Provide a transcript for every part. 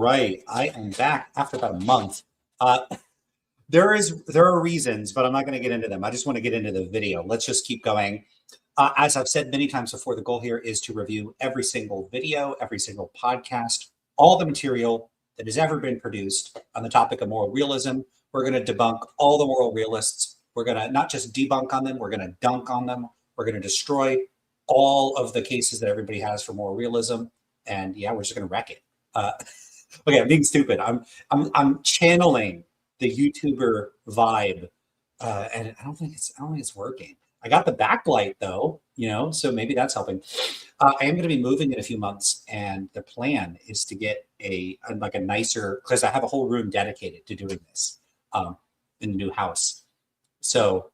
right, I am back after about a month. Uh, there are reasons, but I'm not going to get into them. I just want to get into the video. Let's just keep going. As I've said many times before, the goal here is to review every single video, every single podcast, all the material that has ever been produced on the topic of moral realism. We're going to debunk all the moral realists. We're going to not just debunk on them, we're going to dunk on them. We're going to destroy all of the cases that everybody has for moral realism. And yeah, we're just going to wreck it. Okay, I'm being stupid. I'm channeling the YouTuber vibe, and I don't think it's working. I got the backlight though, so maybe that's helping. I am going to be moving in a few months, and the plan is to get a nicer, because I have a whole room dedicated to doing this in the new house. So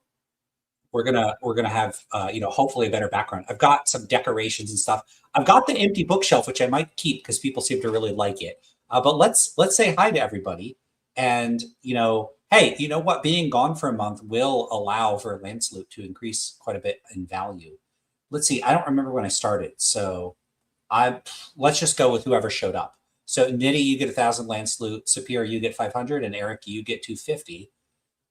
we're gonna have hopefully a better background. I've got some decorations and stuff. I've got the empty bookshelf, which I might keep because people seem to really like it. But let's say hi to everybody. And hey, you know what? Being gone for a month will allow for lance loot to increase quite a bit in value. Let's see. I don't remember when I started, so let's just go with whoever showed up. So Nitty, you get 1,000 lance loot. Sapir, you get 500, and Eric, you get 250.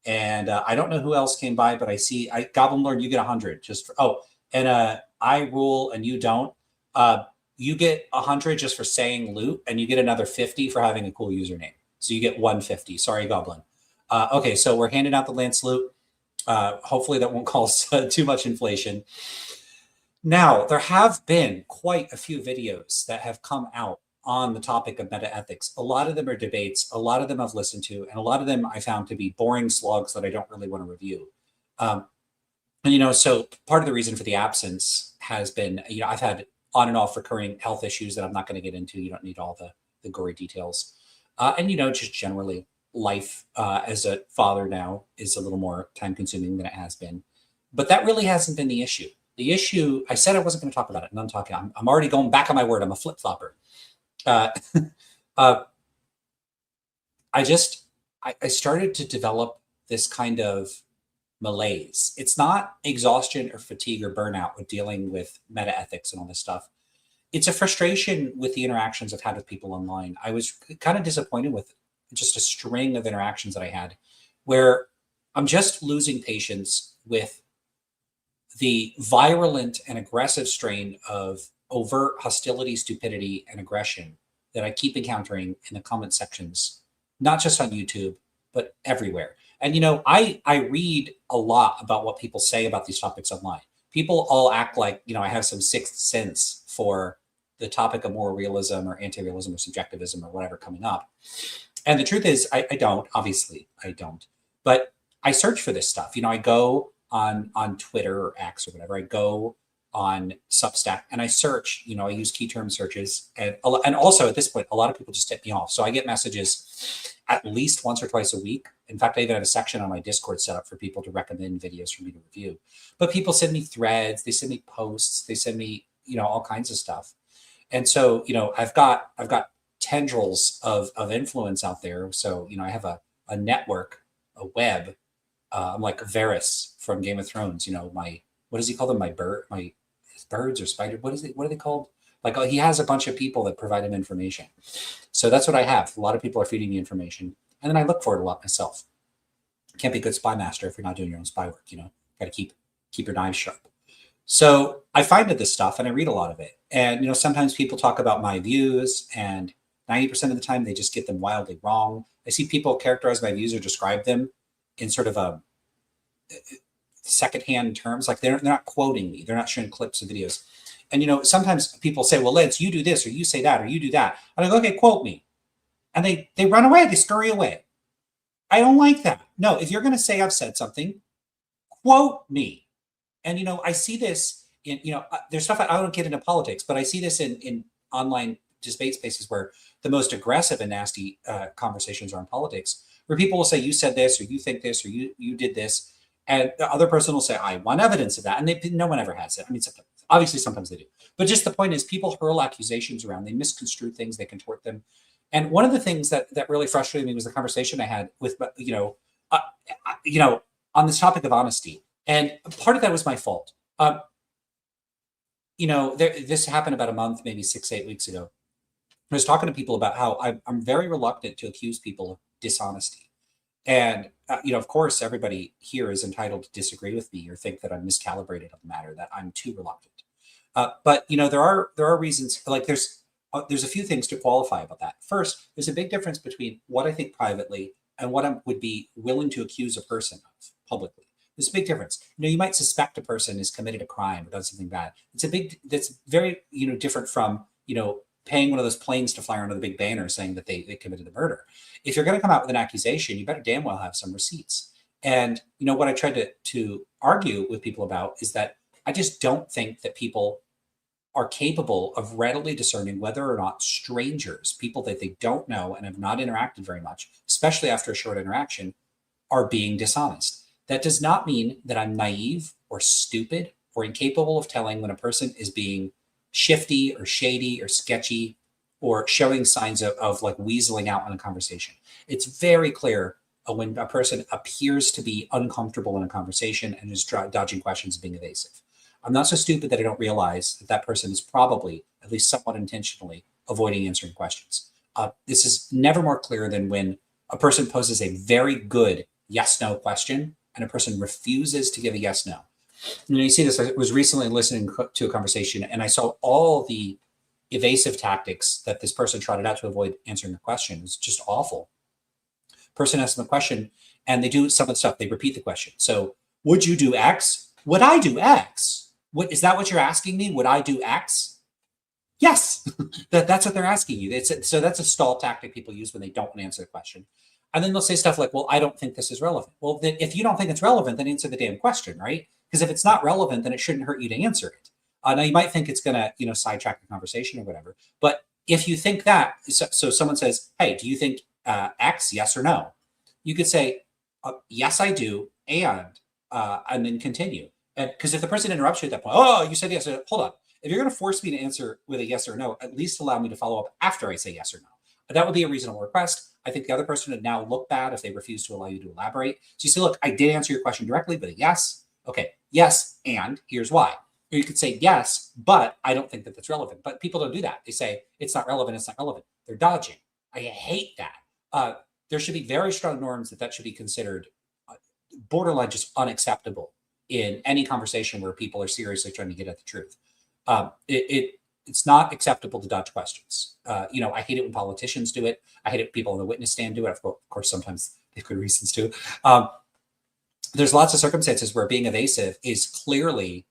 And I don't know who else came by, but I see Goblin Lord, you get 100 just for, and I rule and you don't. You get 100 just for saying loot, and you get another 50 for having a cool username. So you get 150. Sorry, Goblin. Okay, so we're handing out the lance loot. Hopefully that won't cause too much inflation. Now, there have been quite a few videos that have come out on the topic of meta ethics. A lot of them are debates. A lot of them I've listened to, and a lot of them I found to be boring slogs that I don't really want to review. So part of the reason for the absence has been, I've had on and off recurring health issues that I'm not going to get into. You don't need all the gory details. And just generally life as a father now is a little more time consuming than it has been. But that really hasn't been the issue. The issue, I said I wasn't going to talk about it, and I'm talking. I'm already going back on my word. I'm a flip-flopper. I started to develop this kind of malaise. It's not exhaustion or fatigue or burnout with dealing with meta ethics and all this stuff. It's a frustration with the interactions I've had with people online. I was kind of disappointed with just a string of interactions that I had where I'm just losing patience with the virulent and aggressive strain of overt hostility, stupidity, and aggression that I keep encountering in the comment sections, not just on YouTube, but everywhere. And, I read a lot about what people say about these topics online. People all act like, I have some sixth sense for the topic of moral realism or anti-realism or subjectivism or whatever coming up. And the truth is, I don't, obviously, I don't. But I search for this stuff. I go on Twitter or X or whatever. I go on Substack and I search, I use key term searches. And also at this point, a lot of people just tip me off. So I get messages at least once or twice a week. In fact, I even have a section on my Discord set up for people to recommend videos for me to review. But people send me threads, they send me posts, they send me, all kinds of stuff. And so, I've got tendrils of influence out there. So, I have a network, a web. I'm like Varys from Game of Thrones. What does he call them? My birds or spider? What are they called? Like, he has a bunch of people that provide him information. So that's what I have. A lot of people are feeding me information, and then I look for it a lot myself. Can't be a good spy master if you're not doing your own spy work. Got to keep your knives sharp. So I find this stuff and I read a lot of it. And sometimes people talk about my views, and 90% of the time they just get them wildly wrong. I see people characterize my views or describe them in sort of a secondhand terms, like they're not quoting me, they're not showing clips of videos. And sometimes people say, well, Lance, you do this or you say that or you do that. And I go, okay, quote me. And they run away, they scurry away. I don't like that. No, if you're going to say I've said something, quote me. And I see this in there's stuff I don't get into politics, but I see this in online debate spaces where the most aggressive and nasty conversations are in politics, where people will say you said this or you think this or you did this. And the other person will say, I want evidence of that. And no one ever has it. I mean, sometimes they do. But just the point is, people hurl accusations around. They misconstrue things. They contort them. And one of the things that really frustrated me was the conversation I had with, on this topic of honesty. And part of that was my fault. This happened about a month, maybe 6-8 weeks ago. I was talking to people about how I'm very reluctant to accuse people of dishonesty. And, of course, everybody here is entitled to disagree with me or think that I'm miscalibrated on the matter, that I'm too reluctant. But, there are reasons, like there's a few things to qualify about that. First, there's a big difference between what I think privately and what I would be willing to accuse a person of publicly. There's a big difference. You might suspect a person has committed a crime or done something bad. That's very, different from, paying one of those planes to fly around with a big banner saying that they committed the murder. If you're going to come out with an accusation, you better damn well have some receipts. And, what I tried to argue with people about is that I just don't think that people are capable of readily discerning whether or not strangers, people that they don't know and have not interacted very much, especially after a short interaction, are being dishonest. That does not mean that I'm naive or stupid or incapable of telling when a person is being shifty or shady or sketchy or showing signs of like weaseling out in a conversation. It's very clear when a person appears to be uncomfortable in a conversation and is dodging questions and being evasive. I'm not so stupid that I don't realize that that person is probably, at least somewhat intentionally, avoiding answering questions. This is never more clear than when a person poses a very good yes-no question and a person refuses to give a yes-no. And you see this, I was recently listening to a conversation and I saw all the evasive tactics that this person trotted out to avoid answering the question. It's just awful. Person asks them a question and they do some of the stuff. They repeat the question. So, would you do X? Would I do X? Is that what you're asking me? Would I do X? Yes, that's what they're asking you. So that's a stall tactic people use when they don't want to answer the question. And then they'll say stuff like, well, I don't think this is relevant. Well, then if you don't think it's relevant, then answer the damn question, right? Because if it's not relevant, then it shouldn't hurt you to answer it. Now, you might think it's going to, sidetrack the conversation or whatever. But if you think that, so someone says, hey, do you think X, yes or no? You could say, yes, I do, and then continue. Because if the person interrupts you at that point, oh, you said yes, hold on. If you're going to force me to answer with a yes or no, at least allow me to follow up after I say yes or no. But that would be a reasonable request. I think the other person would now look bad if they refuse to allow you to elaborate. So you say, look, I did answer your question directly, but a yes. Okay, yes, and here's why. Or you could say yes, but I don't think that that's relevant. But people don't do that. They say, it's not relevant, it's not relevant. They're dodging. I hate that. There should be very strong norms that should be considered borderline just unacceptable in any conversation where people are seriously trying to get at the truth. It's not acceptable to dodge questions. I hate it when politicians do it. I hate it when people on the witness stand do it. Of course, sometimes they have good reasons to. There's lots of circumstances where being evasive is clearly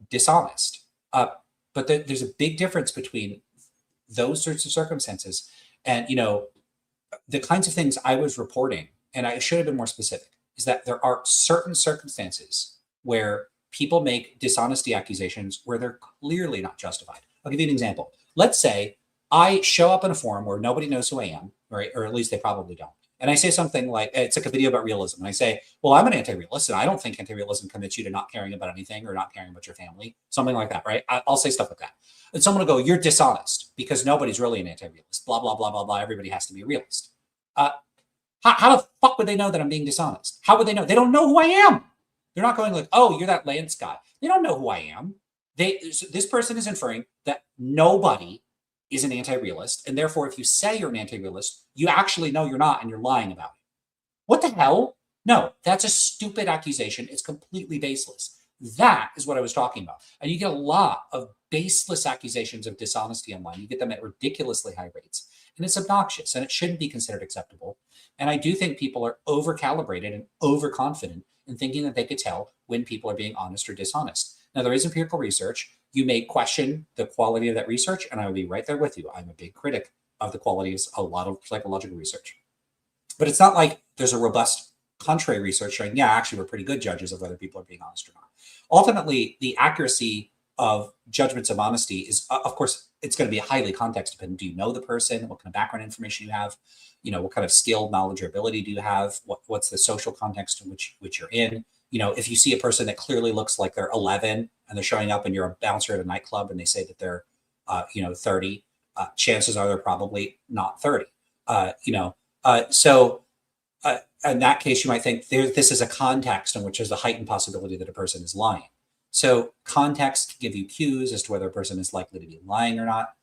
dishonest. But there's a big difference between those sorts of circumstances and, the kinds of things I was reporting, and I should have been more specific, is that there are certain circumstances where people make dishonesty accusations where they're clearly not justified. I'll give you an example. Let's say I show up in a forum where nobody knows who I am, right? Or at least they probably don't. And I say something like, it's like a video about realism. And I say, well, I'm an anti-realist and I don't think anti-realism commits you to not caring about anything or not caring about your family, something like that, right? I'll say stuff like that. And someone will go, you're dishonest because nobody's really an anti-realist, blah, blah, blah, blah, blah. Everybody has to be a realist. How the fuck would they know that I'm being dishonest? How would they know? They don't know who I am. They're not going like, oh, you're that Lance guy. They don't know who I am. This person is inferring that nobody is an anti-realist. And therefore, if you say you're an anti-realist, you actually know you're not and you're lying about it. What the hell? No, that's a stupid accusation. It's completely baseless. That is what I was talking about. And you get a lot of baseless accusations of dishonesty online. You get them at ridiculously high rates. And it's obnoxious and it shouldn't be considered acceptable. And I do think people are over-calibrated and overconfident in thinking that they could tell when people are being honest or dishonest. Now, there is empirical research. You may question the quality of that research, and I will be right there with you. I'm a big critic of the quality of a lot of psychological research. But it's not like there's a robust contrary research showing, yeah, actually, we're pretty good judges of whether people are being honest or not. Ultimately, the accuracy of judgments of honesty is, of course, it's going to be highly context dependent. Do you know the person? What kind of background information you have? What kind of skill, knowledge, or ability do you have? What's the social context in which you're in? If you see a person that clearly looks like they're 11 and they're showing up and you're a bouncer at a nightclub and they say that they're, 30, chances are they're probably not 30. So in that case, you might think this is a context in which there's a heightened possibility that a person is lying. So context can give you cues as to whether a person is likely to be lying or not.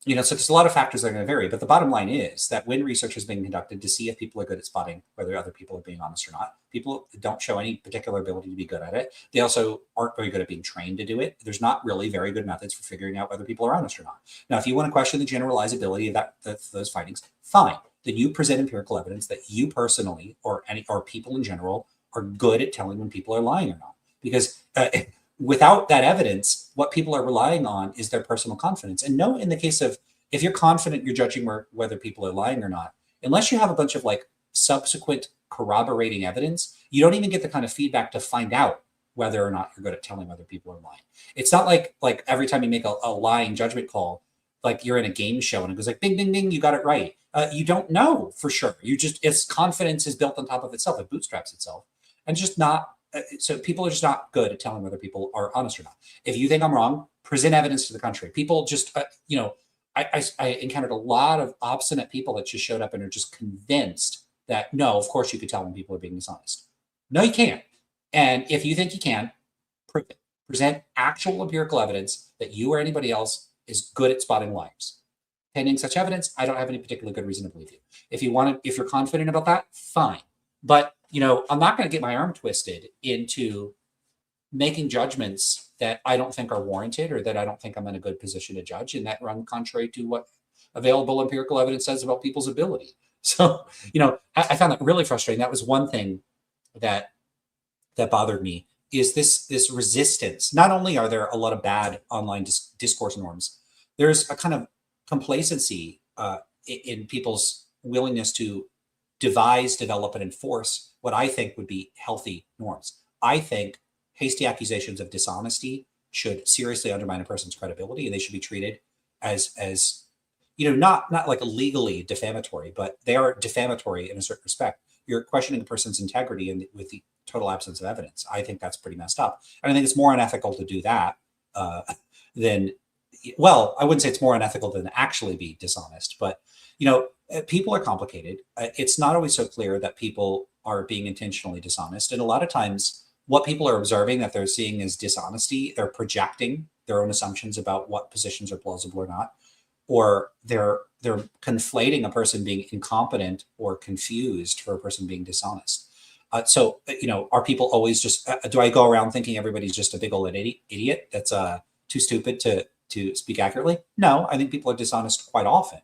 So there's a lot of factors that are going to vary, but the bottom line is that when research is being conducted to see if people are good at spotting whether other people are being honest or not, people don't show any particular ability to be good at it. They also aren't very good at being trained to do it. There's not really very good methods for figuring out whether people are honest or not. Now, if you want to question the generalizability of those findings, fine. Then you present empirical evidence that you personally or people in general are good at telling when people are lying or not. Because without that evidence, what people are relying on is their personal confidence. And no, in the case of, if you're confident you're judging whether people are lying or not, unless you have a bunch of like subsequent corroborating evidence, you don't even get the kind of feedback to find out whether or not you're good at telling whether people are lying. It's not like every time you make a lying judgment call, like you're in a game show and it goes like, bing, bing, bing, you got it right. You don't know for sure. Its confidence is built on top of itself. It bootstraps itself. And just not, so people are just not good at telling whether people are honest or not. If you think I'm wrong, present evidence to the contrary. People just, I encountered a lot of obstinate people that just showed up and are just convinced that, no, of course you could tell when people are being dishonest. No, you can't. And if you think you can, prove it. Present actual empirical evidence that you or anybody else is good at spotting liars. Pending such evidence, I don't have any particular good reason to believe you. If you're confident about that, fine. But I'm not going to get my arm twisted into making judgments that I don't think are warranted or that I don't think I'm in a good position to judge, and that run contrary to what available empirical evidence says about people's ability. So, I found that really frustrating. That was one thing that bothered me, is this resistance. Not only are there a lot of bad online discourse norms, there's a kind of complacency in people's willingness to devise, develop, and enforce what I think would be healthy norms. I think hasty accusations of dishonesty should seriously undermine a person's credibility, and they should be treated as not like legally defamatory, but they are defamatory in a certain respect. You're questioning a person's integrity and with the total absence of evidence. I think that's pretty messed up. And I think it's more unethical to do that than, well, I wouldn't say it's more unethical than actually be dishonest, but, people are complicated. It's not always so clear that people are being intentionally dishonest. And a lot of times what people are observing that they're seeing as dishonesty, they're projecting their own assumptions about what positions are plausible or not, or they're conflating a person being incompetent or confused for a person being dishonest. So, are people always just, do I go around thinking everybody's just a big old idiot that's too stupid to speak accurately? No, I think people are dishonest quite often,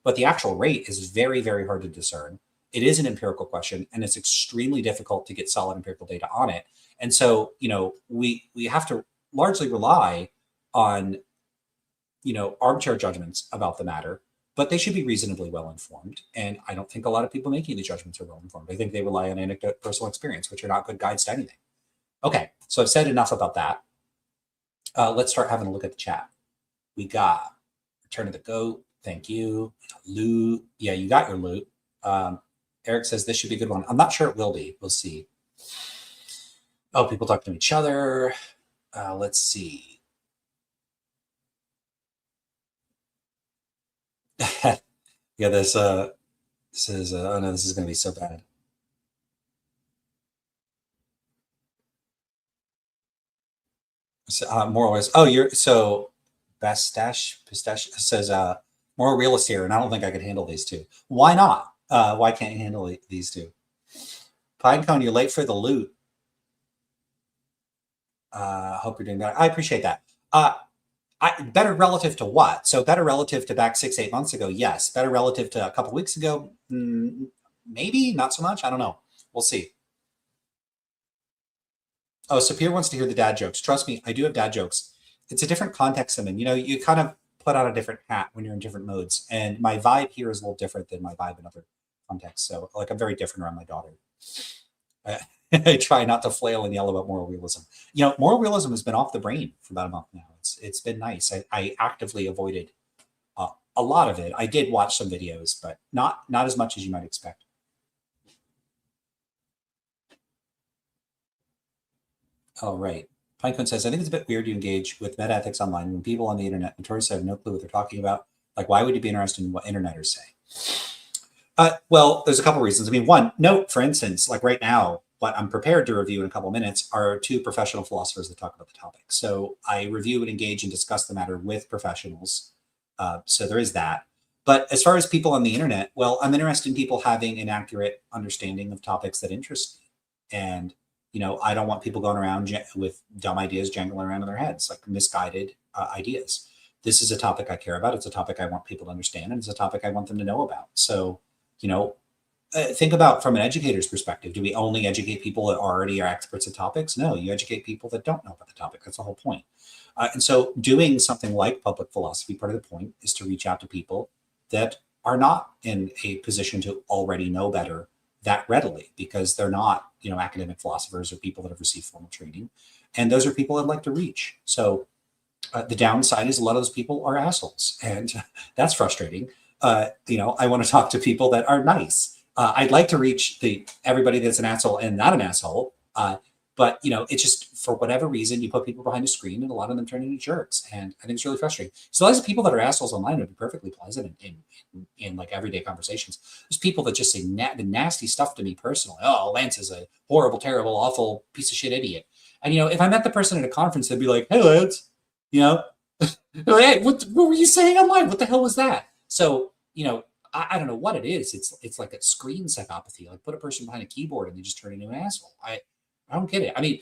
but the actual rate is very, very hard to discern. It is an empirical question, and it's extremely difficult to get solid empirical data on it. And so, we have to largely rely on, armchair judgments about the matter, but they should be reasonably well informed. And I don't think a lot of people making the judgments are well informed. I think they rely on anecdote, personal experience, which are not good guides to anything. Okay, so I've said enough about that. Let's start having a look at the chat. We got Return of the Goat. Thank you. Loot. Yeah, you got your loot. Eric says this should be a good one. I'm not sure it will be. We'll see. Oh, people talk to each other. Let's see. Yeah, this is oh no, this is going to be so bad. So, moral is, oh, you're so Pistache says moral realist here, and I don't think I could handle these two. Why not? Why can't you handle these two? Pinecone, you're late for the loot. Hope you're doing better. I appreciate that. Better relative to what? So better relative to back 6-8 months ago, yes. Better relative to a couple weeks ago, maybe not so much. I don't know. We'll see. Oh, Sapir wants to hear the dad jokes. Trust me, I do have dad jokes. It's a different context than you kind of put on a different hat when you're in different modes. And my vibe here is a little different than my vibe in other contexts. So I'm very different around my daughter. I try not to flail and yell about moral realism. Moral realism has been off the brain for about a month now. It's been nice. I actively avoided a lot of it. I did watch some videos, but not as much as you might expect. Oh, right. Pinecone says, I think it's a bit weird to engage with meta ethics online when people on the internet notoriously have no clue what they're talking about. Like, why would you be interested in what interneters say? Well, there's a couple reasons. I mean, one, note, for instance, like right now, what I'm prepared to review in a couple of minutes are two professional philosophers that talk about the topic. So I review and engage and discuss the matter with professionals So there is that. But as far as people on the internet, well, I'm interested in people having an accurate understanding of topics that interest me. And, I don't want people going around with dumb ideas jangling around in their heads, like misguided ideas. This is a topic I care about. It's a topic I want people to understand, and it's a topic I want them to know about. So, you know, think about from an educator's perspective. Do we only educate people that already are experts at topics? No, you educate people that don't know about the topic. That's the whole point. And so doing something like public philosophy, part of the point is to reach out to people that are not in a position to already know better that readily, because they're not, academic philosophers or people that have received formal training. And those are people I'd like to reach. So the downside is a lot of those people are assholes, and that's frustrating. I want to talk to people that are nice. I'd like to reach everybody that's an asshole and not an asshole. But it's just, for whatever reason, you put people behind a screen, and a lot of them turn into jerks, and I think it's really frustrating. So lots of people that are assholes online would be perfectly pleasant in like everyday conversations. There's people that just say the nasty stuff to me personally. Oh, Lance is a horrible, terrible, awful piece of shit idiot. And if I met the person at a conference, they'd be like, "Hey, Lance, hey, what were you saying online? What the hell was that?" So I don't know what it is. It's like a screen psychopathy. Like, put a person behind a keyboard and they just turn into an asshole. I don't get it. I mean,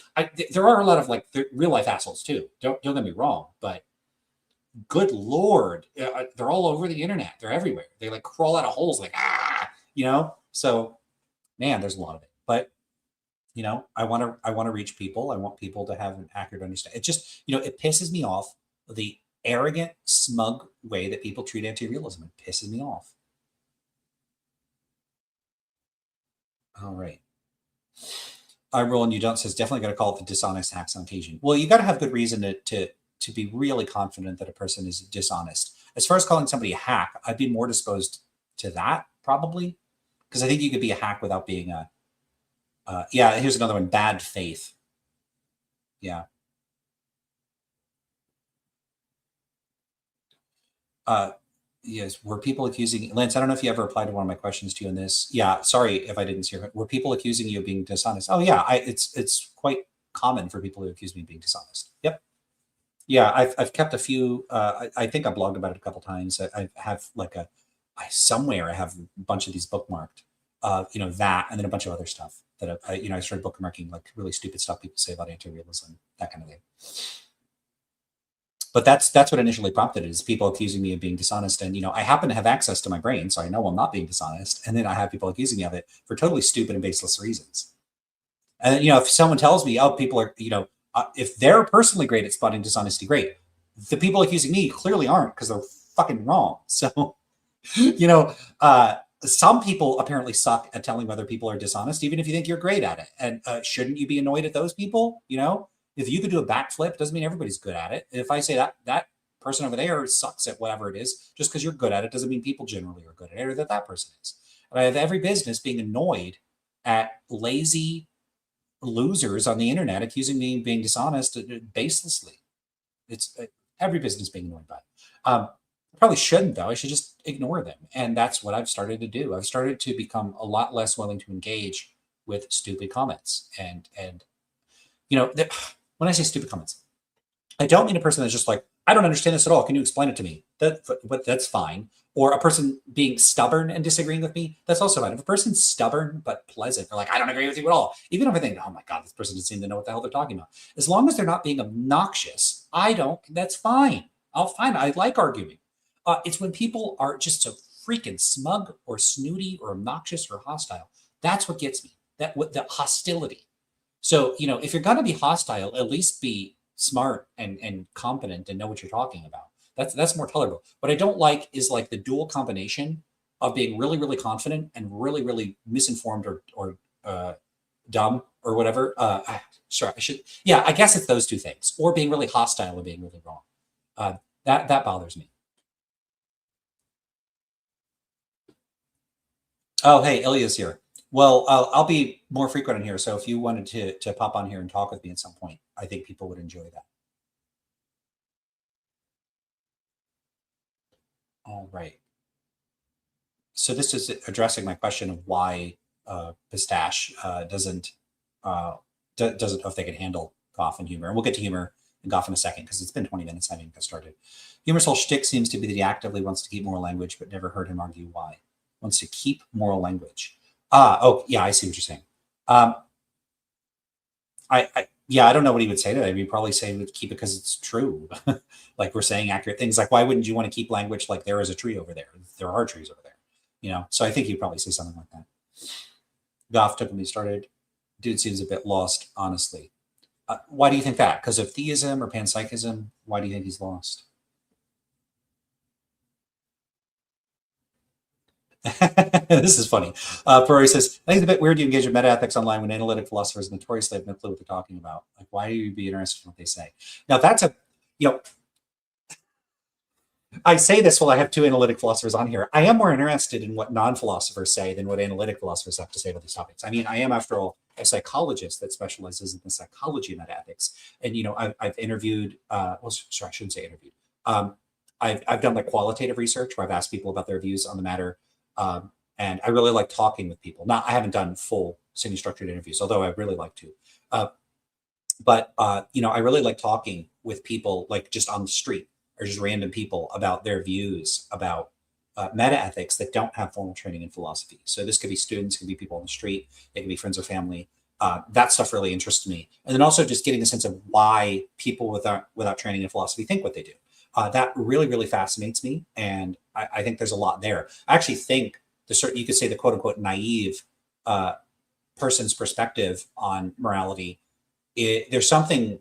there are a lot of real life assholes too. Don't get me wrong, but good Lord, they're all over the internet. They're everywhere. They crawl out of holes So, man, there's a lot of it. But I want to reach people. I want people to have an accurate understanding. It just it pisses me off, the arrogant, smug way that people treat anti-realism. It pisses me off. All right. Roland, you don't says definitely got to call it the dishonest hacks on occasion. Well, you got to have good reason to be really confident that a person is dishonest. As far as calling somebody a hack, I'd be more disposed to that probably, because I think you could be a hack without being a. Yeah, here's another one: bad faith. Yeah. Yes, were people accusing Lance? I don't know if you ever replied to one of my questions to you on this. Yeah, sorry if I didn't see your. Were people accusing you of being dishonest? Oh yeah, it's quite common for people to accuse me of being dishonest. Yep. Yeah, I've kept a few. I think I blogged about it a couple times. I have somewhere I have a bunch of these bookmarked. That, and then a bunch of other stuff that I started bookmarking, like really stupid stuff people say about anti-realism, that kind of thing. But that's what initially prompted it, is people accusing me of being dishonest. And, I happen to have access to my brain, so I know I'm not being dishonest. And then I have people accusing me of it for totally stupid and baseless reasons. And, if someone tells me, oh, people are, if they're personally great at spotting dishonesty, great. The people accusing me clearly aren't, because they're fucking wrong. So, some people apparently suck at telling whether people are dishonest, even if you think you're great at it. And shouldn't you be annoyed at those people? If you could do a backflip, doesn't mean everybody's good at it. If I say that person over there sucks at whatever it is, just because you're good at it doesn't mean people generally are good at it, or that person is. And I have every business being annoyed at lazy losers on the internet accusing me of being dishonest baselessly. It's every business being annoyed by it. I probably shouldn't, though. I should just ignore them. And that's what I've started to do. I've started to become a lot less willing to engage with stupid comments. And when I say stupid comments, I don't mean a person that's just like, I don't understand this at all. Can you explain it to me? That's fine. Or a person being stubborn and disagreeing with me, that's also fine. If a person's stubborn but pleasant, or I don't agree with you at all, even if I think, oh my God, this person doesn't seem to know what the hell they're talking about. As long as they're not being obnoxious, that's fine. I like arguing. It's when people are just so freaking smug or snooty or obnoxious or hostile. That's what gets me. The hostility. So, if you're going to be hostile, at least be smart and competent and know what you're talking about. That's more tolerable. What I don't like is the dual combination of being really, really confident and really, really misinformed or dumb or whatever. Sure, I should. Yeah, I guess it's those two things, or being really hostile and being really wrong. That bothers me. Oh, hey, Ilya's here. Well, I'll be more frequent in here. So if you wanted to pop on here and talk with me at some point, I think people would enjoy that. All right. So this is addressing my question of why Pistache doesn't know if they can handle Goff and Huemer. And we'll get to Huemer and Goff in a second because it's been 20 minutes. I haven't even got started. Huemer's whole shtick seems to be that he actively wants to keep moral language, but never heard him argue why. Wants to keep moral language. Oh, yeah, I see what you're saying. Yeah, I don't know what he would say to that. He'd probably say he would keep it because it's true. Like we're saying accurate things. Like, why wouldn't you want to keep language like there is a tree over there? There are trees over there. You know, so I think he'd probably say something like that. Goff took when he started. Dude seems a bit lost, honestly. Why do you think that? Because of theism or panpsychism? Why do you think he's lost? This is funny. Perry says, I think it's a bit weird you engage in meta-ethics online when analytic philosophers notoriously have no clue what they're talking about. Like, why do you be interested in what they say? Now, that's a, you know, I say this while I have two analytic philosophers on here. I am more interested in what non-philosophers say than what analytic philosophers have to say about these topics. I mean, I am, after all, a psychologist that specializes in the psychology of meta-ethics. And, you know, I've interviewed, well, sorry, I shouldn't say interviewed. I've done like qualitative research where I've asked people about their views on the matter. And I really like talking with people. Now, I haven't done full semi-structured interviews, although I really like to. But you know, I really like talking with people, like just on the street or just random people about their views about meta-ethics that don't have formal training in philosophy. So this could be students, it could be people on the street, it could be friends or family. That stuff really interests me. And then also just getting a sense of why people without training in philosophy think what they do. That really, really fascinates me. And I think there's a lot there. I actually think you could say the quote unquote naive person's perspective on morality, there's something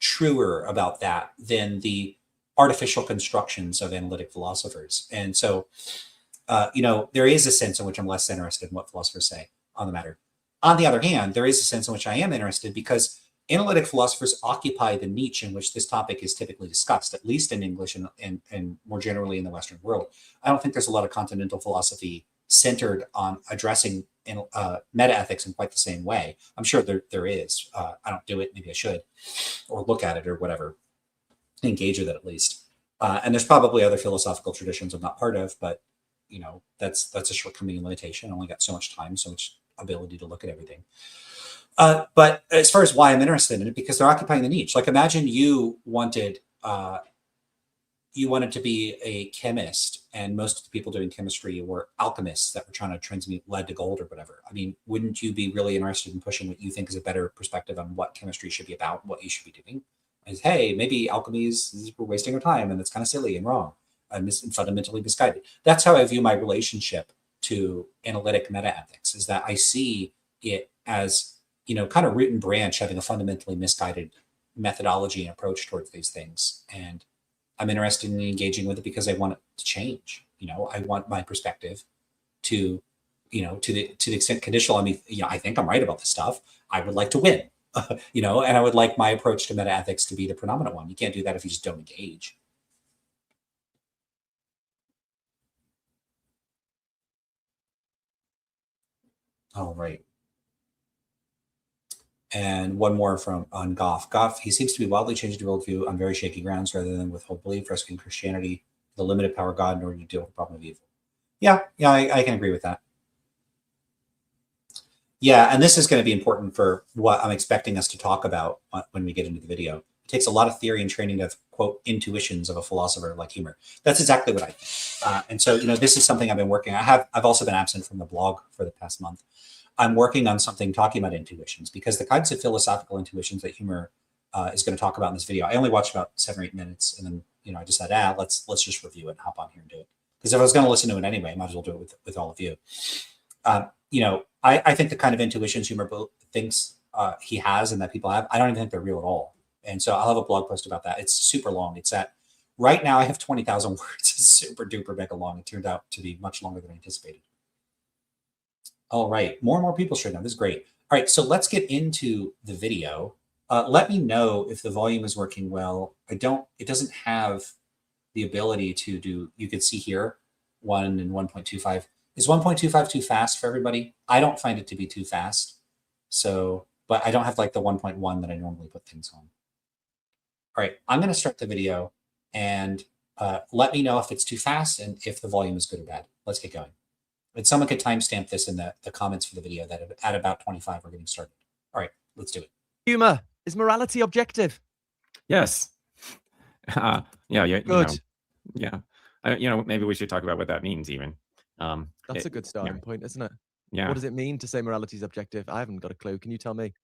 truer about that than the artificial constructions of analytic philosophers. And so, you know, there is a sense in which I'm less interested in what philosophers say on the matter. On the other hand, there is a sense in which I am interested because analytic philosophers occupy the niche in which this topic is typically discussed, at least in English and more generally in the Western world. I don't think there's a lot of continental philosophy centered on addressing meta-ethics in quite the same way. I'm sure there is. I don't do it. Maybe I should, or look at it or whatever, engage with it at least. And there's probably other philosophical traditions I'm not part of, but you know, that's a shortcoming and limitation. I only got so much time, so much ability to look at everything. But as far as why I'm interested in it, because they're occupying the niche. Like imagine you wanted to be a chemist, and most of the people doing chemistry were alchemists that were trying to transmute lead to gold or whatever. I mean, wouldn't you be really interested in pushing what you think is a better perspective on what chemistry should be about, what you should be doing? Is, hey, maybe alchemy is we're wasting our time and it's kind of silly and wrong and fundamentally misguided. That's how I view my relationship to analytic meta-ethics, is that I see it as, you know, kind of root and branch having a fundamentally misguided methodology and approach towards these things. And I'm interested in engaging with it because I want it to change. You know, I want my perspective to, you know, to the extent conditional. I mean, you know, I think I'm right about this stuff. I would like to win, you know, and I would like my approach to meta ethics to be the predominant one. You can't do that if you just don't engage. All right. And one more from on Goff. Goff, he seems to be wildly changing the worldview on very shaky grounds rather than with whole belief, rescuing Christianity, the limited power of God in order to deal with the problem of evil. Yeah, I can agree with that. Yeah, and this is going to be important for what I'm expecting us to talk about when we get into the video. It takes a lot of theory and training of, quote, intuitions of a philosopher like Huemer. That's exactly what I think. And so, you know, this is something I've been working on. I've also been absent from the blog for the past month. I'm working on something talking about intuitions, because the kinds of philosophical intuitions that Huemer is going to talk about in this video, I only watched about 7 or 8 minutes, and then, you know, I decided, let's just review it and hop on here and do it. Because if I was going to listen to it anyway, I might as well do it with all of you. You know, I think the kind of intuitions Huemer thinks he has and that people have, I don't even think they're real at all. And so I'll have a blog post about that. It's super long. It's at, right now I have 20,000 words. It's super duper mega long. It turned out to be much longer than I anticipated. All right, more and more people should know. This is great. All right, so let's get into the video. Let me know if the volume is working well. It doesn't have the ability to do, you can see here, 1 and 1.25. Is 1.25 too fast for everybody? I don't find it to be too fast. So, but I don't have like the 1.1 that I normally put things on. All right, I'm going to start the video, and let me know if it's too fast and if the volume is good or bad. Let's get going. And someone could timestamp this in the comments for the video that at about 25 we're getting started. All right, let's do it. Huemer Is morality objective? Yes. Yeah, Good. Maybe we should talk about what that means even. That's a good starting point, isn't it? Yeah. What does it mean to say morality is objective? I haven't got a clue. Can you tell me?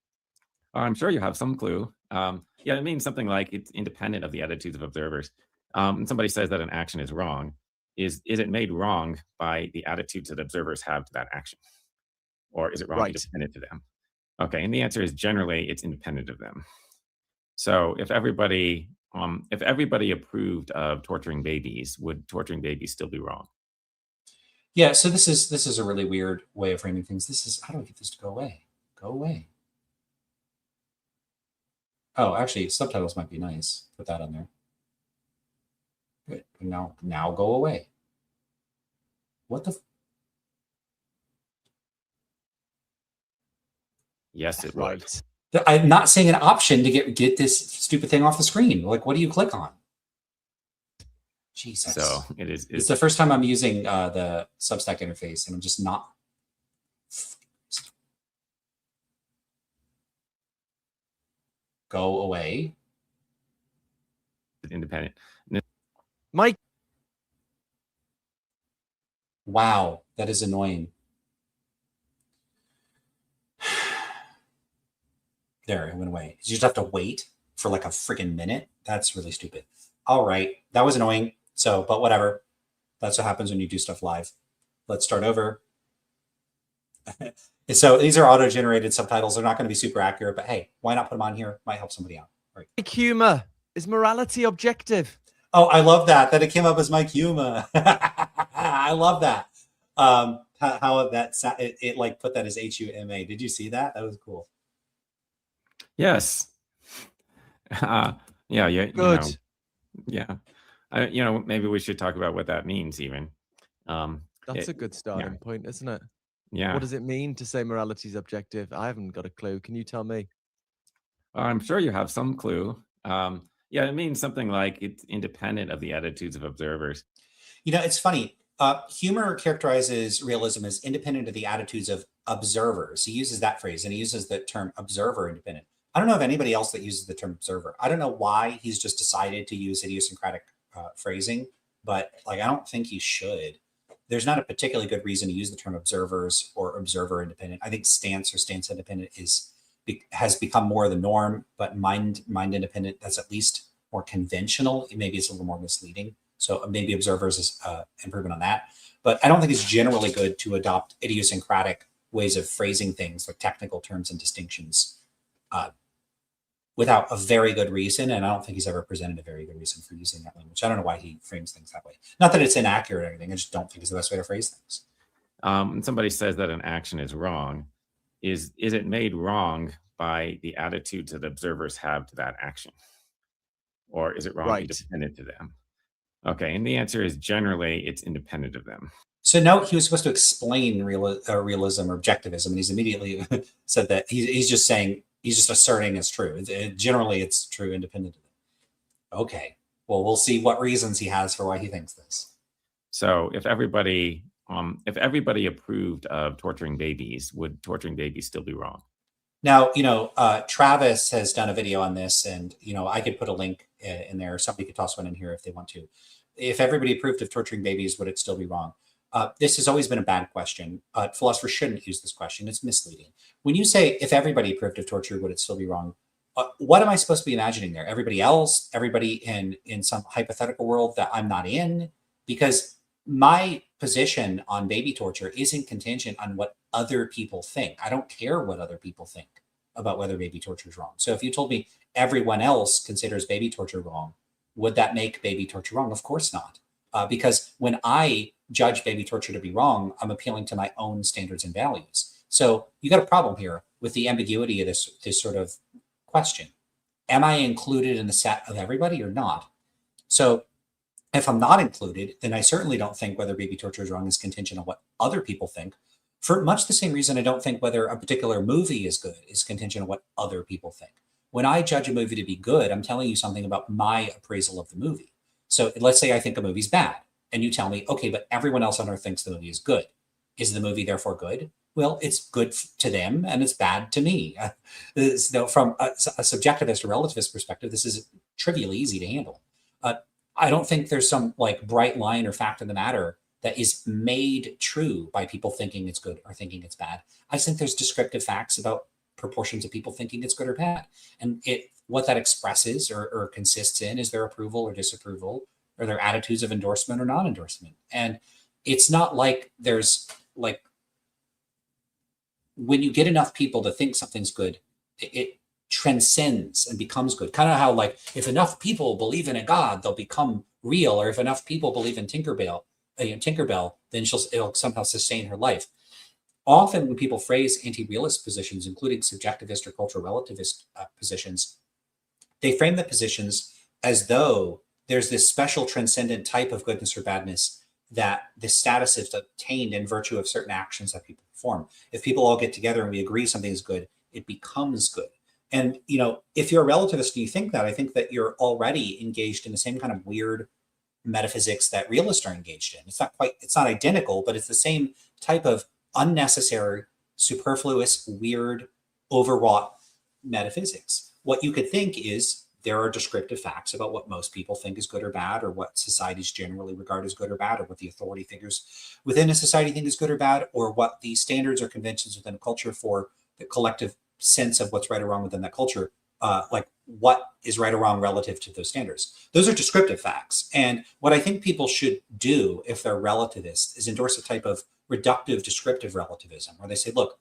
I'm sure you have some clue. It means something like it's independent of the attitudes of observers. And somebody says that an action is wrong. Is it made wrong by the attitudes that observers have to that action? Or is it wrong Right. independent to them? Okay, and the answer is generally it's independent of them. So if everybody approved of torturing babies, would torturing babies still be wrong? Yeah, so this is a really weird way of framing things. This is, how do I get this to go away? Go away. Oh, actually, subtitles might be nice. Put that on there. Good. Now go away. What the? Yes, it would. I'm not seeing an option to get this stupid thing off the screen. Like, what do you click on? Jesus. So it is. It's the first time I'm using the Substack interface, and I'm just not. Go away. Independent. Mike. Wow, that is annoying. There, it went away. You just have to wait for like a freaking minute. That's really stupid. All right, that was annoying. So, but whatever. That's what happens when you do stuff live. Let's start over. So these are auto-generated subtitles. They're not going to be super accurate, but hey, why not put them on here? Might help somebody out. Right. Mike Huemer, is morality objective? Oh, I love that it came up as Mike Huemer. I love that. How that it like put that as Huema. Did you see that? That was cool. Yes. Yeah. Good. Maybe we should talk about what that means even. That's a good starting point, isn't it? Yeah. What does it mean to say morality is objective? I haven't got a clue. Can you tell me? I'm sure you have some clue. It means something like it's independent of the attitudes of observers. It's funny. Huemer characterizes realism as independent of the attitudes of observers. He uses that phrase, and he uses the term observer independent. I don't know of anybody else that uses the term observer. I don't know why he's just decided to use idiosyncratic phrasing, but I don't think he should. There's not a particularly good reason to use the term observers or observer independent. I think stance or stance independent has become more the norm, but mind independent, that's at least more conventional. Maybe it's a little more misleading. So maybe observers is improvement on that. But I don't think it's generally good to adopt idiosyncratic ways of phrasing things, like technical terms and distinctions, without a very good reason. And I don't think he's ever presented a very good reason for using that language. I don't know why he frames things that way. Not that it's inaccurate or anything. I just don't think it's the best way to phrase things. When somebody says that an action is wrong, is it made wrong by the attitudes that observers have to that action? Or is it wrong independent to them? Okay, and the answer is generally it's independent of them. So now he was supposed to explain realism or objectivism, and he's immediately said that he's just saying, he's just asserting it's true. Generally, it's true independent of them. Okay, well, we'll see what reasons he has for why he thinks this. So if everybody approved of torturing babies, would torturing babies still be wrong? Now, Travis has done a video on this, and, I could put a link in there. Somebody could toss one in here if they want to. If everybody approved of torturing babies, would it still be wrong? This has always been a bad question. Philosophers shouldn't use this question. It's misleading. When you say, if everybody approved of torture, would it still be wrong? What am I supposed to be imagining there? Everybody else? Everybody in some hypothetical world that I'm not in? Because my position on baby torture isn't contingent on what other people think. I don't care what other people think about whether baby torture is wrong. So if you told me everyone else considers baby torture wrong, would that make baby torture wrong? Of course not. Because when I judge baby torture to be wrong, I'm appealing to my own standards and values. So you got a problem here with the ambiguity of this sort of question. Am I included in the set of everybody or not? So if I'm not included, then I certainly don't think whether baby torture is wrong is contingent on what other people think. For much the same reason I don't think whether a particular movie is good is contingent on what other people think. When I judge a movie to be good, I'm telling you something about my appraisal of the movie. So let's say I think a movie's bad, and you tell me, okay, but everyone else on earth thinks the movie is good. Is the movie therefore good? well, it's good to them and it's bad to me. From a subjectivist or relativist perspective, this is trivially easy to handle. I don't think there's some like bright line or fact of the matter that is made true by people thinking it's good or thinking it's bad. I think there's descriptive facts about proportions of people thinking it's good or bad. And what that expresses or consists in is their approval or disapproval, or their attitudes of endorsement or non-endorsement. And it's not like there's like, when you get enough people to think something's good, it transcends and becomes good. Kind of how like, if enough people believe in a God, they'll become real. Or if enough people believe in Tinkerbell, then it'll somehow sustain her life. Often when people phrase anti-realist positions, including subjectivist or cultural relativist positions, they frame the positions as though there's this special transcendent type of goodness or badness that the status is obtained in virtue of certain actions that people perform. If people all get together and we agree something is good, it becomes good. And, you know, if you're a relativist and you think that, I think that you're already engaged in the same kind of weird metaphysics that realists are engaged in. It's not identical, but it's the same type of unnecessary, superfluous, weird, overwrought metaphysics. What you could think is there are descriptive facts about what most people think is good or bad, or what societies generally regard as good or bad, or what the authority figures within a society think is good or bad, or what the standards or conventions within a culture for the collective sense of what's right or wrong within that culture, like what is right or wrong relative to those standards. Those are descriptive facts. And what I think people should do if they're relativists is endorse a type of reductive descriptive relativism, where they say, look,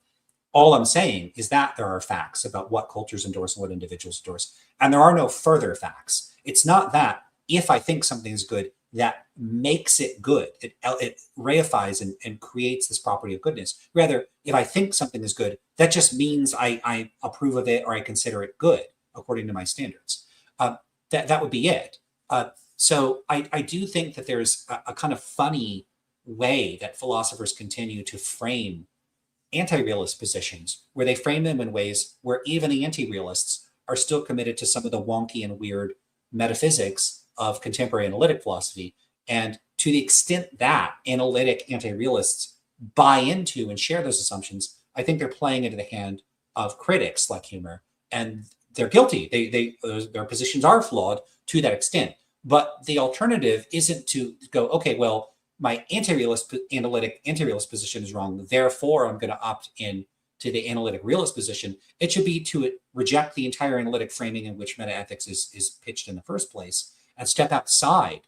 all I'm saying is that there are facts about what cultures endorse and what individuals endorse, and there are no further facts. It's not that if I think something is good, that makes it good. It reifies and creates this property of goodness. Rather, if I think something is good, that just means I approve of it or I consider it good according to my standards. That would be it. So I do think that there's a kind of funny way that philosophers continue to frame anti-realist positions, where they frame them in ways where even the anti-realists are still committed to some of the wonky and weird metaphysics of contemporary analytic philosophy. And to the extent that analytic anti-realists buy into and share those assumptions, I think they're playing into the hand of critics like Huemer, and they're guilty. Their positions are flawed to that extent. But the alternative isn't to go, okay, well, my analytic anti-realist position is wrong, therefore I'm going to opt in to the analytic realist position. It should be to reject the entire analytic framing in which metaethics is pitched in the first place, and step outside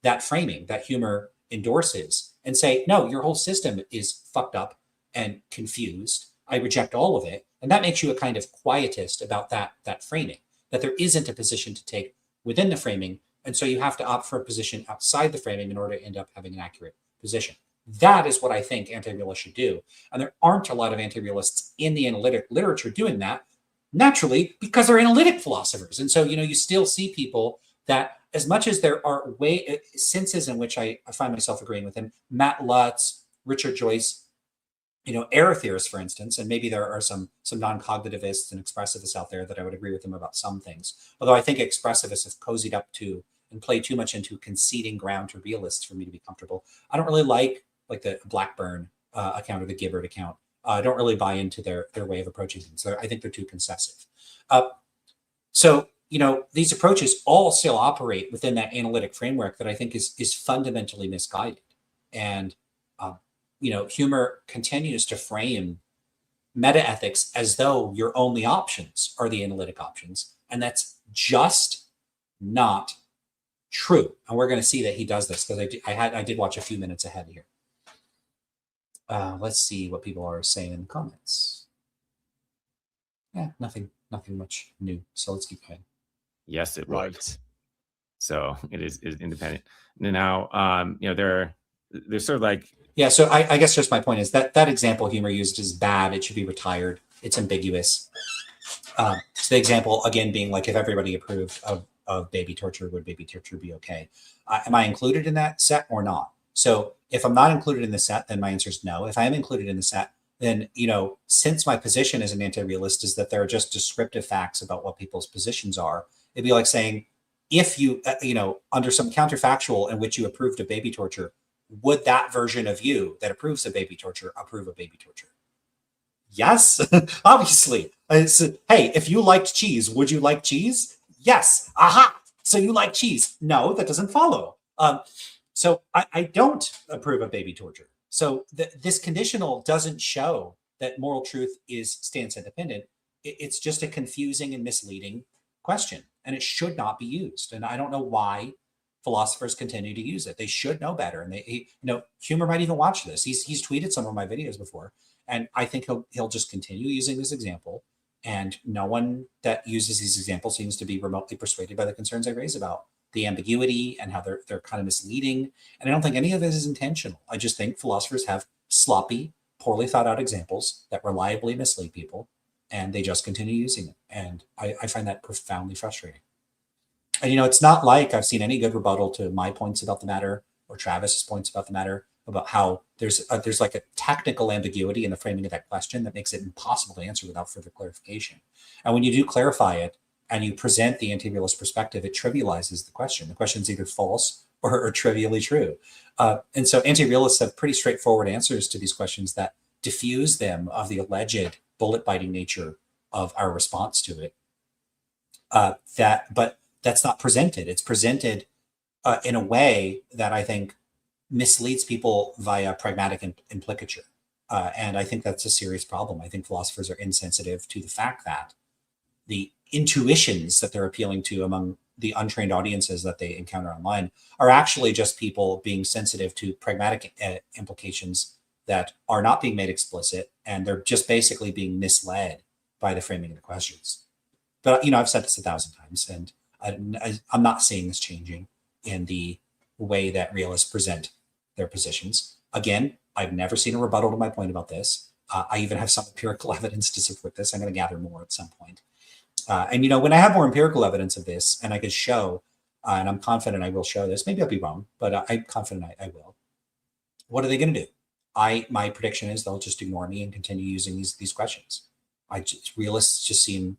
that framing that Huemer endorses and say, no, your whole system is fucked up and confused. I reject all of it. And that makes you a kind of quietist about that framing, that there isn't a position to take within the framing. And so you have to opt for a position outside the framing in order to end up having an accurate position. That is what I think anti-realists should do. And there aren't a lot of anti-realists in the analytic literature doing that, naturally, because they're analytic philosophers. And so, you know, you still see people that, as much as there are senses in which I find myself agreeing with him, Matt Lutz, Richard Joyce, you know, error theorists, for instance, and maybe there are some non-cognitivists and expressivists out there that I would agree with them about some things. Although I think expressivists have cozied up to and play too much into conceding ground to realists for me to be comfortable. I don't really like the Blackburn account or the Gibbard account. I don't really buy into their way of approaching things. I think they're too concessive. So, you know, these approaches all still operate within that analytic framework that I think is fundamentally misguided. And, you know, Huemer continues to frame metaethics as though your only options are the analytic options. And that's just not true. And we're going to see that he does this, because I did watch a few minutes ahead here. Let's see what people are saying in the comments. Yeah, nothing much new. So let's keep going. Yes, it Right. would. So it is independent. Now, you know, they're sort of like, yeah. So I guess just my point is that example Huemer used is bad. It should be retired. It's ambiguous. So the example again being like, if everybody approved of baby torture, would baby torture be okay? Am I included in that set or not? So if I'm not included in the set, then my answer is no. If I am included in the set, then, you know, since my position as an anti-realist is that there are just descriptive facts about what people's positions are, it'd be like saying, if you, you know, under some counterfactual in which you approved of baby torture, would that version of you that approves of baby torture approve of baby torture? Yes, obviously. Hey, if you liked cheese, would you like cheese? Yes. Aha. So you like cheese? No, that doesn't follow. So I don't approve of baby torture. So this conditional doesn't show that moral truth is stance independent. It's just a confusing and misleading question, and it should not be used. And I don't know why philosophers continue to use it. They should know better. And Huemer might even watch this. He's tweeted some of my videos before, and I think he'll just continue using this example. And no one that uses these examples seems to be remotely persuaded by the concerns I raise about the ambiguity and how they're kind of misleading. And I don't think any of this is intentional. I just think philosophers have sloppy, poorly thought out examples that reliably mislead people, and they just continue using it. And I find that profoundly frustrating. And it's not like I've seen any good rebuttal to my points about the matter or Travis's points about the matter, about how there's like a technical ambiguity in the framing of that question that makes it impossible to answer without further clarification. And when you do clarify it and you present the anti-realist perspective, it trivializes the question. The question is either false or trivially true. And so anti-realists have pretty straightforward answers to these questions that diffuse them of the alleged bullet-biting nature of our response to it. But that's not presented. It's presented in a way that I think misleads people via pragmatic implicature. And I think that's a serious problem. I think philosophers are insensitive to the fact that the intuitions that they're appealing to among the untrained audiences that they encounter online are actually just people being sensitive to pragmatic implications that are not being made explicit, and they're just basically being misled by the framing of the questions. But I've said this 1,000 times, and I'm not seeing this changing in the way that realists present their positions. Again, I've never seen a rebuttal to my point about this. I even have some empirical evidence to support this. I'm going to gather more at some point. And when I have more empirical evidence of this, and I could show, and I'm confident I will show this, maybe I'll be wrong, but I'm confident I will. What are they going to do? My prediction is they'll just ignore me and continue using these questions. Realists just seem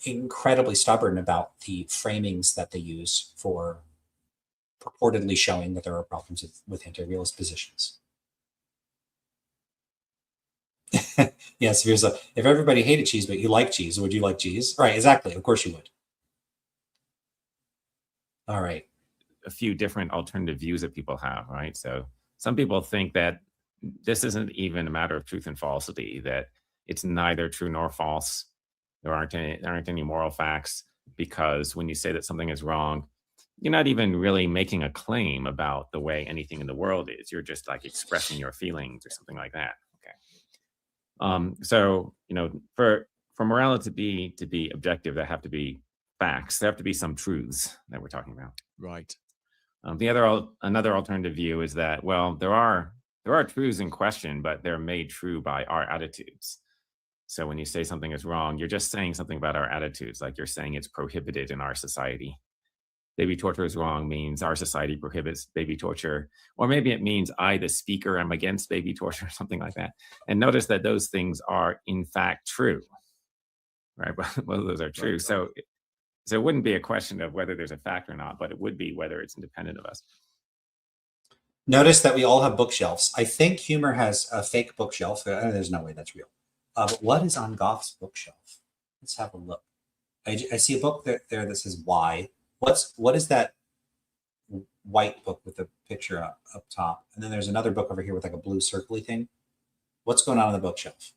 incredibly stubborn about the framings that they use for purportedly showing that there are problems with anti-realist positions. Yes, if everybody hated cheese but you like cheese, would you like cheese? Right, exactly. Of course you would. All right. A few different alternative views that people have, right? So some people think that this isn't even a matter of truth and falsity, that it's neither true nor false. There aren't any moral facts, because when you say that something is wrong, you're not even really making a claim about the way anything in the world is. You're just like expressing your feelings or something like that. Okay. So for morality to be objective, there have to be facts. There have to be some truths that we're talking about. Right. Another alternative view is that, well, there are truths in question, but they're made true by our attitudes. So when you say something is wrong, you're just saying something about our attitudes, like you're saying it's prohibited in our society. Baby torture is wrong means our society prohibits baby torture, or maybe it means I, the speaker, am against baby torture, or something like that. And notice that those things are in fact true, right? Well, those are true. Right. So it wouldn't be a question of whether there's a fact or not, but it would be whether it's independent of us. Notice that we all have bookshelves. I think Huemer has a fake bookshelf. There's no way that's real. But what is on Goff's bookshelf? Let's have a look. I see a book there that says Why. What is that white book with the picture up top? And then there's another book over here with like a blue circly thing. What's going on the bookshelf?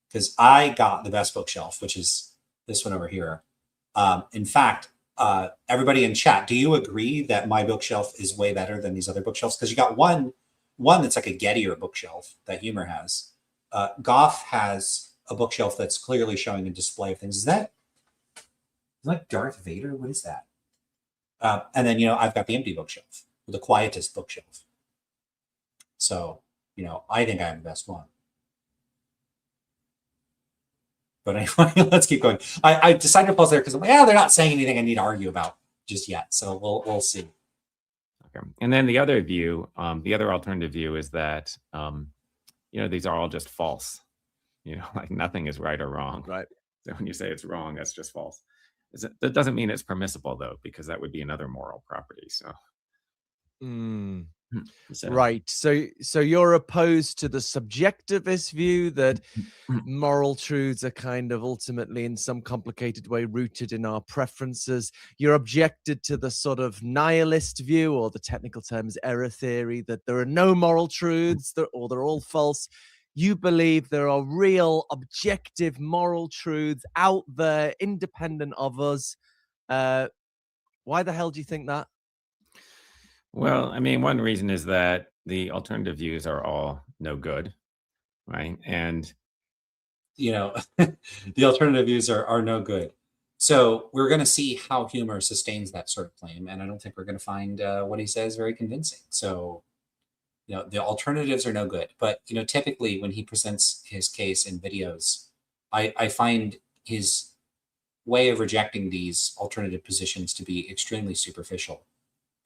Because I got the best bookshelf, which is this one over here. In fact, everybody in chat, do you agree that my bookshelf is way better than these other bookshelves? Because you got one that's like a Gettier bookshelf that Huemer has. Goff has a bookshelf that's clearly showing a display of things. Is that like Darth Vader? What is that? And then, I've got the empty bookshelf, the quietest bookshelf. So, I think I have the best one. But anyway, let's keep going. I decided to pause there because they're not saying anything I need to argue about just yet. So we'll see. Okay. And then the other view, the other alternative view is that, these are all just false. Like nothing is right or wrong. Right. So when you say it's wrong, that's just false. That doesn't mean it's permissible, though, because that would be another moral property. So So, Right. So you're opposed to the subjectivist view that moral truths are kind of ultimately in some complicated way rooted in our preferences. You're objected to the sort of nihilist view, or the technical term is error theory, that there are no moral truths or they're all false. You believe there are real objective moral truths out there independent of us. Why the hell do you think that? well, I mean, one reason is that the alternative views are all no good, right? And You know, the alternative views are no good. So we're going to see how Huemer sustains that sort of claim, and I don't think we're going to find what he says very convincing. So, you know, the alternatives are no good. But, you know, typically when he presents his case in videos, I find his way of rejecting these alternative positions to be extremely superficial.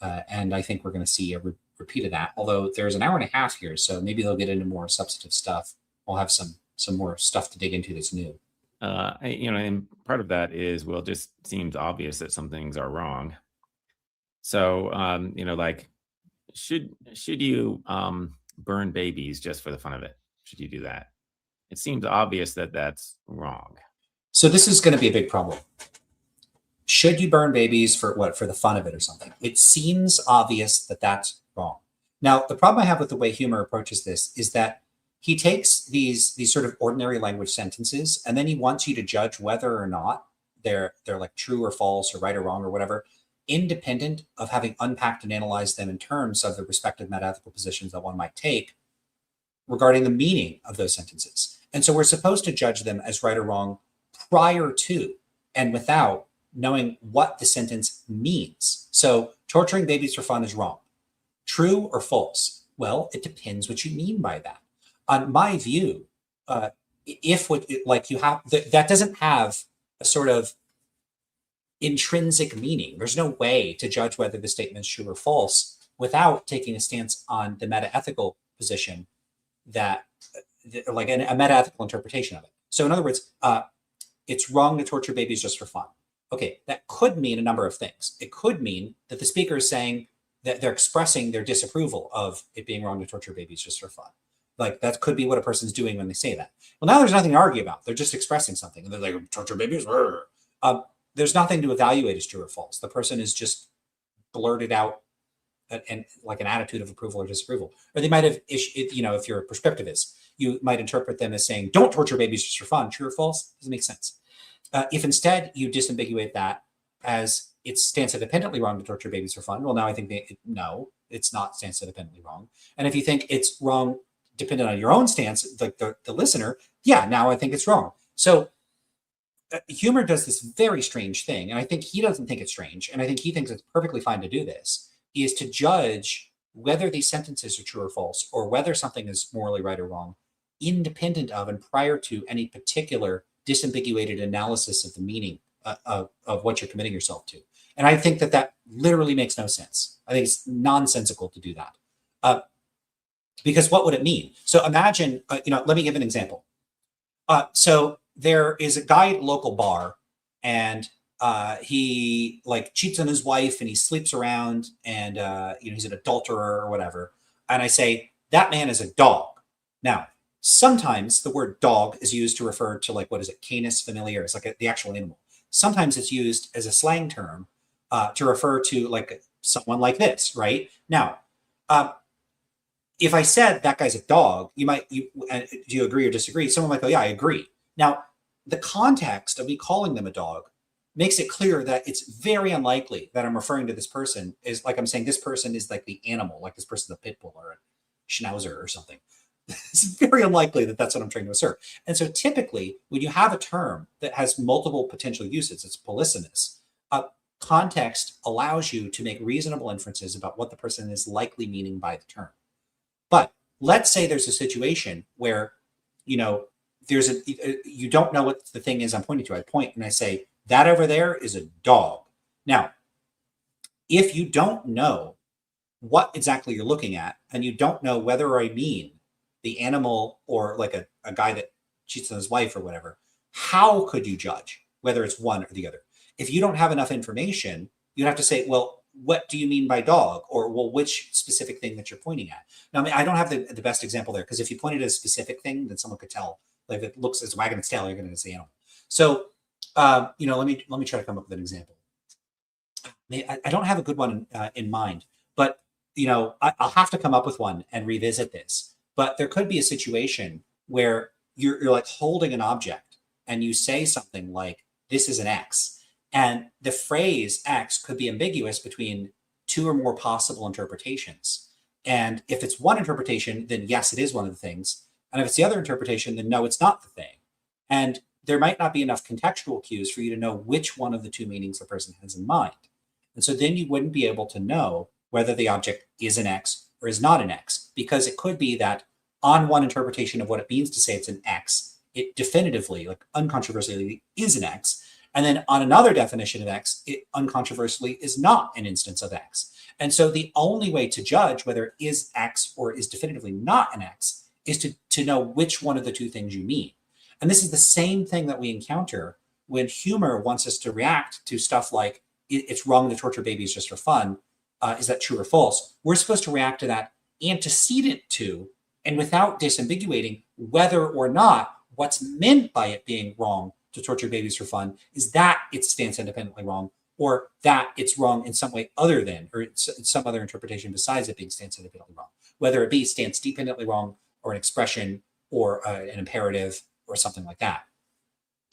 And I think we're going to see a repeat of that. Although there's an hour and a half here, so maybe they'll get into more substantive stuff. We'll have some more stuff to dig into that's new. and part of that is, well, it just seems obvious that some things are wrong. So, like, should you burn babies just for the fun of it? Should you do that? It seems obvious that that's wrong. So this is going to be a big problem. Should you burn babies for what? For the fun of it or something? It seems obvious that that's wrong. Now, the problem I have with the way Huemer approaches this is that he takes these sort of ordinary language sentences, and then he wants you to judge whether or not they're like true or false or right or wrong or whatever, independent of having unpacked and analyzed them in terms of the respective metaethical positions that one might take regarding the meaning of those sentences. And so we're supposed to judge them as right or wrong prior to and without knowing what the sentence means. So torturing babies for fun is wrong. True or false? Well, it depends what you mean by that. On my view, if what like you have that doesn't have a sort of intrinsic meaning. There's no way to judge whether the statement is true or false without taking a stance on the metaethical position that, like a metaethical interpretation of it. So in other words, it's wrong to torture babies just for fun. Okay, that could mean a number of things. It could mean that the speaker is saying that they're expressing their disapproval of it being wrong to torture babies just for fun. Like that could be what a person's doing when they say that. Well, now there's nothing to argue about. They're just expressing something. And they're like, torture babies? There's nothing to evaluate as true or false. The person is just blurted out and like an attitude of approval or disapproval. Or they might have, if you're a prescriptivist, you might interpret them as saying, don't torture babies just for fun. True or false? Doesn't make sense. If instead you disambiguate that as it's stance independently wrong to torture babies for fun, well, now I think no, it's not stance independently wrong. And if you think it's wrong dependent on your own stance, like the listener, yeah, now I think it's wrong. So Huemer does this very strange thing, and I think he doesn't think it's strange, and I think he thinks it's perfectly fine to do this, is to judge whether these sentences are true or false, or whether something is morally right or wrong, independent of and prior to any particular disambiguated analysis of the meaning of what you're committing yourself to. And I think that literally makes no sense. I think it's nonsensical to do that. Because what would it mean? So imagine, let me give an example. So there is a guy at a local bar, and he like cheats on his wife, and he sleeps around, and he's an adulterer or whatever. And I say that man is a dog. Now, sometimes the word dog is used to refer to like, what is it, Canis familiaris, like the actual animal. Sometimes it's used as a slang term to refer to like someone like this, right? Now, if I said that guy's a dog, do you agree or disagree? Someone might go, yeah, I agree. Now, the context of me calling them a dog makes it clear that it's very unlikely that I'm referring to this person is like I'm saying this person is like the animal, like this person's a pit bull or a schnauzer or something. It's very unlikely that that's what I'm trying to assert. And so typically, when you have a term that has multiple potential uses, it's polysemous, context allows you to make reasonable inferences about what the person is likely meaning by the term. But let's say there's a situation where, you don't know what the thing is I'm pointing to. I point and I say, that over there is a dog. Now, if you don't know what exactly you're looking at, and you don't know whether I mean the animal or like a guy that cheats on his wife or whatever, how could you judge whether it's one or the other? If you don't have enough information, you'd have to say, well, what do you mean by dog? Or, well, which specific thing that you're pointing at? Now, I mean, I don't have the best example there, because if you pointed at a specific thing, then someone could tell. Like, if it looks as wagging its tail, you're going to say animal. So, you know, let me try to come up with an example. I don't have a good one in mind, but, you know, I'll have to come up with one and revisit this. But there could be a situation where you're like holding an object and you say something like, this is an X. And the phrase X could be ambiguous between two or more possible interpretations. And if it's one interpretation, then yes, it is one of the things. And if it's the other interpretation, then no, it's not the thing. And there might not be enough contextual cues for you to know which one of the two meanings the person has in mind. And so then you wouldn't be able to know whether the object is an X or is not an X, because it could be that on one interpretation of what it means to say it's an X, it definitively, like uncontroversially, is an X. And then on another definition of X, it uncontroversially is not an instance of X. And so the only way to judge whether it is X or is definitively not an X is to know which one of the two things you mean. And this is the same thing that we encounter when Huemer wants us to react to stuff like, it's wrong to torture babies just for fun. Is that true or false? We're supposed to react to that antecedent to, and without disambiguating whether or not what's meant by it being wrong to torture babies for fun is that it stands independently wrong, or that it's wrong in some way other than, or it's some other interpretation besides it being stands independently wrong, whether it be stands dependently wrong or an expression or an imperative or something like that.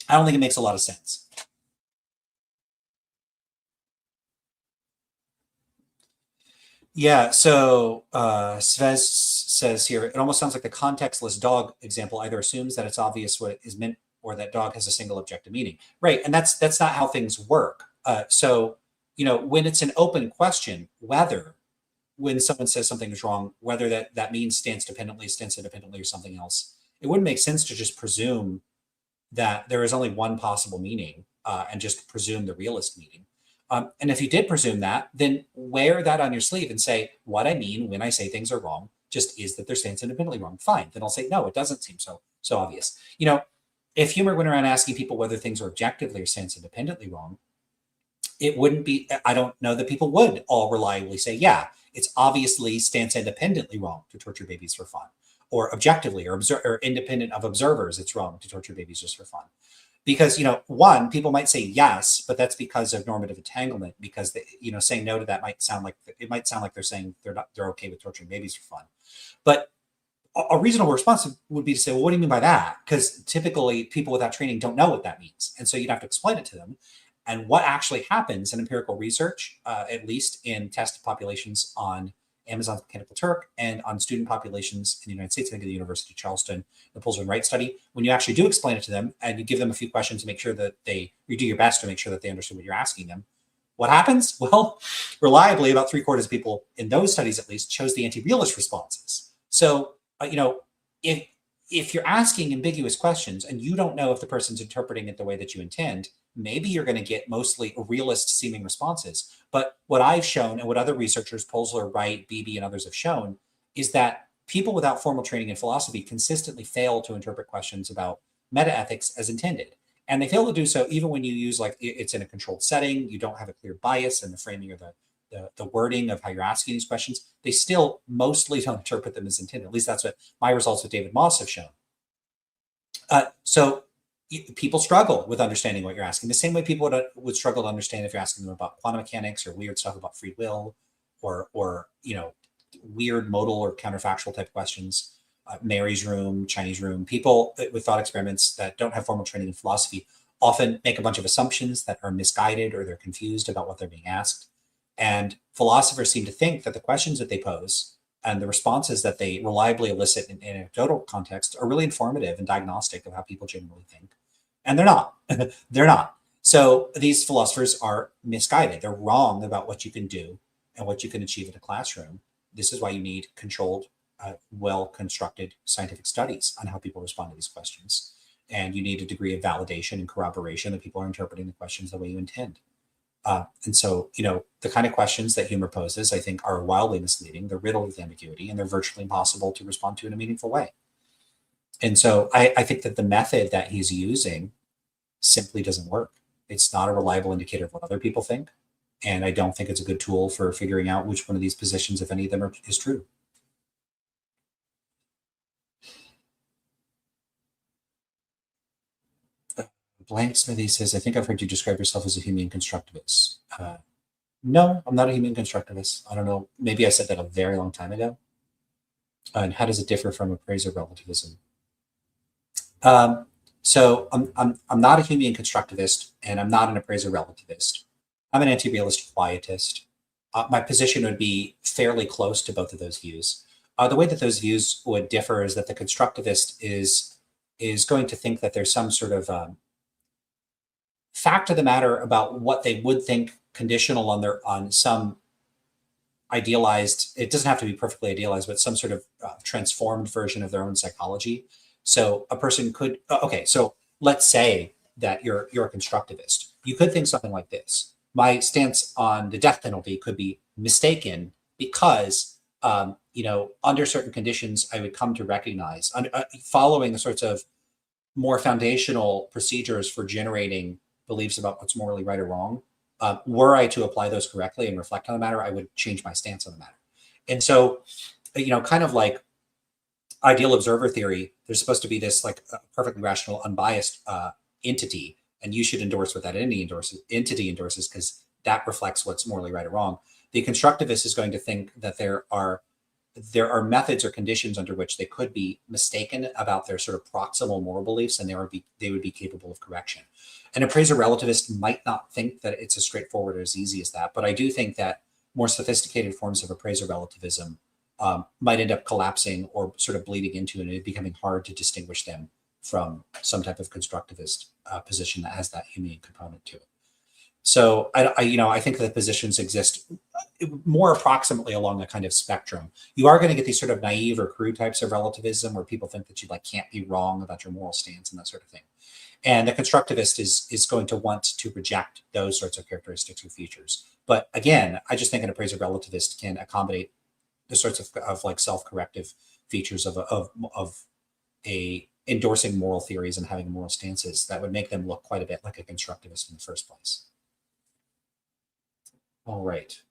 I don't think it makes a lot of sense. Yeah, so Svez says here, it almost sounds like the contextless dog example either assumes that it's obvious what is meant or that dog has a single objective meaning. Right, and that's not how things work. So, you know, when it's an open question, whether when someone says something is wrong, whether that means stands independently, or something else, it wouldn't make sense to just presume that there is only one possible meaning and just presume the realist meaning. And if you did presume that, then wear that on your sleeve and say, what I mean when I say things are wrong just is that they're stands independently wrong. Fine. Then I'll say, no, it doesn't seem so obvious. You know, if Huemer went around asking people whether things are objectively or stands independently wrong, it wouldn't be, I don't know that people would all reliably say, yeah, it's obviously stands independently wrong to torture babies for fun, or objectively or independent of observers, it's wrong to torture babies just for fun. Because, you know, one, people might say yes, but that's because of normative entanglement, because they, you know, saying no to that might sound like they're saying they're okay with torturing babies for fun. But a reasonable response would be to say, well, what do you mean by that? Because typically people without training don't know what that means. And so you'd have to explain it to them. And what actually happens in empirical research, at least in tested populations on Amazon's Mechanical Turk and on student populations in the United States, I think at the University of Charleston, the Pulser and Wright study, when you actually do explain it to them and you give them a few questions to make sure that you do your best to make sure that they understand what you're asking them, what happens? Well, reliably, about 3/4 of people in those studies, at least, chose the anti-realist responses. So, you know, if you're asking ambiguous questions and you don't know if the person's interpreting it the way that you intend, maybe you're going to get mostly realist seeming responses. But what I've shown and what other researchers, Polzler, Wright, Beebe, and others have shown is that people without formal training in philosophy consistently fail to interpret questions about metaethics as intended. And they fail to do so even when you use, like, it's in a controlled setting, you don't have a clear bias in the framing or the wording of how you're asking these questions. They still mostly don't interpret them as intended. At least that's what my results with David Moss have shown. So people struggle with understanding what you're asking, the same way people would struggle to understand if you're asking them about quantum mechanics or weird stuff about free will, or you know, weird modal or counterfactual type questions. Mary's room, Chinese room. People with thought experiments that don't have formal training in philosophy often make a bunch of assumptions that are misguided, or they're confused about what they're being asked. And philosophers seem to think that the questions that they pose and the responses that they reliably elicit in anecdotal context are really informative and diagnostic of how people generally think. And they're not. They're not. So these philosophers are misguided. They're wrong about what you can do and what you can achieve in a classroom. This is why you need controlled, well-constructed scientific studies on how people respond to these questions. And you need a degree of validation and corroboration that people are interpreting the questions the way you intend. And so, you know, the kind of questions that Huemer poses, I think, are wildly misleading. They're riddled with ambiguity, and they're virtually impossible to respond to in a meaningful way. And so I think that the method that he's using simply doesn't work. It's not a reliable indicator of what other people think. And I don't think it's a good tool for figuring out which one of these positions, if any of them, is true. Blank Smithy says, I think I've heard you describe yourself as a Humean constructivist. No, I'm not a Humean constructivist. I don't know. Maybe I said that a very long time ago. And how does it differ from appraiser relativism? So I'm not a Humean constructivist, and I'm not an appraiser relativist. I'm an anti-realist quietist. My position would be fairly close to both of those views. The way that those views would differ is that the constructivist is going to think that there's some sort of fact of the matter about what they would think conditional on some idealized, it doesn't have to be perfectly idealized, but some sort of transformed version of their own psychology. So a person could, okay, so let's say that you're a constructivist. You could think something like this. My stance on the death penalty could be mistaken because, under certain conditions, I would come to recognize, following the sorts of more foundational procedures for generating beliefs about what's morally right or wrong, were I to apply those correctly and reflect on the matter, I would change my stance on the matter. And so, kind of like ideal observer theory, there's supposed to be this like perfectly rational, unbiased entity, and you should endorse what that entity endorses because that reflects what's morally right or wrong. The constructivist is going to think that there are methods or conditions under which they could be mistaken about their sort of proximal moral beliefs, and they would be capable of correction. An appraiser relativist might not think that it's as straightforward or as easy as that, but I do think that more sophisticated forms of appraiser relativism might end up collapsing or sort of bleeding into, and it becoming hard to distinguish them from some type of constructivist position that has that Humean component to it. So I think that positions exist more approximately along a kind of spectrum. You are going to get these sort of naive or crude types of relativism where people think that you can't be wrong about your moral stance and that sort of thing. And the constructivist is going to want to reject those sorts of characteristics or features. But again, I just think an appraiser relativist can accommodate the sorts of like self-corrective features of a endorsing moral theories and having moral stances that would make them look quite a bit like a constructivist in the first place. All right.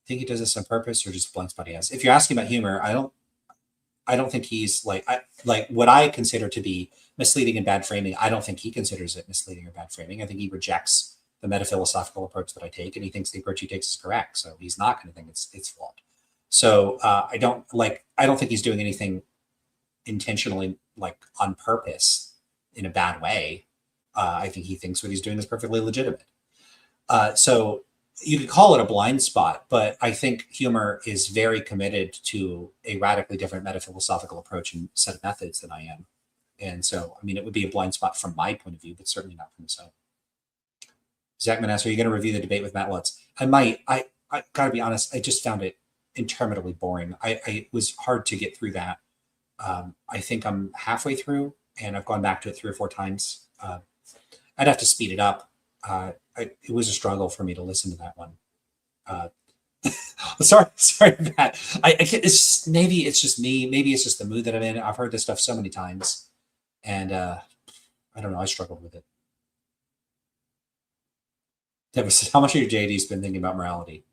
Think he does this on purpose or just blank spot he has? If you're asking about Huemer, I don't think he's like what I consider to be misleading and bad framing. I don't think he considers it misleading or bad framing. I think he rejects the metaphilosophical approach that I take, and he thinks the approach he takes is correct. So he's not going to think it's flawed. So I don't think he's doing anything intentionally, like on purpose, in a bad way. I think he thinks what he's doing is perfectly legitimate. So you could call it a blind spot, but I think Huemer is very committed to a radically different metaphilosophical approach and set of methods than I am. And so, I mean, it would be a blind spot from my point of view, but certainly not from his own. Zachman asks, are you going to review the debate with Matt Lutz? I might. I got to be honest, I just found it interminably boring. It was hard to get through that. I think I'm halfway through, and I've gone back to it 3 or 4 times. I'd have to speed it up. It was a struggle for me to listen to that one. Sorry, Matt. Maybe it's just me. Maybe it's just the mood that I'm in. I've heard this stuff so many times, and I don't know. I struggled with it. How much of your JD has been thinking about morality?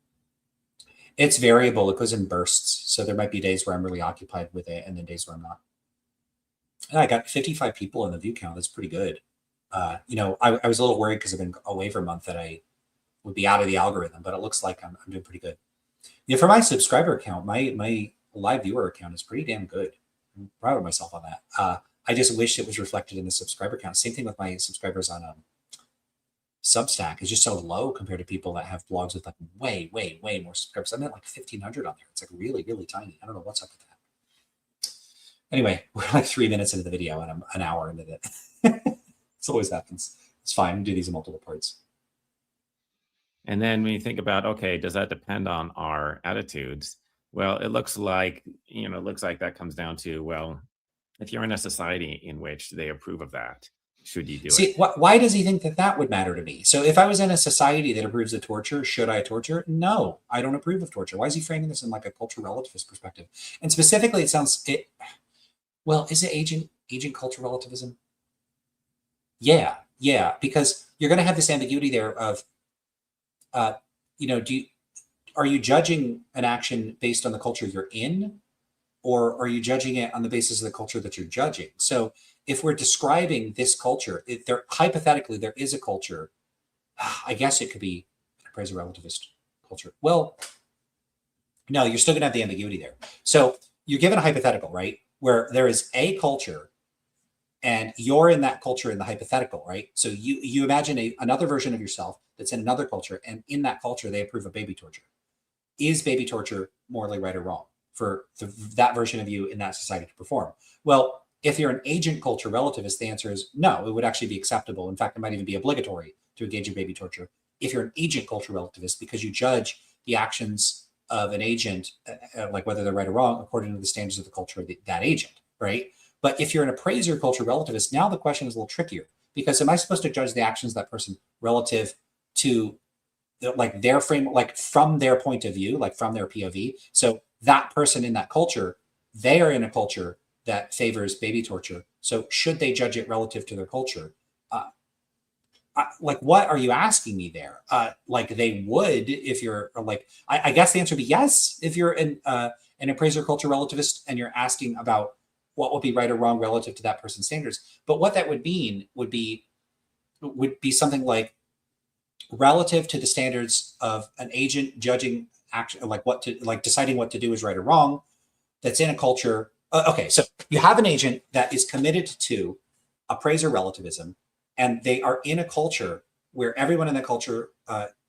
It's variable. It goes in bursts. So there might be days where I'm really occupied with it, and then days where I'm not. And I got 55 people in the view count. That's pretty good. I was a little worried because I've been away for a month that I would be out of the algorithm, but it looks like I'm doing pretty good. For my subscriber account, my live viewer account is pretty damn good. I'm proud of myself on that. I just wish it was reflected in the subscriber count. Same thing with my subscribers on Substack. It's just so low compared to people that have blogs with like way more subscribers. I'm at like 1,500 on there. It's like really, really tiny. I don't know what's up with that. Anyway, we're like 3 minutes into the video and I'm an hour into it. It always happens. It's fine. We do these in multiple parts. And then when you think about, okay, does that depend on our attitudes? Well, it looks like that comes down to, well, if you're in a society in which they approve of that, should you do it? Why does he think that would matter to me? So if I was in a society that approves of torture, should I torture? No, I don't approve of torture. Why is he framing this in like a cultural relativist perspective? And specifically, is it agent cultural relativism? Yeah, because you're going to have this ambiguity there of, you know, are you judging an action based on the culture you're in, or are you judging it on the basis of the culture that you're judging? So if we're describing this culture, if there hypothetically there is a culture, I guess it could be an appraiser relativist culture. Well, no, you're still going to have the ambiguity there. So you're given a hypothetical, right, where there is a culture and you're in that culture in the hypothetical, right? So you imagine another version of yourself that's in another culture, and in that culture they approve of baby torture. Is baby torture morally right or wrong for that version of you in that society to perform? Well, if you're an agent culture relativist, the answer is no, it would actually be acceptable. In fact, it might even be obligatory to engage in baby torture if you're an agent culture relativist, because you judge the actions of an agent, like whether they're right or wrong, according to the standards of the culture of that agent, right? But if you're an appraiser culture relativist, now the question is a little trickier, because am I supposed to judge the actions of that person relative to like their frame, like from their point of view, like from their POV? So that person in that culture, they are in a culture that favors baby torture. So should they judge it relative to their culture? Like, what are you asking me there? Like they would if you're like, I guess the answer would be yes if you're an appraiser culture relativist and you're asking about what would be right or wrong relative to that person's standards. But what that would mean would be something like relative to the standards of an agent judging action, like what to like deciding what to do is right or wrong. That's in a culture. Okay, so you have an agent that is committed to appraiser relativism, and they are in a culture where everyone in that culture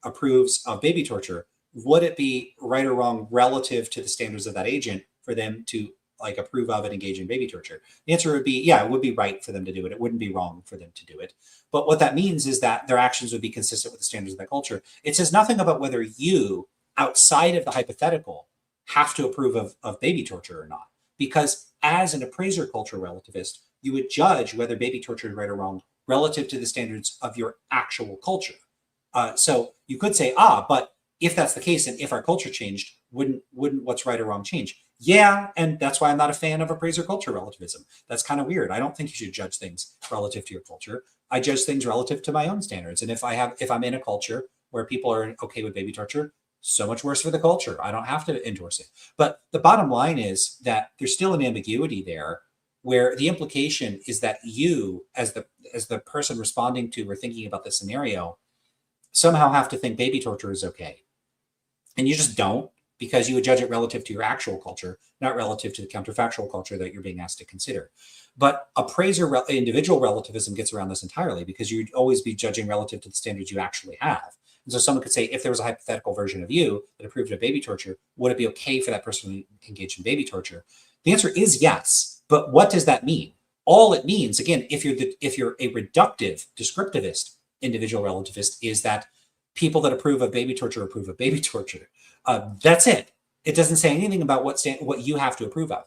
approves of baby torture. Would it be right or wrong relative to the standards of that agent for them to like approve of and engage in baby torture? The answer would be, yeah, it would be right for them to do it. It wouldn't be wrong for them to do it. But what that means is that their actions would be consistent with the standards of that culture. It says nothing about whether you, outside of the hypothetical, have to approve of baby torture or not. Because as an appraiser culture relativist, you would judge whether baby torture is right or wrong relative to the standards of your actual culture. So you could say, but if that's the case, and if our culture changed, wouldn't what's right or wrong change? Yeah, and that's why I'm not a fan of appraiser culture relativism. That's kind of weird. I don't think you should judge things relative to your culture. I judge things relative to my own standards. And if I'm in a culture where people are okay with baby torture, so much worse for the culture. I don't have to endorse it. But the bottom line is that there's still an ambiguity there, where the implication is that you, as the person responding to or thinking about the scenario, somehow have to think baby torture is okay. And you just don't, because you would judge it relative to your actual culture, not relative to the counterfactual culture that you're being asked to consider. But individual relativism gets around this entirely, because you'd always be judging relative to the standards you actually have. And so someone could say, if there was a hypothetical version of you that approved of baby torture, would it be okay for that person to engage in baby torture? The answer is yes. But what does that mean? All it means, again, if you're a reductive, descriptivist individual relativist, is that people that approve of baby torture approve of baby torture. That's it. It doesn't say anything about what you have to approve of.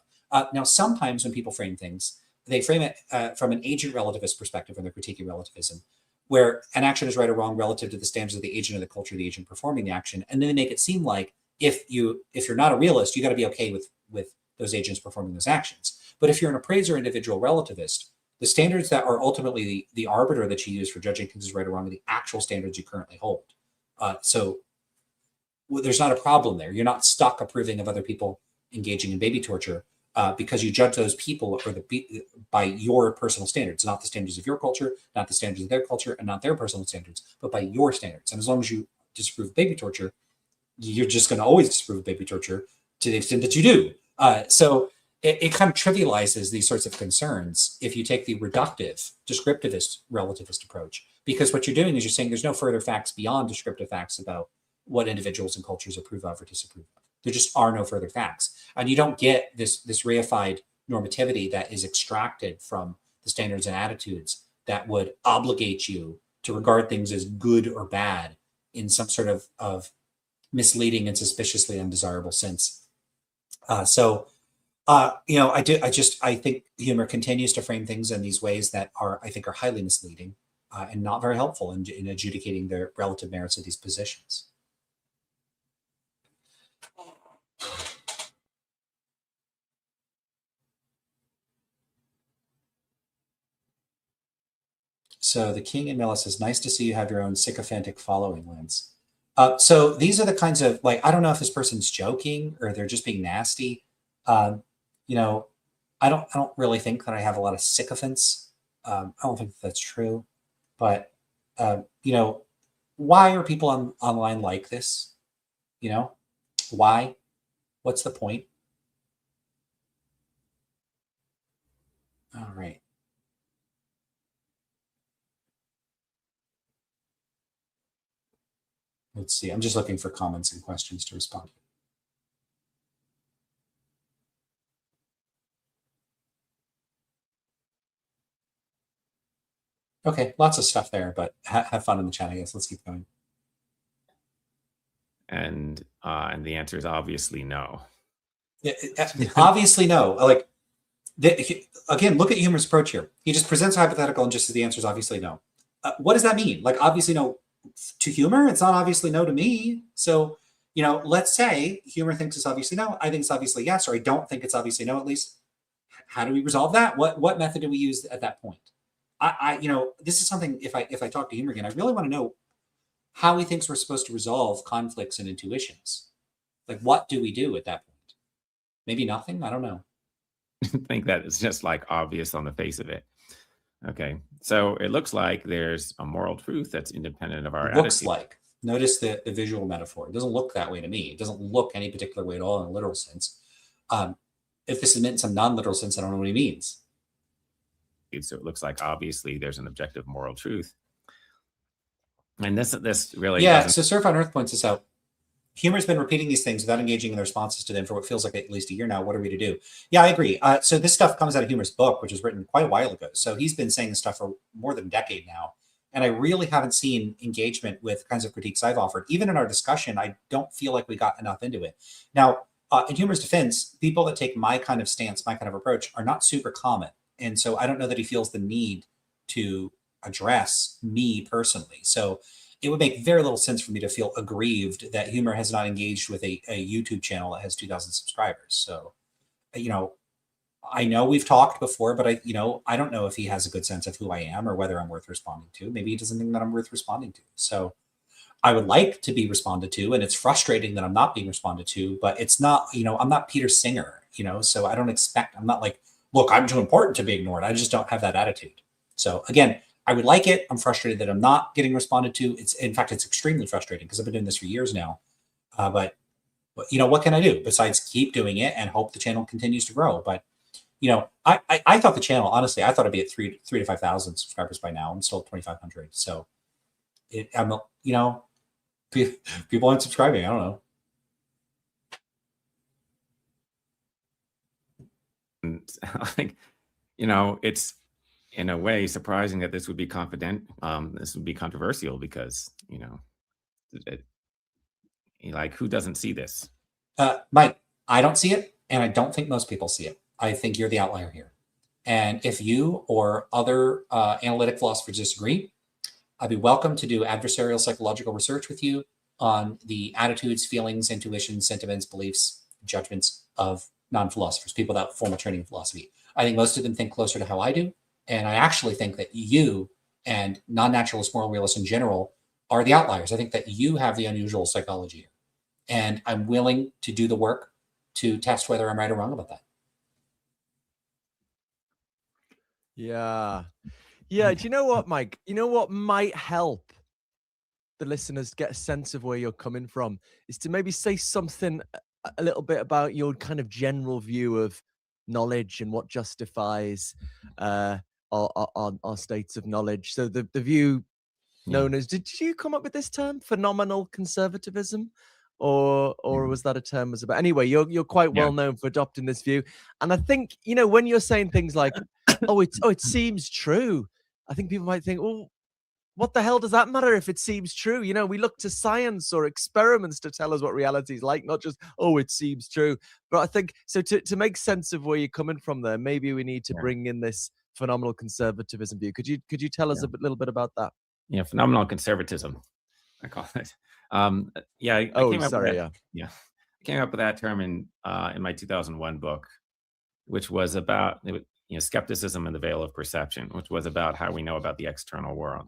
Now, sometimes when people frame things, they frame it from an agent relativist perspective when they're critiquing relativism, where an action is right or wrong relative to the standards of the agent or the culture of the agent performing the action, and then they make it seem like if you're not a realist, you got to be okay with those agents performing those actions. But if you're an appraiser individual relativist, the standards that are ultimately the arbiter that you use for judging things as right or wrong are the actual standards you currently hold. So there's not a problem there. You're not stuck approving of other people engaging in baby torture because you judge those people by your personal standards, not the standards of your culture, not the standards of their culture, and not their personal standards, but by your standards. And as long as you disapprove of baby torture, you're just going to always disapprove of baby torture to the extent that you do. So it kind of trivializes these sorts of concerns if you take the reductive, descriptivist, relativist approach, because what you're doing is you're saying there's no further facts beyond descriptive facts about what individuals and cultures approve of or disapprove of. There just are no further facts. And you don't get this reified normativity that is extracted from the standards and attitudes that would obligate you to regard things as good or bad in some sort of misleading and suspiciously undesirable sense. I think Huemer continues to frame things in these ways that are highly misleading and not very helpful in adjudicating the relative merits of these positions. So the King in Miller says, nice to see you have your own sycophantic following, Lance. So these are the kinds of, like, I don't know if this person's joking or they're just being nasty. You know, I don't really think that I have a lot of sycophants. I don't think that's true. But, you know, why are people online like this? You know, why? What's the point? All right. Let's see. I'm just looking for comments and questions to respond to. Okay, lots of stuff there, but have fun in the chat, I guess. Let's keep going. And the answer is obviously no. Yeah, obviously no. Like, again, look at Huemer's approach here. He just presents a hypothetical and just says the answer is obviously no. What does that mean? Like, obviously no to Huemer? It's not obviously no to me. So, you know, let's say Huemer thinks it's obviously no. I think it's obviously yes, or I don't think it's obviously no, at least. How do we resolve that? What method do we use at that point? You know, this is something, if I talk to Huemer again, I really want to know how he thinks we're supposed to resolve conflicts and intuitions. Like, what do we do at that point? Maybe nothing? I don't know. I think that is just like obvious on the face of it. Okay, so it looks like there's a moral truth that's independent of our Looks attitude. like. Notice the visual metaphor. It doesn't look that way to me. It doesn't look any particular way at all in a literal sense. If this is meant in some non-literal sense, I don't know what he means. So it looks like obviously there's an objective moral truth. And this really doesn't... So Surf on Earth points this out. Huemer's been repeating these things without engaging in the responses to them for what feels like at least a year now. What are we to do? Yeah, I agree. So this stuff comes out of Huemer's book, which was written quite a while ago. So he's been saying this stuff for more than a decade now. And I really haven't seen engagement with kinds of critiques I've offered. Even in our discussion, I don't feel like we got enough into it. Now, in Huemer's defense, people that take my kind of stance, my kind of approach, are not super common. And so I don't know that he feels the need to address me personally. So it would make very little sense for me to feel aggrieved that Huemer has not engaged with a YouTube channel that has 2,000 subscribers. So, you know, I know we've talked before, but I don't know if he has a good sense of who I am or whether I'm worth responding to. Maybe he doesn't think that I'm worth responding to. So I would like to be responded to, and it's frustrating that I'm not being responded to, but it's not, I'm not Peter Singer, so I don't expect, I'm not like, look, I'm too important to be ignored. I just don't have that attitude. So again, I would like it. I'm frustrated that I'm not getting responded to. In fact, it's extremely frustrating because I've been doing this for years now. But what can I do besides keep doing it and hope the channel continues to grow? But I thought the channel, honestly, I thought it'd be at 3 to 5,000 subscribers by now. I'm still at 2,500. So people aren't subscribing. I don't know. And like, it's in a way surprising that this would be this would be controversial because, like, who doesn't see this? Mike, I don't see it. And I don't think most people see it. I think you're the outlier here. And if you or other analytic philosophers disagree, I'd be welcome to do adversarial psychological research with you on the attitudes, feelings, intuitions, sentiments, beliefs, judgments of non-philosophers, people without formal training in philosophy. I think most of them think closer to how I do. And I actually think that you and non-naturalist moral realists in general are the outliers. I think that you have the unusual psychology here. And I'm willing to do the work to test whether I'm right or wrong about that. Yeah. Yeah. Do you know what, Mike? You know what might help the listeners get a sense of where you're coming from is to maybe say something a little bit about your kind of general view of knowledge and what justifies our states of knowledge. So the view known as, did you come up with this term, phenomenal conservatism? Or was that a term was about? Anyway, you're quite well known for adopting this view. And I think, when you're saying things like, it seems true, I think people might think, well, what the hell does that matter if it seems true? We look to science or experiments to tell us what reality is like, not just, it seems true. But I think, so to make sense of where you're coming from there, maybe we need to bring in this phenomenal conservatism view. Could you tell us a little bit about that? Yeah, phenomenal conservatism, I call it. I came up with that, I came up with that term in my 2001 book, which was about, skepticism and the veil of perception, which was about how we know about the external world.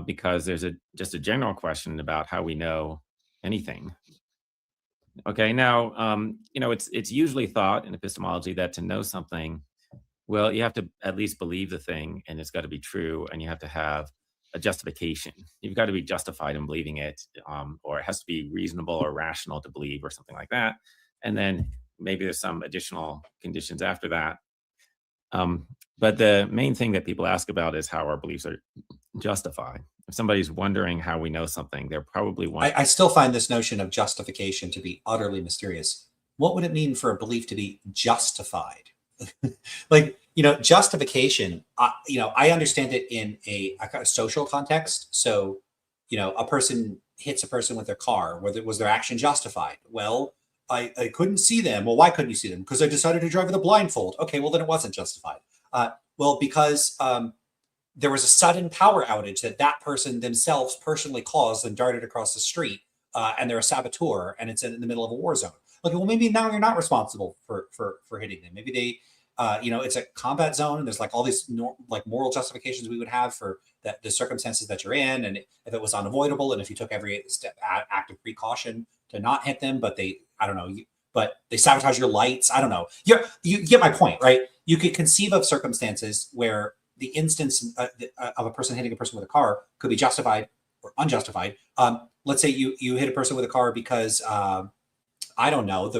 Because there's just a general question about how we know anything. Okay, now, it's usually thought in epistemology that to know something, well, you have to at least believe the thing, and it's got to be true, and you have to have a justification. You've got to be justified in believing it, or it has to be reasonable or rational to believe, or something like that. And then maybe there's some additional conditions after that. But the main thing that people ask about is how our beliefs are justified. If somebody's wondering how we know something, they're probably wondering. I still find this notion of justification to be utterly mysterious. What would it mean for a belief to be justified? Like, justification, I understand it in a kind of social context. So, a person hits a person with their car. Was their action justified? Well, I couldn't see them. Well, why couldn't you see them? Because I decided to drive with a blindfold. Okay, well, then it wasn't justified. Well, because there was a sudden power outage that person themselves personally caused and darted across the street, and they're a saboteur, and it's in the middle of a war zone. Okay, well, maybe now you're not responsible for hitting them. Maybe they, it's a combat zone, and there's like all these moral justifications we would have for the circumstances that you're in, and if it was unavoidable, and if you took every act of precaution to not hit them, but but they sabotage your lights. I don't know. You get my point, right? You could conceive of circumstances where the instance of a person hitting a person with a car could be justified or unjustified. Let's say you hit a person with a car because I don't know,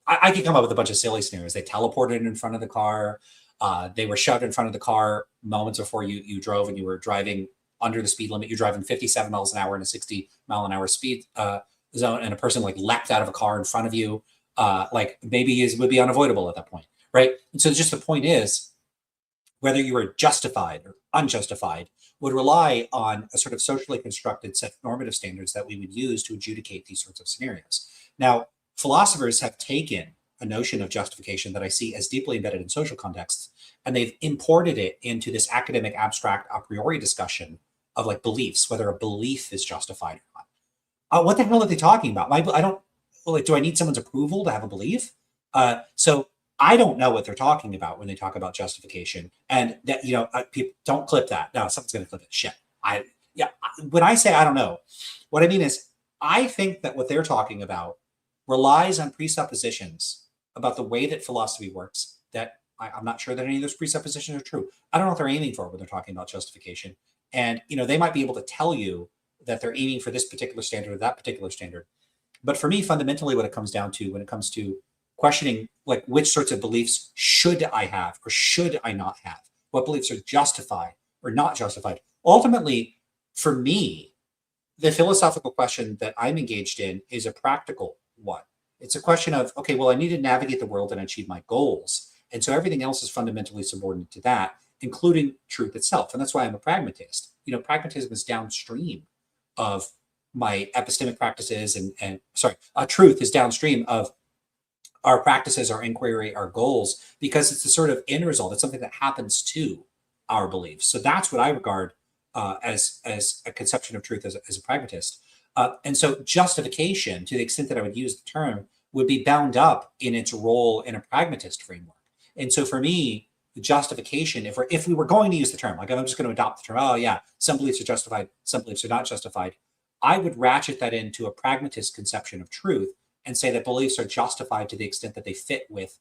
I could come up with a bunch of silly scenarios. They teleported in front of the car. They were shoved in front of the car moments before you drove, and you were driving under the speed limit. You're driving 57 miles an hour in a 60-mile-an-hour speed zone, and a person leapt out of a car in front of you. Maybe it would be unavoidable at that point, right? And so just the point is, whether you were justified or unjustified would rely on a sort of socially constructed set of normative standards that we would use to adjudicate these sorts of scenarios. Now, philosophers have taken a notion of justification that I see as deeply embedded in social contexts, and they've imported it into this academic abstract a priori discussion of beliefs, whether a belief is justified or not. What the hell are they talking about? Do I need someone's approval to have a belief? So I don't know what they're talking about when they talk about justification, and that, people don't clip that. No, someone's going to clip it. Shit. When I say I don't know, what I mean is I think that what they're talking about relies on presuppositions about the way that philosophy works that I'm not sure that any of those presuppositions are true. I don't know what they're aiming for when they're talking about justification. And, they might be able to tell you that they're aiming for this particular standard or that particular standard. But for me, fundamentally, what it comes down to when it comes to questioning which sorts of beliefs should I have or should I not have, what beliefs are justified or not justified, ultimately, for me, the philosophical question that I'm engaged in is a practical one. It's a question of, okay, well, I need to navigate the world and achieve my goals. And so everything else is fundamentally subordinate to that, including truth itself. And that's why I'm a pragmatist. Pragmatism is downstream of my epistemic practices truth is downstream of our practices, our inquiry, our goals, because it's a sort of end result. It's something that happens to our beliefs. So that's what I regard as a conception of truth as a pragmatist. And so justification, to the extent that I would use the term, would be bound up in its role in a pragmatist framework. And so for me, the justification, if we were going to use the term, I'm just going to adopt the term, oh yeah, some beliefs are justified, some beliefs are not justified, I would ratchet that into a pragmatist conception of truth and say that beliefs are justified to the extent that they fit with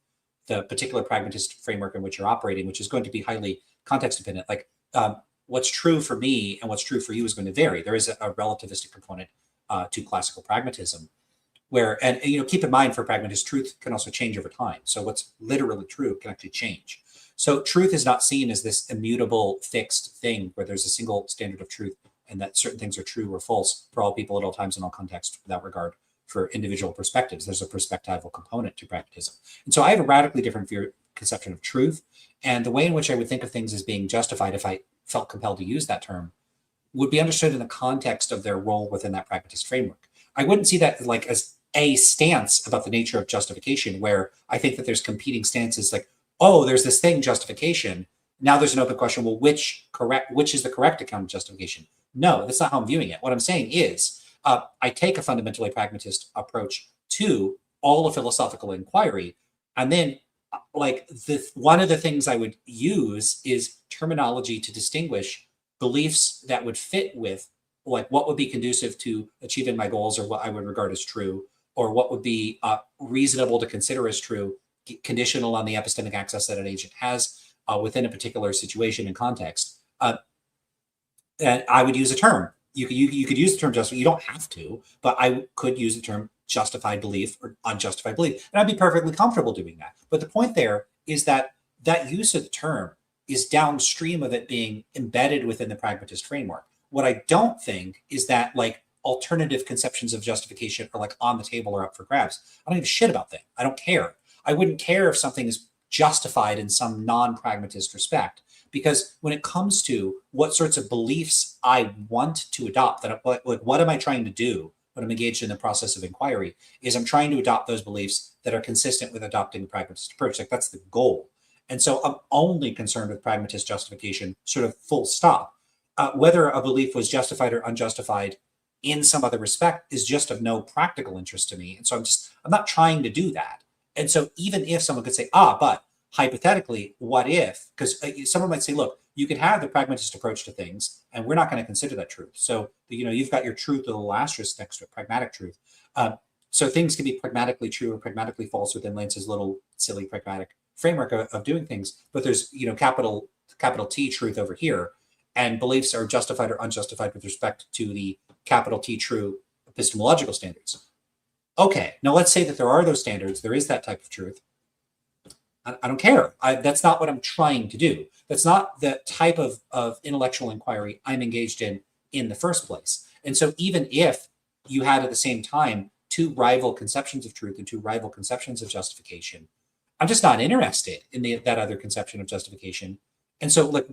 the particular pragmatist framework in which you're operating, which is going to be highly context dependent. What's true for me and what's true for you is going to vary. There is a relativistic component to classical pragmatism, and keep in mind, for pragmatists, truth can also change over time. So what's literally true can actually change. So truth is not seen as this immutable, fixed thing where there's a single standard of truth and that certain things are true or false for all people at all times in all contexts without regard for individual perspectives. There's a perspectival component to pragmatism. And so I have a radically different conception of truth. And the way in which I would think of things as being justified, if I felt compelled to use that term, would be understood in the context of their role within that pragmatist framework. I wouldn't see that as a stance about the nature of justification, where I think that there's competing stances oh, there's this thing, justification. Now there's an open question, well, which is the correct account of justification? No, that's not how I'm viewing it. What I'm saying is, I take a fundamentally pragmatist approach to all of philosophical inquiry, and then like one of the things I would use is terminology to distinguish beliefs that would fit with like what would be conducive to achieving my goals or what I would regard as true, or what would be reasonable to consider as true, conditional on the epistemic access that an agent has within a particular situation and context. And I would use a term. You could use the term justified. You don't have to, but I could use the term justified belief or unjustified belief, and I'd be perfectly comfortable doing that. But the point there is that that use of the term is downstream of it being embedded within the pragmatist framework. What I don't think is that like alternative conceptions of justification are like on the table or up for grabs. I don't give a shit about that. I don't care. I wouldn't care if something is justified in some non-pragmatist respect, because when it comes to what sorts of beliefs I want to adopt, that like what am I trying to do when I'm engaged in the process of inquiry, is I'm trying to adopt those beliefs that are consistent with adopting the pragmatist approach. Like that's the goal. And so I'm only concerned with pragmatist justification, sort of full stop. Whether a belief was justified or unjustified in some other respect is just of no practical interest to me. And so I'm not trying to do that. And so even if someone could say, but hypothetically, what if? Because someone might say, look, you could have the pragmatist approach to things, and we're not going to consider that truth. So, you've got your truth with a little asterisk next to it, pragmatic truth. So things can be pragmatically true or pragmatically false within Lance's little silly pragmatic framework of doing things. But there's, capital T truth over here, and beliefs are justified or unjustified with respect to the capital T true epistemological standards. Okay, now let's say that there are those standards. There is that type of truth. I don't care. That's not what I'm trying to do. That's not the type of intellectual inquiry I'm engaged in the first place. And so even if you had at the same time two rival conceptions of truth and two rival conceptions of justification, I'm just not interested in that other conception of justification. And so like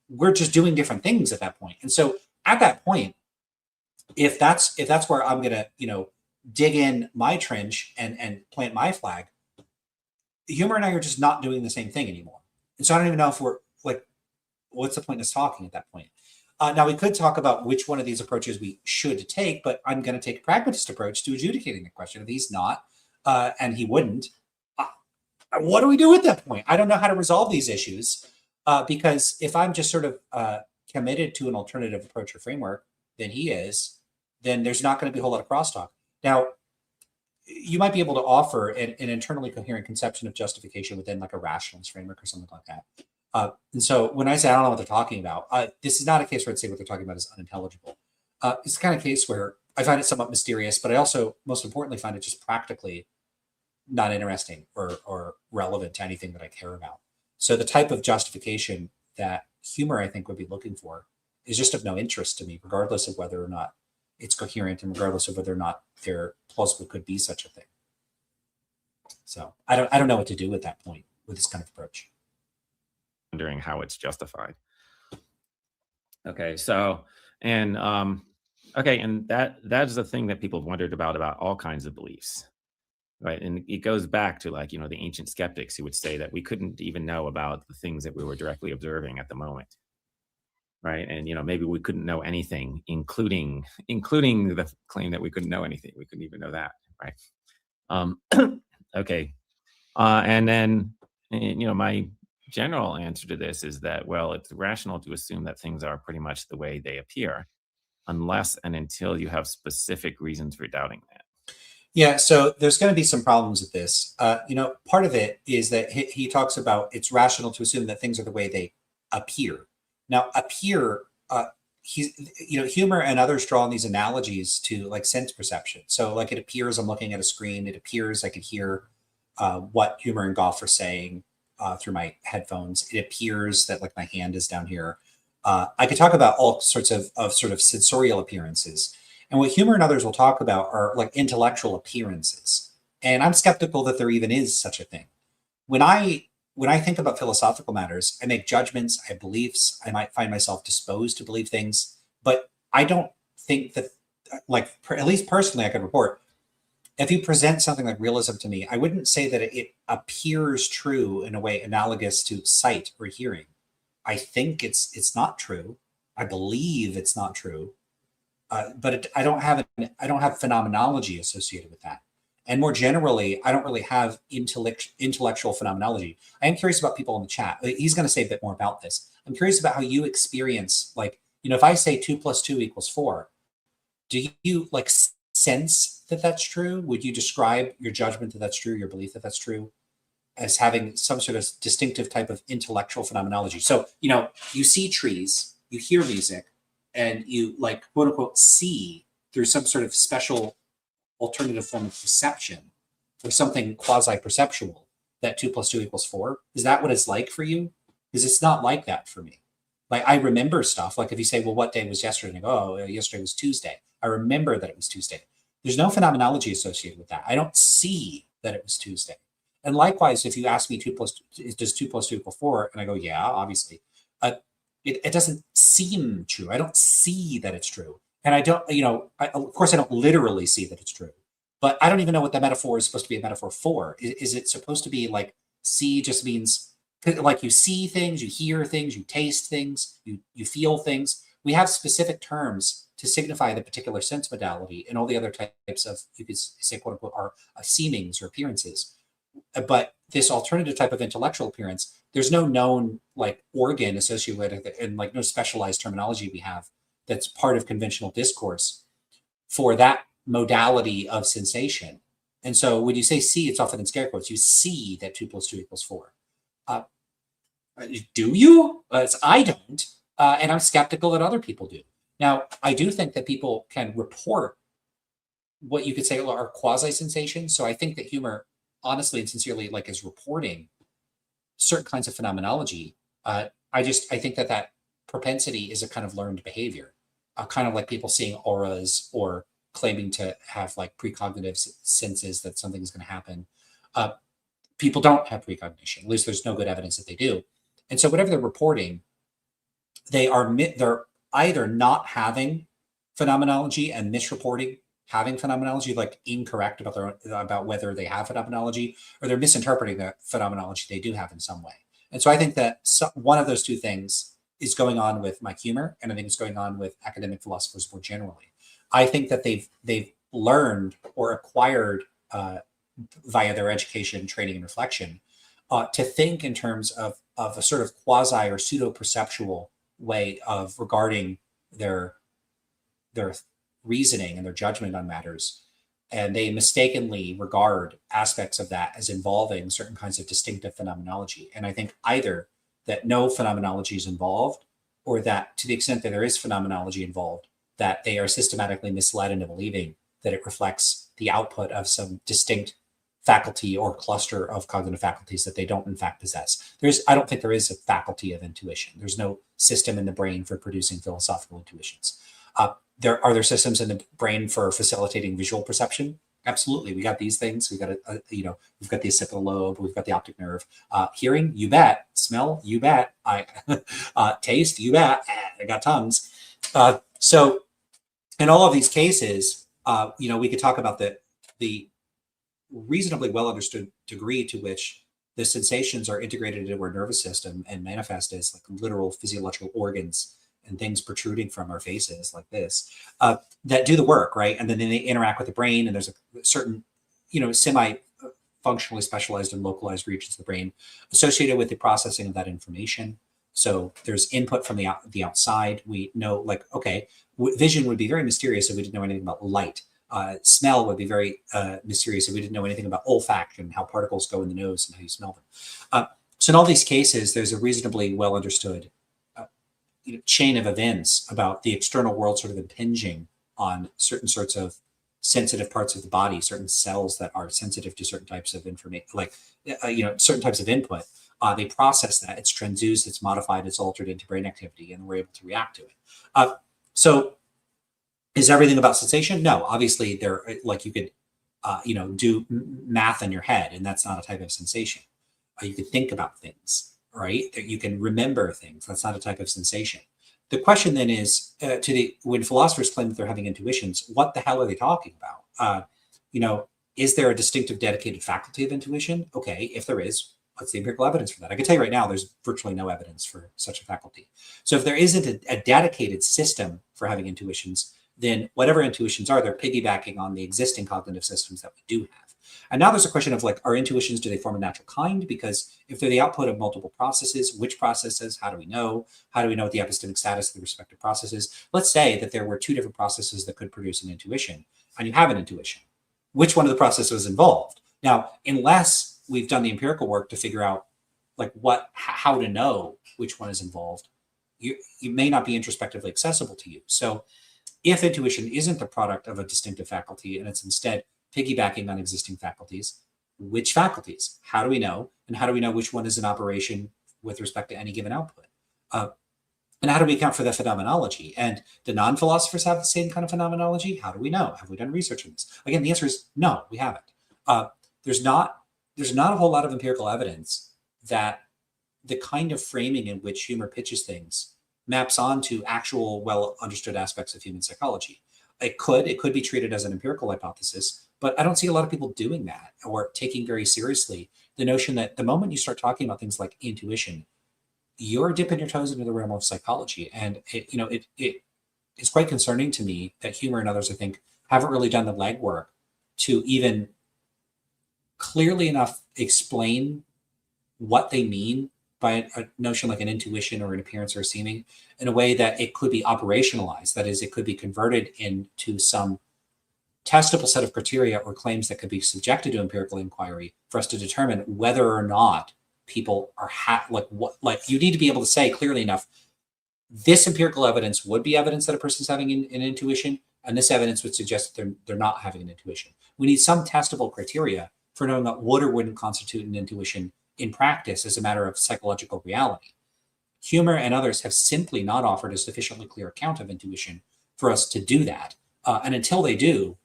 we're just doing different things at that point. And so at that point, if that's where I'm gonna, dig in my trench and plant my flag, Huemer and I are just not doing the same thing anymore. And so I don't even know if we're like, what's the point of us talking at that point? Now we could talk about which one of these approaches we should take, but I'm going to take a pragmatist approach to adjudicating the question. If he's not, and he wouldn't, what do we do at that point? I don't know how to resolve these issues because if I'm just sort of committed to an alternative approach or framework than he is, then there's not going to be a whole lot of crosstalk. Now, you might be able to offer an internally coherent conception of justification within like a rationalist framework or something like that. And so when I say I don't know what they're talking about, this is not a case where I'd say what they're talking about is unintelligible. It's the kind of case where I find it somewhat mysterious, but I also, most importantly, find it just practically not interesting or relevant to anything that I care about. So the type of justification that Huemer, I think, would be looking for is just of no interest to me, regardless of whether or not it's coherent and regardless of whether or not there plausibly could be such a thing. So I don't know what to do at that point with this kind of approach. Wondering how it's justified. Okay, so and and that's the thing that people have wondered about all kinds of beliefs, right? And it goes back to like the ancient skeptics who would say that we couldn't even know about the things that we were directly observing at the moment. Right. And, maybe we couldn't know anything, including the claim that we couldn't know anything. We couldn't even know that. Right. Okay. And then, my general answer to this is that, well, it's rational to assume that things are pretty much the way they appear, unless and until you have specific reasons for doubting that. Yeah. So there's going to be some problems with this. Part of it is that he talks about it's rational to assume that things are the way they appear. Now, appear, Huemer and others draw on these analogies to like sense perception. So like it appears I'm looking at a screen. It appears I could hear what Huemer and Goff are saying through my headphones. It appears that like my hand is down here. I could talk about all sorts of sort of sensorial appearances. And what Huemer and others will talk about are like intellectual appearances. And I'm skeptical that there even is such a thing. When I think about philosophical matters, I make judgments, I have beliefs, I might find myself disposed to believe things, but I don't think that, at least personally, I could report, if you present something like realism to me, I wouldn't say that it appears true in a way analogous to sight or hearing. I think it's not true. I believe it's not true, but I don't have phenomenology associated with that. And more generally, I don't really have intellectual phenomenology. I am curious about people in the chat. He's going to say a bit more about this. I'm curious about how you experience, like, if I say 2 + 2 = 4, do you like sense that that's true? Would you describe your judgment that that's true, your belief that that's true, as having some sort of distinctive type of intellectual phenomenology? So, you see trees, you hear music, and you, like, quote unquote, see through some sort of special alternative form of perception or something quasi-perceptual that 2 + 2 = 4. Is that what it's like for you? Because it's not like that for me. Like, I remember stuff. Like, if you say, well, what day was yesterday? And I go, oh, yesterday was Tuesday. I remember that it was Tuesday. There's no phenomenology associated with that. I don't see that it was Tuesday. And likewise, if you ask me does 2 + 2 = 4? And I go, yeah, obviously. It doesn't seem true. I don't see that it's true. And I don't, of course, I don't literally see that it's true. But I don't even know what the metaphor is supposed to be a metaphor for. Is it supposed to be like, see just means, like, you see things, you hear things, you taste things, you feel things. We have specific terms to signify the particular sense modality, and all the other types of, you could say, quote unquote, are seemings or appearances. But this alternative type of intellectual appearance, there's no known, like, organ associated with it, and, like, no specialized terminology we have that's part of conventional discourse for that modality of sensation. And so when you say see, it's often in scare quotes. You see that 2 + 2 = 4. Do you? I don't. And I'm skeptical that other people do. Now, I do think that people can report what you could say are quasi-sensations. So I think that humor, honestly and sincerely, like, is reporting certain kinds of phenomenology. I think that propensity is a kind of learned behavior, kind of like people seeing auras or claiming to have, like, precognitive senses that something is going to happen. People don't have precognition. At least there's no good evidence that they do. And so whatever they're reporting, they're either not having phenomenology and misreporting having phenomenology, like incorrect about whether they have phenomenology, or they're misinterpreting the phenomenology they do have in some way. And so I think that one of those two things is going on with my humor, and I think it's going on with academic philosophers more generally. I think that they've learned or acquired via their education, training, and reflection to think in terms of a sort of quasi or pseudo perceptual way of regarding their reasoning and their judgment on matters. And they mistakenly regard aspects of that as involving certain kinds of distinctive phenomenology. And I think either that no phenomenology is involved, or that to the extent that there is phenomenology involved, that they are systematically misled into believing that it reflects the output of some distinct faculty or cluster of cognitive faculties that they don't in fact possess. I don't think there is a faculty of intuition. There's no system in the brain for producing philosophical intuitions. Are there systems in the brain for facilitating visual perception? Absolutely. We got these things. We got we've got the occipital lobe. We've got the optic nerve. Hearing, you bet. Smell, you bet. Taste, you bet. I got tongues. So, in all of these cases, we could talk about the reasonably well understood degree to which the sensations are integrated into our nervous system and manifest as, like, literal physiological organs and things protruding from our faces like this, that do the work, right? And then they interact with the brain, and there's a certain, semi-functionally specialized and localized regions of the brain associated with the processing of that information. So there's input from the outside. We know, like, okay, vision would be very mysterious if we didn't know anything about light. Smell would be very mysterious if we didn't know anything about olfaction, how particles go in the nose and how you smell them. So in all these cases, there's a reasonably well understood chain of events about the external world sort of impinging on certain sorts of sensitive parts of the body, certain cells that are sensitive to certain types of information, like, certain types of input. They process that. It's transduced, it's modified, it's altered into brain activity, and we're able to react to it. So is everything about sensation? No, obviously you could, do math in your head, and that's not a type of sensation. You could think about things, right? That you can remember things. That's not a type of sensation. The question then is, when philosophers claim that they're having intuitions, what the hell are they talking about? Is there a distinctive dedicated faculty of intuition? Okay, if there is, what's the empirical evidence for that? I can tell you right now, there's virtually no evidence for such a faculty. So if there isn't a dedicated system for having intuitions, then whatever intuitions are, they're piggybacking on the existing cognitive systems that we do have. And now there's a question of like, are intuitions, do they form a natural kind? Because if they're the output of multiple processes, which processes, how do we know? How do we know what the epistemic status of the respective processes? Let's say that there were two different processes that could produce an intuition, and you have an intuition. Which one of the processes was involved? Now, unless we've done the empirical work to figure out like how to know which one is involved, you may not be introspectively accessible to you. So if intuition isn't the product of a distinctive faculty and it's instead piggybacking on existing faculties, which faculties? How do we know? And how do we know which one is in operation with respect to any given output? And how do we account for the phenomenology? And do non-philosophers have the same kind of phenomenology? How do we know? Have we done research on this? Again, the answer is no, we haven't. There's not a whole lot of empirical evidence that the kind of framing in which Huemer pitches things maps onto actual well understood aspects of human psychology. It could be treated as an empirical hypothesis, but I don't see a lot of people doing that or taking very seriously the notion that the moment you start talking about things like intuition, you're dipping your toes into the realm of psychology. And it is quite concerning to me that Huemer and others, I think, haven't really done the legwork to even clearly enough explain what they mean by a notion like an intuition or an appearance or a seeming in a way that it could be operationalized. That is, it could be converted into some testable set of criteria or claims that could be subjected to empirical inquiry for us to determine whether or not people are you need to be able to say clearly enough, this empirical evidence would be evidence that a person's having an intuition, and this evidence would suggest that they're not having an intuition. We need some testable criteria for knowing that would or wouldn't constitute an intuition in practice as a matter of psychological reality. Huemer and others have simply not offered a sufficiently clear account of intuition for us to do that. And until they do,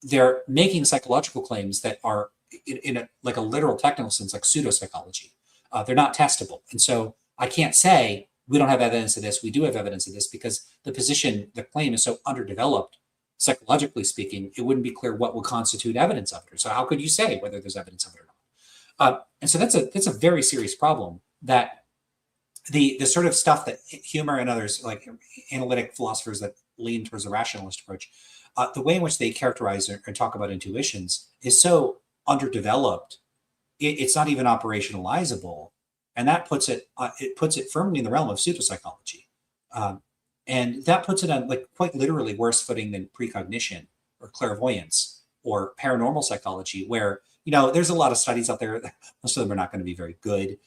they're making psychological claims that are in a literal technical sense, like pseudopsychology. They're not testable. And so I can't say we don't have evidence of this, we do have evidence of this, because the claim is so underdeveloped, psychologically speaking, it wouldn't be clear what would constitute evidence of it. So how could you say whether there's evidence of it or not? And so that's a very serious problem, that the sort of stuff that Huemer and others, like analytic philosophers that lean towards a rationalist approach, the way in which they characterize and talk about intuitions is so underdeveloped, it's not even operationalizable, and that puts it firmly in the realm of pseudopsychology, and that puts it on quite literally worse footing than precognition or clairvoyance or paranormal psychology, where there's a lot of studies out there. Most of them are not going to be very good.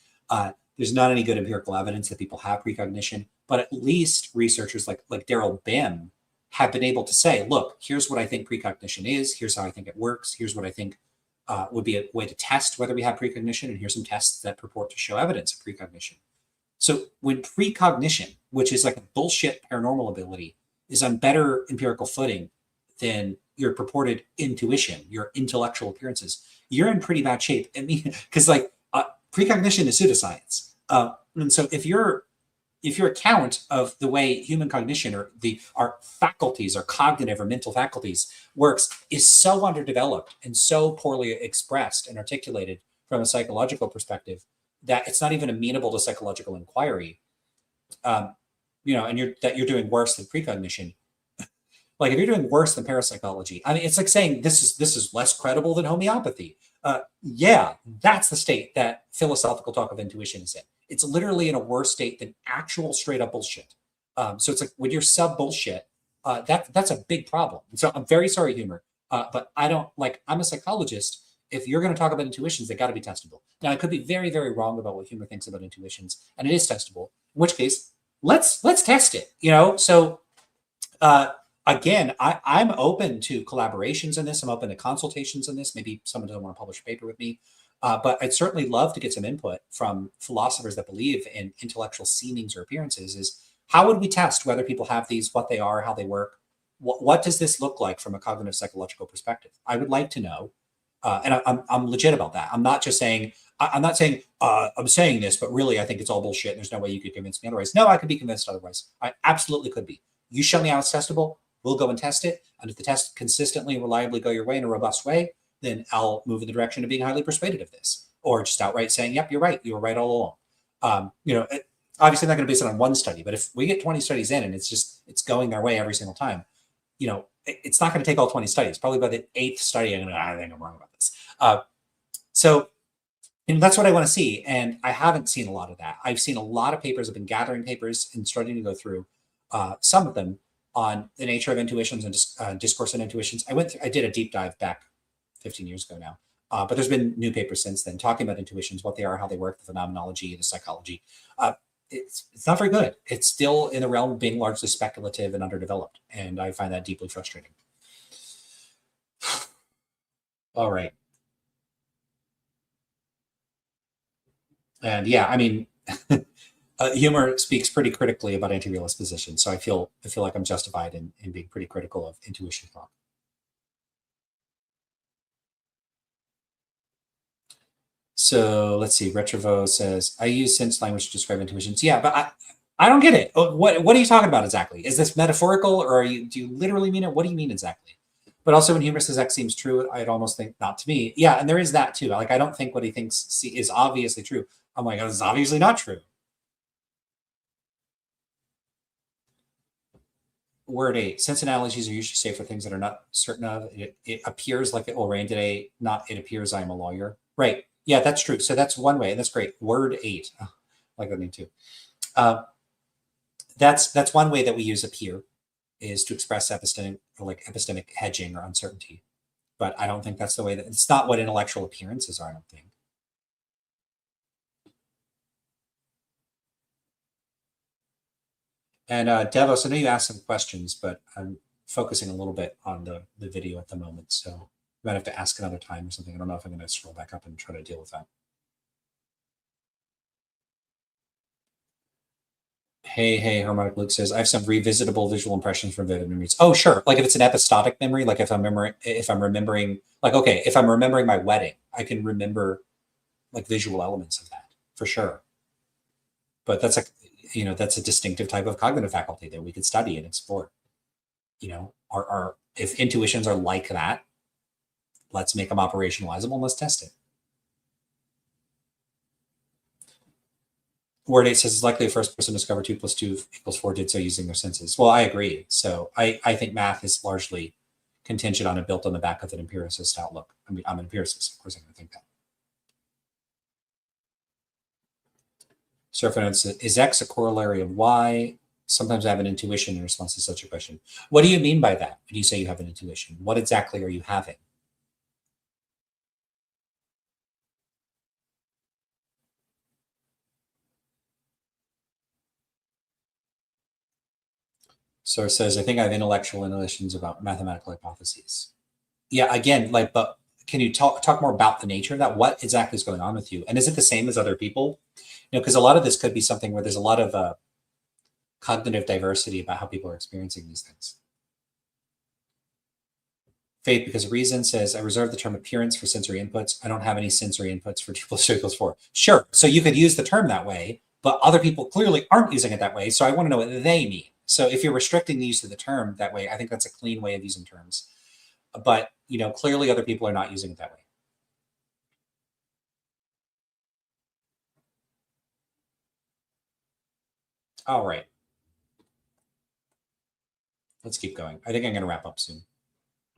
There's not any good empirical evidence that people have precognition, but at least researchers like Daryl Bim have been able to say, look, here's what I think precognition is. Here's how I think it works. Here's what I think would be a way to test whether we have precognition. And here's some tests that purport to show evidence of precognition. So when precognition, which is like a bullshit paranormal ability, is on better empirical footing than your purported intuition, your intellectual appearances, you're in pretty bad shape. I mean, because precognition is pseudoscience. And so if your account of the way human cognition or our faculties, our cognitive or mental faculties works is so underdeveloped and so poorly expressed and articulated from a psychological perspective that it's not even amenable to psychological inquiry, and you're doing worse than precognition. Like if you're doing worse than parapsychology, I mean, it's like saying this is less credible than homeopathy. Yeah, that's the state that philosophical talk of intuition is in. It's literally in a worse state than actual straight up bullshit. So it's like when you're sub bullshit, that's a big problem. And so I'm very sorry, Huemer, but I'm a psychologist. If you're going to talk about intuitions, they got to be testable. Now, I could be very, very wrong about what Huemer thinks about intuitions, and it is testable. In which case, let's test it. So again, I'm open to collaborations in this. I'm open to consultations in this. Maybe someone doesn't want to publish a paper with me, but I'd certainly love to get some input from philosophers that believe in intellectual seemings or appearances. Is how would we test whether people have these, what they are, how they work? What does this look like from a cognitive psychological perspective? I would like to know. And I'm legit about that. I'm not just saying, I'm saying this, but really I think it's all bullshit. There's no way you could convince me otherwise. No, I could be convinced otherwise. I absolutely could be. You show me how it's testable, we'll go and test it. And if the test consistently and reliably go your way in a robust way, then I'll move in the direction of being highly persuaded of this, or just outright saying, yep, you're right. You were right all along. Obviously not going to base it on one study, but if we get 20 studies in and it's going their way every single time, it's not going to take all 20 studies. Probably by the 8th study, I'm going to, I think I'm wrong about this. And that's what I want to see. And I haven't seen a lot of that. I've seen a lot of papers. I've been gathering papers and starting to go through some of them on the nature of intuitions and discourse on intuitions. I did a deep dive back 15 years ago now. But there's been new papers since then talking about intuitions, what they are, how they work, the phenomenology, the psychology. It's not very good. It's still in the realm of being largely speculative and underdeveloped. And I find that deeply frustrating. All right. And yeah, I mean, Huemer speaks pretty critically about anti-realist positions. So I feel like I'm justified in being pretty critical of intuition thought. So let's see. Retrovo says, I use sense language to describe intuitions. Yeah, but I don't get it. What are you talking about exactly? Is this metaphorical, or do you literally mean it? What do you mean exactly? But also when Huemer says X seems true, I'd almost think not to me. Yeah, and there is that too. Like, I don't think what he thinks is obviously true. I'm like, oh, this is obviously not true. Word 8. Sense analogies are usually safe for things that are not certain of. It appears like it will rain today, not it appears I am a lawyer. Right. Yeah, that's true. So that's one way, and that's great. Word 8. Oh, I like that name too. That's one way that we use appear, is to express epistemic hedging or uncertainty. But I don't think that's the way that it's not what intellectual appearances are, I don't think. And Devos, I know you asked some questions, but I'm focusing a little bit on the video at the moment. So you might have to ask another time or something. I don't know if I'm going to scroll back up and try to deal with that. Hey, Harmonic Luke says, I have some revisitable visual impressions from vivid memories. Oh, sure. Like if it's an episodic memory, like if I'm remembering my wedding, I can remember like visual elements of that for sure. But that's a distinctive type of cognitive faculty that we could study and explore. If intuitions are like that, let's make them operationalizable and let's test it. Word 8 says it's likely the first person to discover 2 + 2 = 4 did so using their senses. Well, I agree. So I think math is largely contingent on and built on the back of an empiricist outlook. I mean, I'm an empiricist, of course I'm going to think that. Surf is X a corollary of Y? Sometimes I have an intuition in response to such a question. What do you mean by that when you say you have an intuition? What exactly are you having? So it says, I think I have intellectual intuitions about mathematical hypotheses. Yeah, again, but can you talk more about the nature of that? What exactly is going on with you? And is it the same as other people? Because a lot of this could be something where there's a lot of cognitive diversity about how people are experiencing these things. Faith, because reason says, I reserve the term appearance for sensory inputs. I don't have any sensory inputs for 2 + 2 = 4. Sure. So you could use the term that way, but other people clearly aren't using it that way. So I want to know what they mean. So if you're restricting the use of the term that way, I think that's a clean way of using terms. But, clearly other people are not using it that way. All right. Let's keep going. I think I'm going to wrap up soon.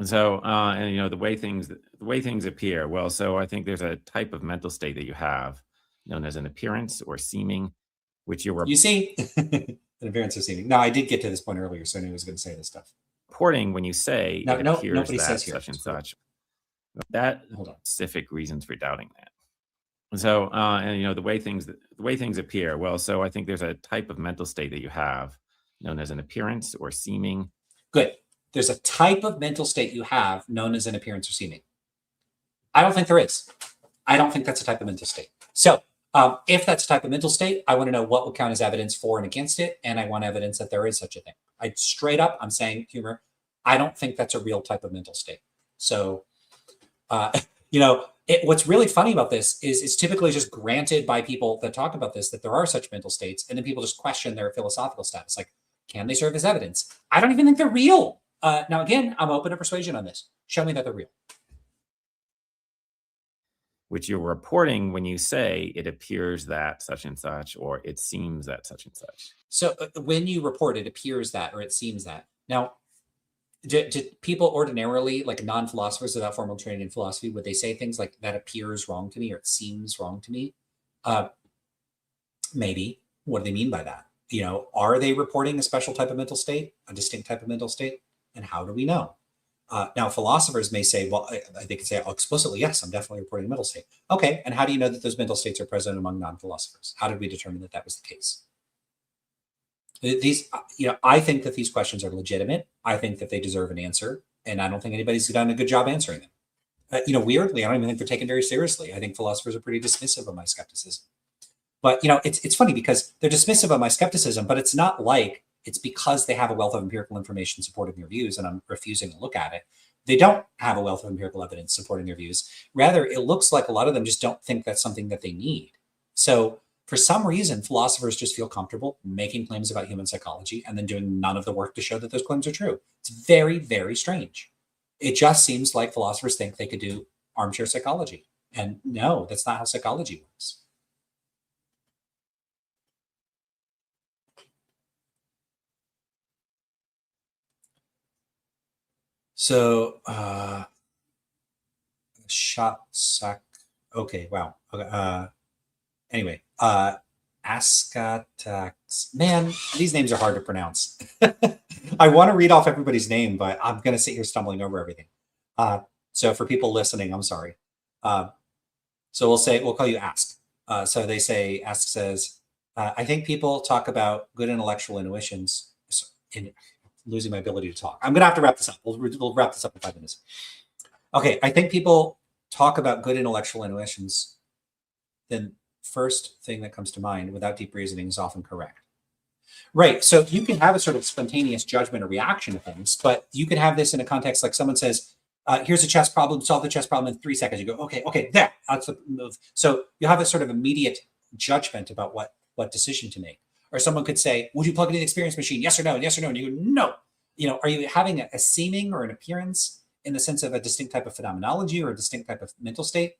So, the way things appear. Well, so I think there's a type of mental state that you have known as an appearance or seeming, which you see, an appearance or seeming. No, I did get to this point earlier, so I knew I was going to say this stuff. Reporting when you say it appears that says such and such. That specific reasons for doubting that. So, the way things appear. Well, so I think there's a type of mental state that you have known as an appearance or seeming. Good. There's a type of mental state you have known as an appearance or seeming. I don't think there is. I don't think that's a type of mental state. So if that's a type of mental state, I want to know what would count as evidence for and against it. And I want evidence that there is such a thing. I'm saying, Huemer, I don't think that's a real type of mental state. So, what's really funny about this is it's typically just granted by people that talk about this, that there are such mental states. And then people just question their philosophical status. Like, can they serve as evidence? I don't even think they're real. Now, again, I'm open to persuasion on this. Show me that they're real. Which you're reporting when you say it appears that such and such, or it seems that such and such. So when you report, it appears that, or it seems that. Now, do people ordinarily, like non-philosophers without formal training in philosophy, would they say things like that appears wrong to me or it seems wrong to me? Maybe. What do they mean by that? Are they reporting a special type of mental state, a distinct type of mental state? And how do we know? Now, philosophers may say, well, they can say explicitly, yes, I'm definitely reporting a mental state. Okay, and how do you know that those mental states are present among non-philosophers? How did we determine that that was the case? These, I think that these questions are legitimate. I think that they deserve an answer, and I don't think anybody's done a good job answering them. Weirdly, I don't even think they're taken very seriously. I think philosophers are pretty dismissive of my skepticism. But it's funny because they're dismissive of my skepticism, but it's not like it's because they have a wealth of empirical information supporting their views and I'm refusing to look at it. They don't have a wealth of empirical evidence supporting their views. Rather, it looks like a lot of them just don't think that's something that they need. So for some reason, philosophers just feel comfortable making claims about human psychology and then doing none of the work to show that those claims are true. It's very, very strange. It just seems like philosophers think they could do armchair psychology. And no, that's not how psychology works. So, shot sack. Okay, wow. Okay, anyway, Askatax. Man, these names are hard to pronounce. I want to read off everybody's name, but I'm going to sit here stumbling over everything. So for people listening, I'm sorry. So we'll call you Ask. So they say, Ask says, I think people talk about good intellectual intuitions in losing my ability to talk. I'm going to have to wrap this up. We'll wrap this up in 5 minutes. Okay, I think people talk about good intellectual intuitions, then first thing that comes to mind without deep reasoning is often correct. Right, so you can have a sort of spontaneous judgment or reaction to things, but you could have this in a context like someone says, here's a chess problem, solve the chess problem in 3 seconds. You go, okay, that's the move. So you have a sort of immediate judgment about what decision to make. Or someone could say, would you plug in the experience machine? Yes or no? And yes or no? And you go, no. Are you having a seeming or an appearance in the sense of a distinct type of phenomenology or a distinct type of mental state?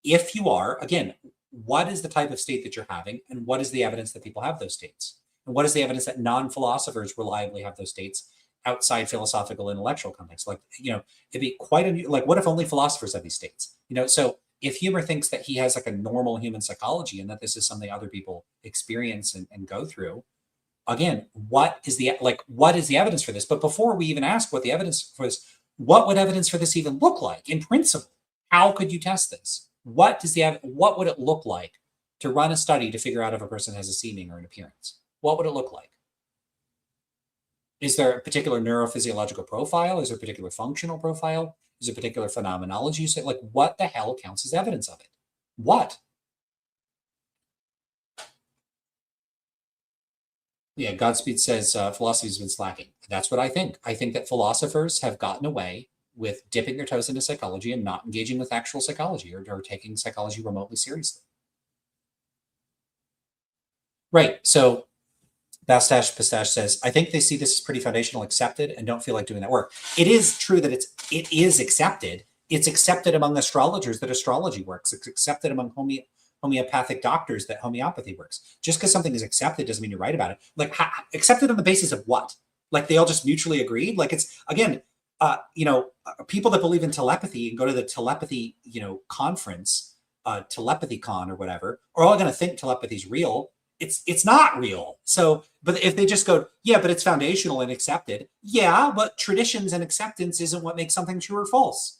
If you are, again, what is the type of state that you're having? And what is the evidence that people have those states? And what is the evidence that non-philosophers reliably have those states outside philosophical intellectual context? Like, it'd be quite like, what if only philosophers have these states? So if Huemer thinks that he has like a normal human psychology and that this is something other people experience and go through, again, what is the evidence for this? But before we even ask what the evidence for this, what would evidence for this even look like in principle? How could you test this? What would it look like to run a study to figure out if a person has a seeming or an appearance? What would it look like? Is there a particular neurophysiological profile? Is there a particular functional profile? Is there a particular phenomenology? You say, like, what the hell counts as evidence of it? What? Yeah, Godspeed says philosophy's been slacking. That's what I think. I think that philosophers have gotten away with dipping their toes into psychology and not engaging with actual psychology or taking psychology remotely seriously. Right. So Bastache Pistache says, I think they see this as pretty foundational, accepted, and don't feel like doing that work. It is true that it is accepted. It's accepted among astrologers that astrology works. It's accepted among homeopathic doctors that homeopathy works. Just because something is accepted doesn't mean you're right about it. Like, accepted on the basis of what? Like, they all just mutually agreed? Like, it's, again, people that believe in telepathy and go to the telepathy, conference, TelepathyCon or whatever, are all going to think telepathy is real. It's not real. So, but if they just go, yeah, but it's foundational and accepted. Yeah, but traditions and acceptance isn't what makes something true or false.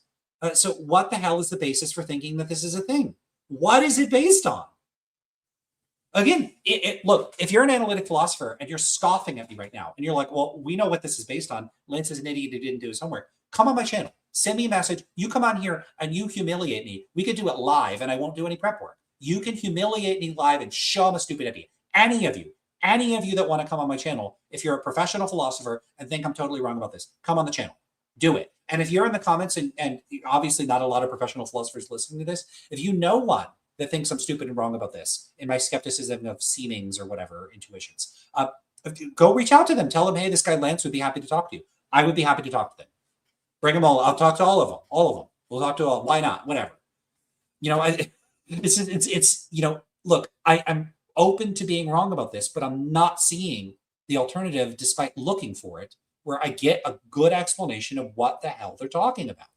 So what the hell is the basis for thinking that this is a thing? What is it based on? Again, look, if you're an analytic philosopher and you're scoffing at me right now, and you're like, well, we know what this is based on. Lance is an idiot who didn't do his homework. Come on my channel. Send me a message. You come on here and you humiliate me. We could do it live and I won't do any prep work. You can humiliate me live and show I'm a stupid idiot. Any of you that want to come on my channel, if you're a professional philosopher and think I'm totally wrong about this, come on the channel. Do it. And if you're in the comments, and obviously not a lot of professional philosophers listening to this, if you know one that thinks I'm stupid and wrong about this, in my skepticism of seemings or whatever, intuitions, go reach out to them. Tell them, hey, this guy Lance would be happy to talk to you. I would be happy to talk to them. Bring them all. I'll talk to all of them. We'll talk to all. Why not? Whatever. Look, I'm open to being wrong about this, but I'm not seeing the alternative despite looking for it where I get a good explanation of what the hell they're talking about.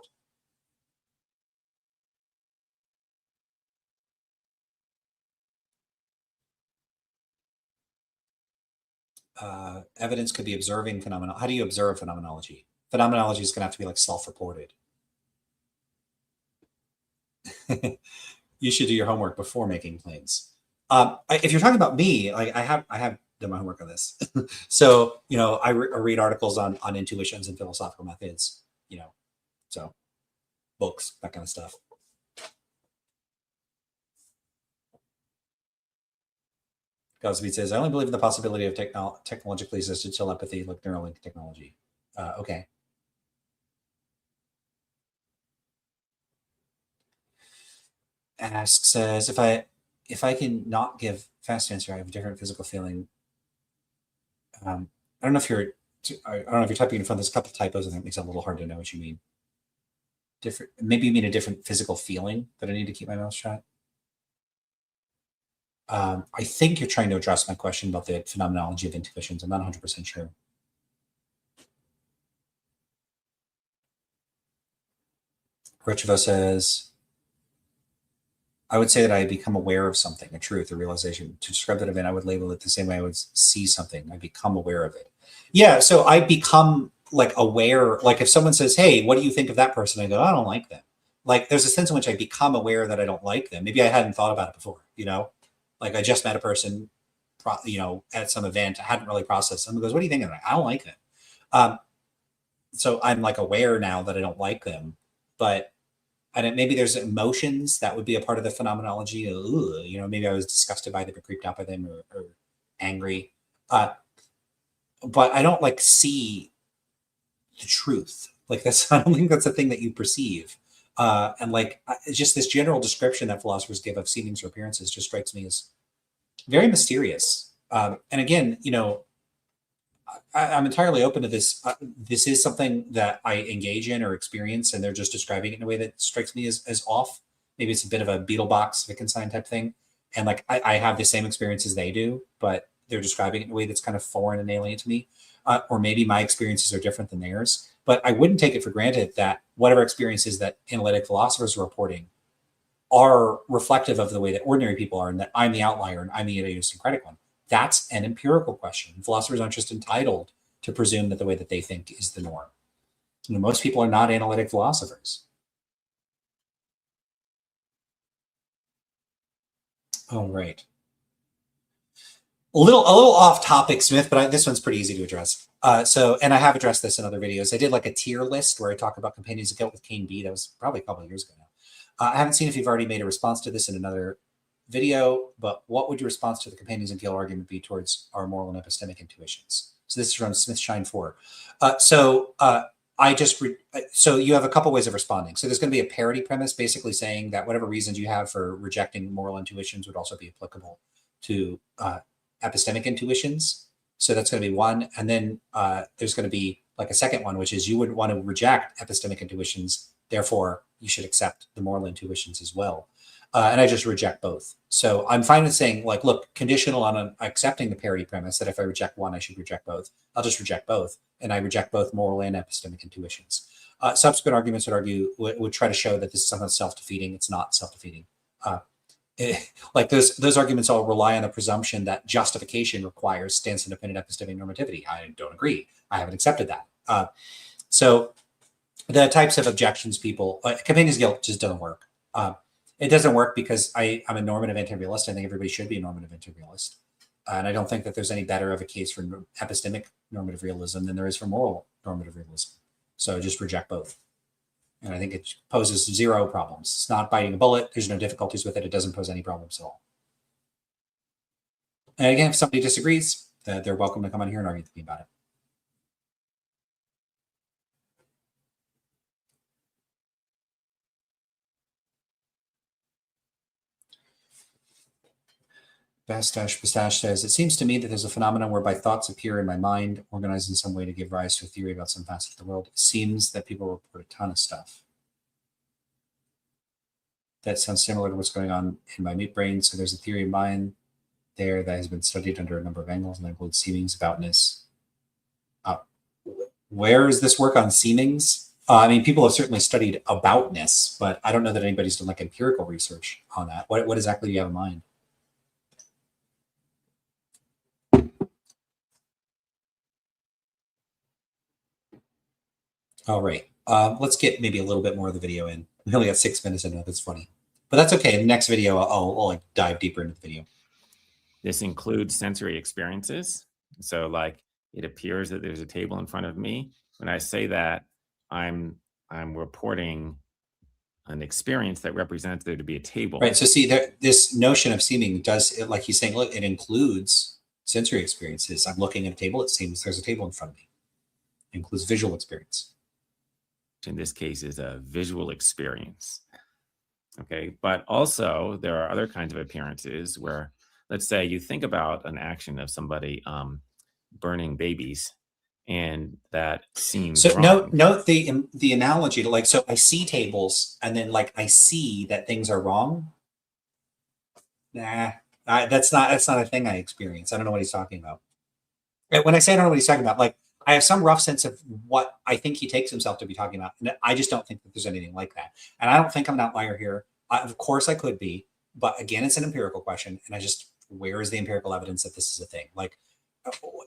Evidence could be observing phenomena. How do you observe phenomenology? Phenomenology is going to have to be like self-reported. You should do your homework before making claims. If you're talking about me, like I have done my homework on this. So, I read articles on intuitions and philosophical methods, so books, that kind of stuff. Godspeed says, I only believe in the possibility of technologically assisted telepathy, like Neuralink technology. Okay. Ask says, if I can not give fast answer, I have a different physical feeling. I don't know if you're typing in front. There's a couple typos, and that makes it a little hard to know what you mean. Different, maybe you mean a different physical feeling that I need to keep my mouth shut. I think you're trying to address my question about the phenomenology of intuitions. I'm not 100% sure. Richivo says, I would say that I become aware of something, a truth, a realization. To describe that event, I would label it the same way I would see something. I become aware of it. Yeah, so I become like aware. Like if someone says, hey, what do you think of that person? I go, I don't like them. Like there's a sense in which I become aware that I don't like them. Maybe I hadn't thought about it before, Like I just met a person, at some event. I hadn't really processed. Someone goes, what do you think of them? I don't like them. So I'm like aware now that I don't like them. But maybe there's emotions that would be a part of the phenomenology. Maybe I was disgusted by them or creeped out by them or angry. But I don't like see the truth. Like I don't think that's a thing that you perceive. And like just this general description that philosophers give of seemings or appearances just strikes me as very mysterious. And again, I'm entirely open to this. This is something that I engage in or experience, and they're just describing it in a way that strikes me as off. Maybe it's a bit of a Beetlebox Wittgenstein type thing. And like I have the same experience as they do, but they're describing it in a way that's kind of foreign and alien to me. Or maybe my experiences are different than theirs. But I wouldn't take it for granted that whatever experiences that analytic philosophers are reporting are reflective of the way that ordinary people are, and that I'm the outlier and I'm the idiosyncratic one. That's an empirical question. Philosophers aren't just entitled to presume that the way that they think is the norm. Most people are not analytic philosophers. Oh, right. A little off topic, Smith, but this one's pretty easy to address. And I have addressed this in other videos. I did like a tier list where I talk about companions of guilt with Cain B. That was probably a couple of years ago now. I haven't seen if you've already made a response to this in another video, but what would your response to the companions of guilt argument be towards our moral and epistemic intuitions? So this is from Smith Shine 4. So you have a couple ways of responding. So there's going to be a parity premise, basically saying that whatever reasons you have for rejecting moral intuitions would also be applicable to epistemic intuitions. So that's going to be one. And then there's going to be like a second one, which is you would want to reject epistemic intuitions. Therefore, you should accept the moral intuitions as well. And I just reject both. So I'm fine with saying, like, look, conditional on accepting the parity premise that if I reject one, I should reject both. I'll just reject both. And I reject both moral and epistemic intuitions. Subsequent arguments would try to show that this is something self-defeating. It's not self-defeating. Like those arguments all rely on the presumption that justification requires stance independent epistemic normativity. I don't agree. I haven't accepted that. So the types of objections companions of guilt just doesn't work. It doesn't work because I'm a normative anti-realist. I think everybody should be a normative anti-realist. And I don't think that there's any better of a case for epistemic normative realism than there is for moral normative realism. So just reject both. And I think it poses zero problems. It's not biting a bullet. There's no difficulties with it. It doesn't pose any problems at all. And again, if somebody disagrees, they're welcome to come on here and argue with me about it. Pistache says, it seems to me that there's a phenomenon whereby thoughts appear in my mind, organized in some way to give rise to a theory about some facet of the world. It seems that people report a ton of stuff. That sounds similar to what's going on in my meat brain. So there's a theory of mine there that has been studied under a number of angles, and that includes seemings, aboutness. Where is this work on seemings? I mean, people have certainly studied aboutness, but I don't know that anybody's done like empirical research on that. What exactly do you have in mind? All right. Let's get maybe a little bit more of the video in. We only got 6 minutes in it. That's funny. But that's okay. In the next video, I'll like dive deeper into the video. This includes sensory experiences. So like it appears that there's a table in front of me. When I say that, I'm reporting an experience that represents there to be a table. Right. So see, this notion of seeming does, like he's saying, look, it includes sensory experiences. I'm looking at a table. It seems there's a table in front of me. It includes visual experience. In this case is a visual experience. Okay. But also there are other kinds of appearances where, let's say you think about an action of somebody burning babies, and that seems so wrong. Note the analogy to like, so I see tables and then like I see that things are wrong. Nah, that's not a thing I experience. I don't know what he's talking about. When I say I don't know what he's talking about, like I have some rough sense of what I think he takes himself to be talking about. And I just don't think that there's anything like that. And I don't think I'm an outlier here. Of course I could be, but again, it's an empirical question. And where is the empirical evidence that this is a thing? Like,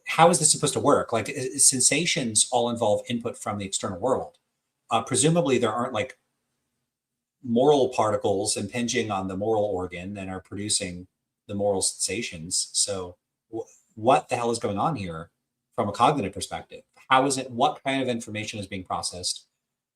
how is this supposed to work? Like sensations all involve input from the external world. Presumably there aren't like moral particles impinging on the moral organ and are producing the moral sensations. So what the hell is going on here from a cognitive perspective? How is it, what kind of information is being processed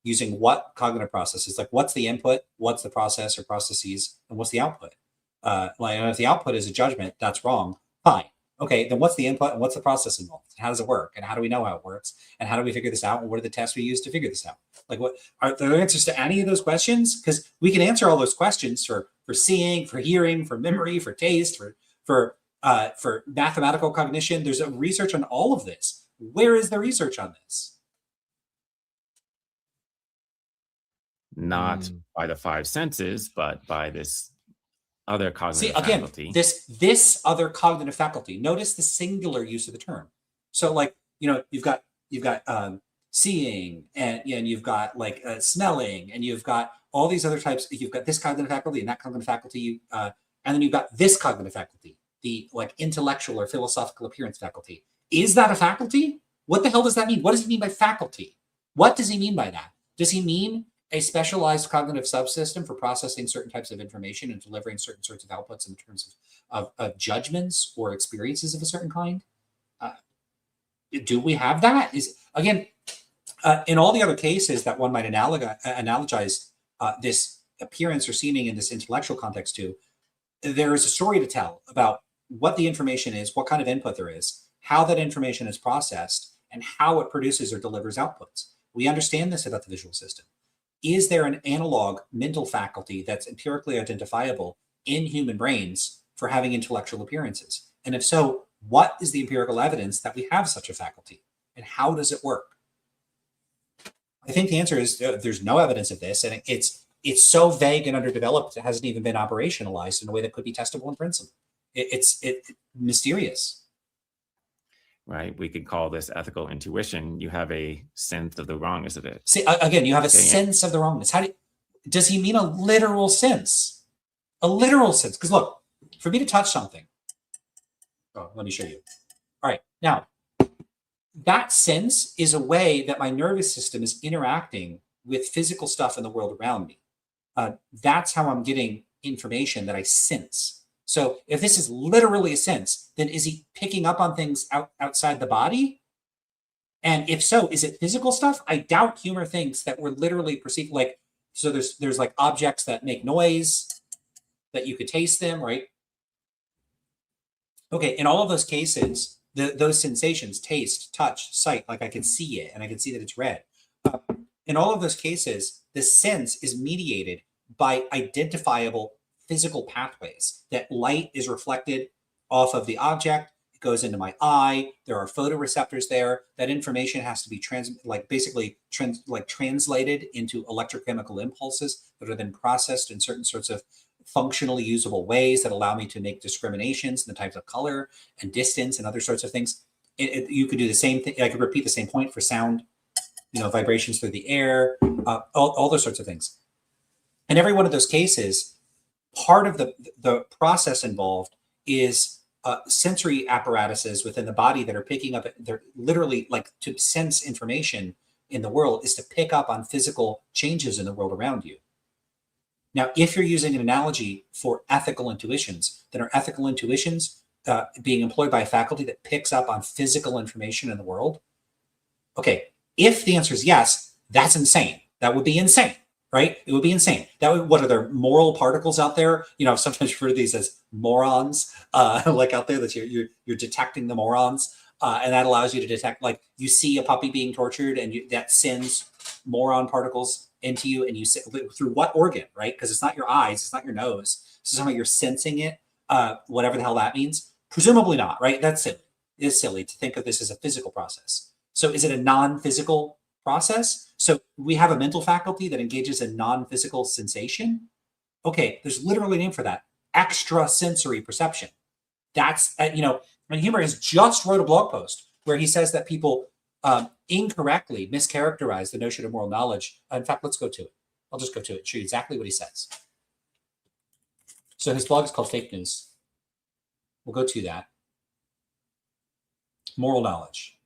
using what cognitive processes? Like what's the input, what's the process or processes, and what's the output? Like if the output is a judgment, that's wrong. Fine. Okay, then what's the input and what's the process involved? How does it work? And how do we know how it works? And how do we figure this out? And what are the tests we use to figure this out? Like what are there answers to any of those questions? Because we can answer all those questions for seeing, for hearing, for memory, for taste, for mathematical cognition. There's a research on all of this. Where is the research on this? Not by the five senses, but by this other cognitive faculty. This other cognitive faculty. Notice the singular use of the term. So like, you've got seeing and you've got like smelling, and you've got all these other types. You've got this cognitive faculty and that cognitive faculty, and then you've got this cognitive faculty, the like intellectual or philosophical appearance faculty. Is that a faculty? What the hell does that mean? What does he mean by faculty? What does he mean by that? Does he mean a specialized cognitive subsystem for processing certain types of information and delivering certain sorts of outputs in terms of judgments or experiences of a certain kind? Do we have that? In all the other cases that one might analogize this appearance or seeming in this intellectual context to, there is a story to tell about what the information is, what kind of input there is, how that information is processed, and how it produces or delivers outputs. We understand this about the visual system. Is there an analog mental faculty that's empirically identifiable in human brains for having intellectual appearances? And if so, what is the empirical evidence that we have such a faculty? And how does it work? I think the answer is there's no evidence of this. And it's so vague and underdeveloped, it hasn't even been operationalized in a way that could be testable in principle. It's mysterious. Right. We could call this ethical intuition. You have a sense of the wrongness of it. See, again, you have a sense of the wrongness. Does he mean a literal sense? A literal sense? Because look, for me to touch something, let me show you. All right. Now, that sense is a way that my nervous system is interacting with physical stuff in the world around me. That's how I'm getting information that I sense. So if this is literally a sense, then is he picking up on things outside the body? And if so, is it physical stuff? I doubt Huemer thinks that we're literally perceiving, like, so there's like objects that make noise, that you could taste them, right? Okay, in all of those cases, those sensations, taste, touch, sight, like I can see it and I can see that it's red. In all of those cases, the sense is mediated by identifiable physical pathways. That light is reflected off of the object, it goes into my eye, there are photoreceptors there, that information has to be translated into electrochemical impulses that are then processed in certain sorts of functionally usable ways that allow me to make discriminations in the types of color and distance and other sorts of things. You could do the same thing. I could repeat the same point for sound. vibrations through the air, all those sorts of things. In every one of those cases, part of the process involved is sensory apparatuses within the body that are picking up, they're literally like to sense information in the world is to pick up on physical changes in the world around you. Now, if you're using an analogy for ethical intuitions, then are ethical intuitions being employed by a faculty that picks up on physical information in the world? Okay, if the answer is yes, that's insane. That would be insane, right? It would be insane. That would, what are there moral particles out there? I've sometimes refer to these as morons, like out there that you're detecting the morons, and that allows you to detect, like you see a puppy being tortured, and that sends moron particles into you, and you see through what organ, right? Because it's not your eyes, it's not your nose. So somehow you're sensing it, whatever the hell that means. Presumably not, right? That's silly. It is silly to think of this as a physical process. So is it a non-physical process? So we have a mental faculty that engages in non-physical sensation. Okay, there's literally a name for that: extrasensory perception. That's and Huemer has just wrote a blog post where he says that people incorrectly mischaracterize the notion of moral knowledge. In fact, let's go to it. I'll just go to it and show you exactly what he says. So his blog is called Fake News. We'll go to that. Moral knowledge.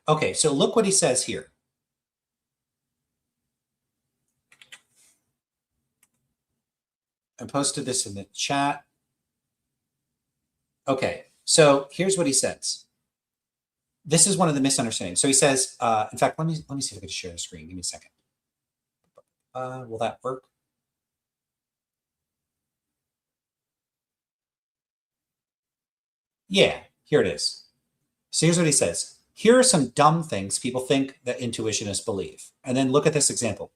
Okay, so look what he says here. I posted this in the chat. Okay, so here's what he says. This is one of the misunderstandings. So he says, in fact, let me see if I can share the screen. Give me a second. Will that work? Yeah, here it is. So here's what he says. Here are some dumb things people think that intuitionists believe. And then look at this example.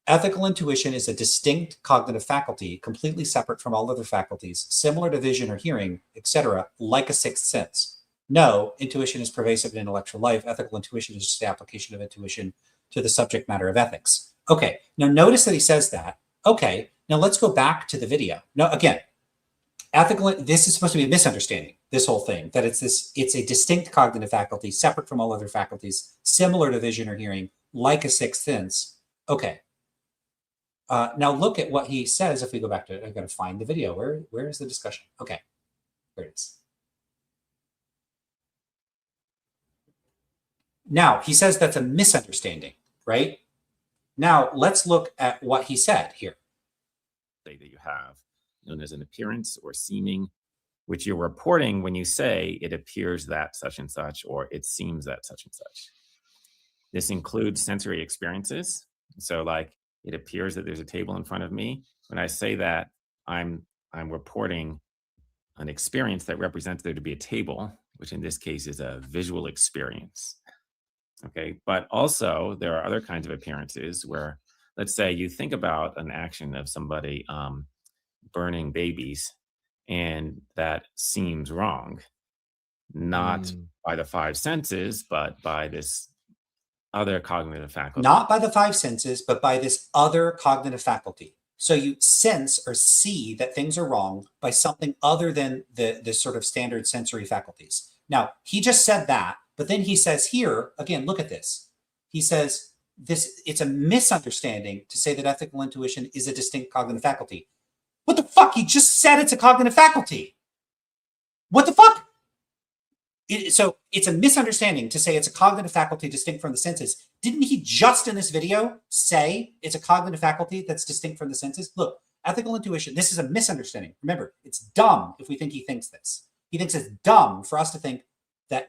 Ethical intuition is a distinct cognitive faculty, completely separate from all other faculties, similar to vision or hearing, etc., like a sixth sense. No, intuition is pervasive in intellectual life. Ethical intuition is just the application of intuition to the subject matter of ethics. Okay, now notice that he says that. Okay, now let's go back to the video. Now, again, this is supposed to be a misunderstanding, this whole thing, that it's a distinct cognitive faculty, separate from all other faculties, similar to vision or hearing, like a sixth sense. Okay. Now look at what he says. If we go back to it, I've got to find the video. Where is the discussion? Okay, there it is. Now he says that's a misunderstanding, right? Now let's look at what he said here. That you have, known as an appearance or seeming, which you're reporting when you say it appears that such and such, or it seems that such and such. This includes sensory experiences. So like, it appears that there's a table in front of me. When I say that, I'm reporting an experience that represents there to be a table, which in this case is a visual experience. Okay, but also there are other kinds of appearances where, let's say you think about an action of somebody burning babies, and that seems wrong, not by the five senses, but by this other cognitive faculty. Not by the five senses, but by this other cognitive faculty. So you sense or see that things are wrong by something other than the sort of standard sensory faculties. Now, he just said that, but then he says here, again, look at this. He says it's a misunderstanding to say that ethical intuition is a distinct cognitive faculty. What the fuck? He just said it's a cognitive faculty. What the fuck? So it's a misunderstanding to say it's a cognitive faculty distinct from the senses. Didn't he just in this video say it's a cognitive faculty that's distinct from the senses? Look, ethical intuition, this is a misunderstanding. Remember, it's dumb if we think he thinks this. He thinks it's dumb for us to think that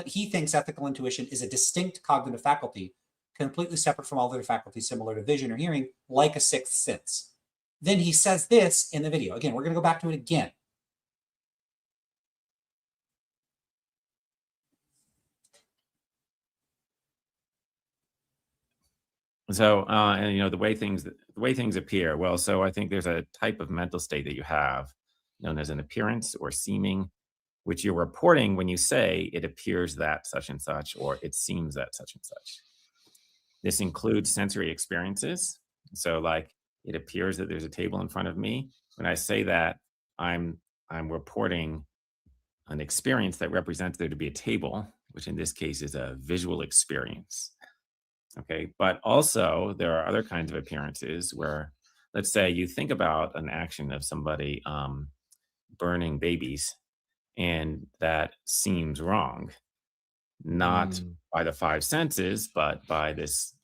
he thinks ethical intuition is a distinct cognitive faculty, completely separate from all other faculties, similar to vision or hearing, like a sixth sense. Then he says this in the video. Again, we're going to go back to it again. So, and the way things appear. Well, so I think there's a type of mental state that you have, known as an appearance or seeming, which you're reporting when you say it appears that such and such, or it seems that such and such. This includes sensory experiences. So, like, it appears that there's a table in front of me. When I say that, I'm I'm reporting an experience that represents there to be a table, which in this case is a visual experience. Okay. But also, there are other kinds of appearances where, let's say, you think about an action of somebody burning babies, and that seems wrong, not Mm. by the five senses, but by this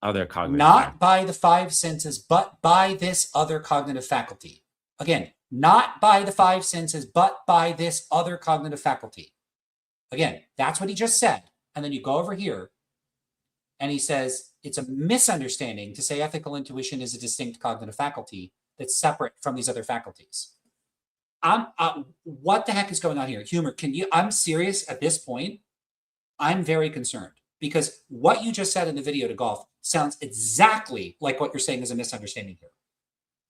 other cognitive Not faculty. by the five senses, but by this other cognitive faculty. Again, not by the five senses, but by this other cognitive faculty. Again, that's what he just said. And then you go over here and he says it's a misunderstanding to say ethical intuition is a distinct cognitive faculty that's separate from these other faculties. What the heck is going on here? Huemer, I'm serious at this point. I'm very concerned because what you just said in the video to Goff sounds exactly like what you're saying is a misunderstanding here.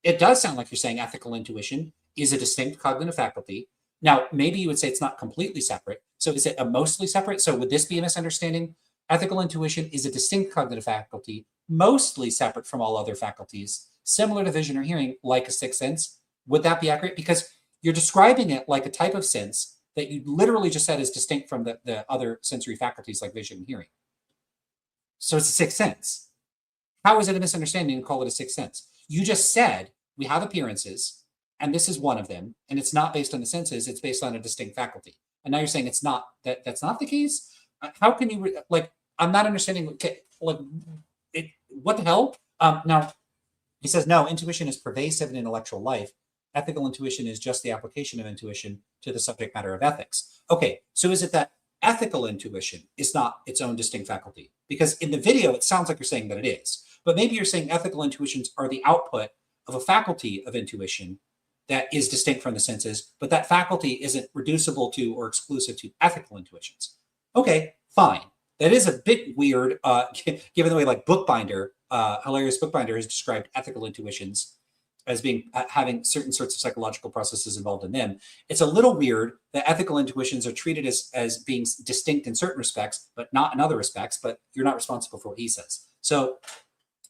It does sound like you're saying ethical intuition is a distinct cognitive faculty. Now, maybe you would say it's not completely separate. So is it a mostly separate? So would this be a misunderstanding? Ethical intuition is a distinct cognitive faculty, mostly separate from all other faculties, similar to vision or hearing, like a sixth sense. Would that be accurate? Because you're describing it like a type of sense that you literally just said is distinct from the other sensory faculties like vision and hearing. So it's a sixth sense. How is it a misunderstanding to call it a sixth sense? You just said we have appearances, and this is one of them, and it's not based on the senses, it's based on a distinct faculty. And now you're saying it's not, that's not the case? How can you, I'm not understanding, what the hell? Now, he says, no, intuition is pervasive in intellectual life. Ethical intuition is just the application of intuition to the subject matter of ethics. Okay, so is it that ethical intuition is not its own distinct faculty? Because in the video, it sounds like you're saying that it is. But maybe you're saying ethical intuitions are the output of a faculty of intuition that is distinct from the senses, but that faculty isn't reducible to or exclusive to ethical intuitions. Okay, fine. That is a bit weird, given the way like Bookbinder, Hilarious Bookbinder has described ethical intuitions as being having certain sorts of psychological processes involved in them. It's a little weird that ethical intuitions are treated as being distinct in certain respects, but not in other respects, but you're not responsible for what he says. So,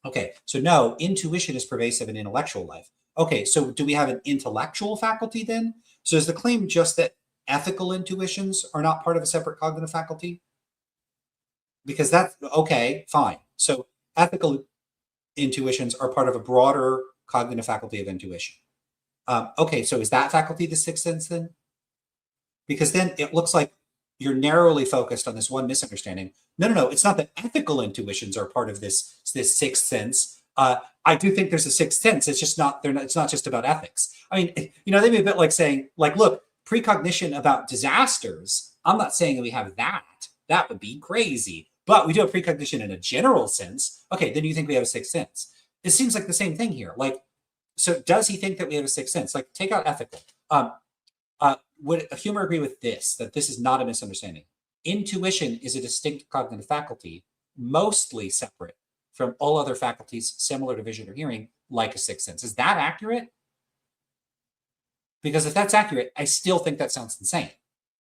okay, so no, intuition is pervasive in intellectual life. Okay, so do we have an intellectual faculty then? So is the claim just that ethical intuitions are not part of a separate cognitive faculty? Because that's, okay, fine. So ethical intuitions are part of a broader cognitive faculty of intuition. Okay, so is that faculty the sixth sense then? Because then it looks like you're narrowly focused on this one misunderstanding. No, it's not that ethical intuitions are part of this sixth sense. I do think there's a sixth sense. It's just not, it's not just about ethics. I mean, they'd be a bit like saying, like, look, precognition about disasters. I'm not saying that we have that. That would be crazy. But we do have precognition in a general sense. Okay, then you think we have a sixth sense. It seems like the same thing here. Like, so does he think that we have a sixth sense? Like, take out ethical. Would Huemer agree with this, that this is not a misunderstanding? Intuition is a distinct cognitive faculty, mostly separate from all other faculties similar to vision or hearing, like a sixth sense. Is that accurate? Because if that's accurate, I still think that sounds insane.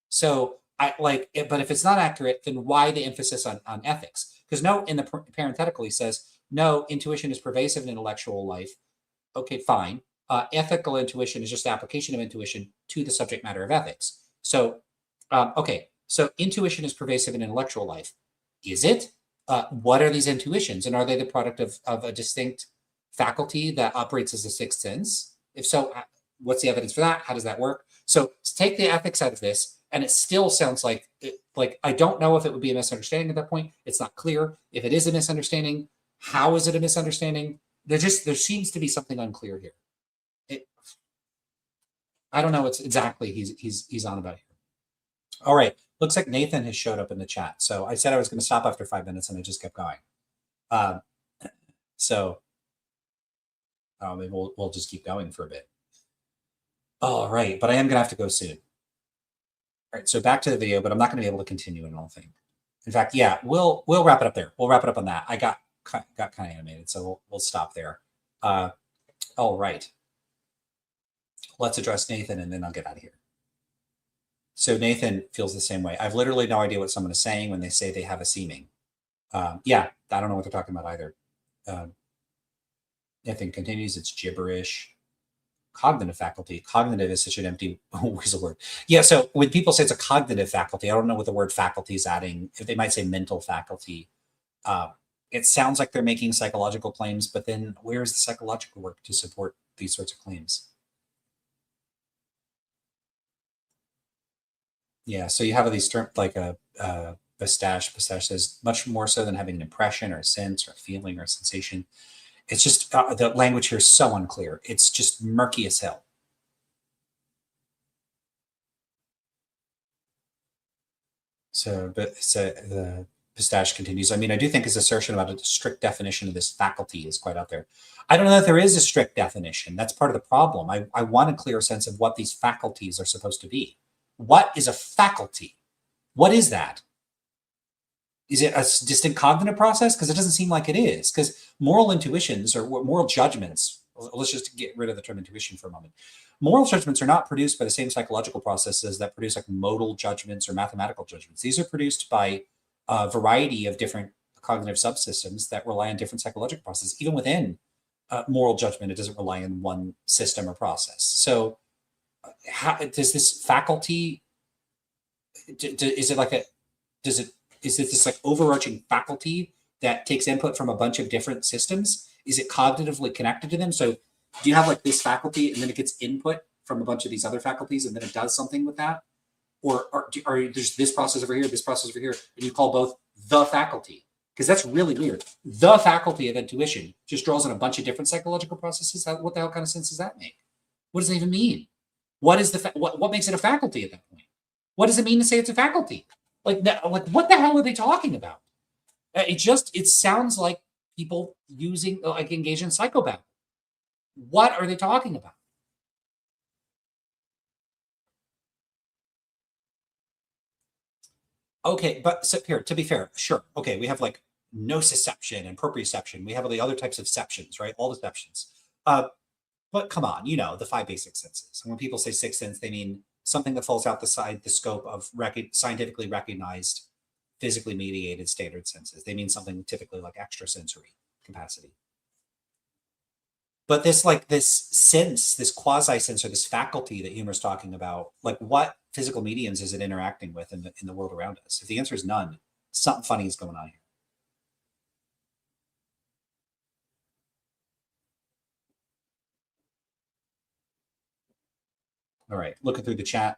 So but if it's not accurate, then why the emphasis on ethics? Because no, in the parenthetical, he says, no, intuition is pervasive in intellectual life. Okay, fine. Ethical intuition is just the application of intuition to the subject matter of ethics. So, okay, so intuition is pervasive in intellectual life. Is it? What are these intuitions? And are they the product of a distinct faculty that operates as a sixth sense? If so, what's the evidence for that? How does that work? So take the ethics out of this, and it still sounds like I don't know if it would be a misunderstanding at that point. It's not clear. If it is a misunderstanding, how is it a misunderstanding? There seems to be something unclear here. I don't know what exactly he's on about here. All right, looks like Nathan has showed up in the chat. So I said I was going to stop after 5 minutes, and I just kept going. Maybe we'll just keep going for a bit. All right, but I am going to have to go soon. All right, so back to the video, but I'm not going to be able to continue in all thing. In fact, yeah, we'll wrap it up there. We'll wrap it up on that. I got kind of animated, so we'll stop there. All right. Let's address Nathan, and then I'll get out of here. So Nathan feels the same way. I've literally no idea what someone is saying when they say they have a seeming. Yeah, I don't know what they're talking about either. Nathan continues, it's gibberish. cognitive faculty. Cognitive is such an empty weasel word. Yeah, so when people say it's a cognitive faculty, I don't know what the word faculty is adding. If they might say mental faculty, it sounds like they're making psychological claims, but then where's the psychological work to support these sorts of claims? Yeah, so you have these terms like a pistache. Pistache says much more so than having an impression or a sense or a feeling or a sensation. It's just the language here is so unclear. It's just murky as hell. So, but the pistache continues. I mean, I do think his assertion about a strict definition of this faculty is quite out there. I don't know if there is a strict definition. That's part of the problem. I want a clear sense of what these faculties are supposed to be. What is a faculty? What is that? Is it a distinct cognitive process? Because it doesn't seem like it is. Because moral intuitions or moral judgments, let's just get rid of the term intuition for a moment. Moral judgments are not produced by the same psychological processes that produce like modal judgments or mathematical judgments. These are produced by a variety of different cognitive subsystems that rely on different psychological processes. Even within moral judgment, it doesn't rely on one system or process. So how does this faculty, is it like a, is it this like overarching faculty that takes input from a bunch of different systems? Is it cognitively connected to them? So do you have like this faculty and then it gets input from a bunch of these other faculties and then it does something with that? Or there's this process over here, this process over here, and you call both the faculty? Because that's really weird. The faculty of intuition just draws on a bunch of different psychological processes. What the hell kind of sense does that make? What does it even mean? What is what makes it a faculty at that point? What does it mean to say it's a faculty? Like what the hell are they talking about? It sounds like people using like engage in psychopath. What are they talking about? Okay, but so here, to be fair, sure. Okay, we have like nociception and proprioception. We have all the other types of ceptions, right? All the ceptions. But come on, you know, the 5 basic senses. And when people say sixth sense, they mean something that falls outside the scope of scientifically recognized, physically mediated standard senses. They mean something typically like extrasensory capacity. But this sense, this quasi-sense or this faculty that Huemer's talking about, like what physical mediums is it interacting with in the world around us? If the answer is none, something funny is going on here. All right, looking through the chat.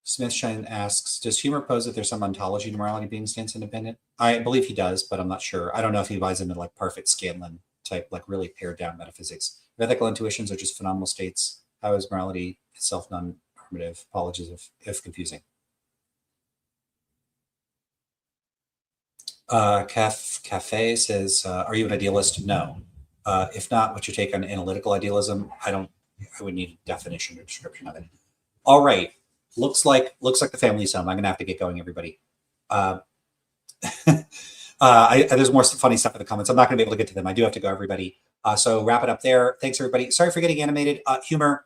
Smithshine asks, does Huemer pose that there's some ontology to morality being stance independent? I believe he does, but I'm not sure. I don't know if he buys into like perfect Scanlon type, like really pared down metaphysics. Ethical intuitions are just phenomenal states. How is morality itself non-normative? Apologies if confusing. Cafe says, are you an idealist? No. If not, what's your take on analytical idealism? I would need a definition or description of it. All right. Looks like the family's home. I'm gonna have to get going, everybody. There's more funny stuff in the comments. I'm not gonna be able to get to them. I do have to go, everybody. So wrap it up there. Thanks, everybody. Sorry for getting animated. Huemer,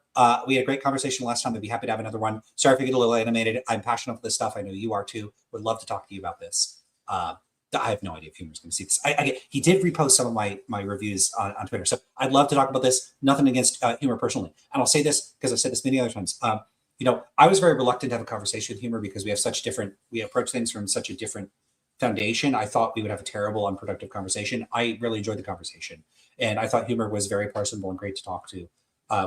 we had a great conversation last time. I'd be happy to have another one. Sorry for getting a little animated. I'm passionate about this stuff. I know you are too. Would love to talk to you about this. I have no idea if Huemer's going to see this. He did repost some of my reviews on Twitter. So I'd love to talk about this. Nothing against Huemer personally. And I'll say this because I've said this many other times. I was very reluctant to have a conversation with Huemer because we approach things from such a different foundation. I thought we would have a terrible, unproductive conversation. I really enjoyed the conversation. And I thought Huemer was very personable and great to talk to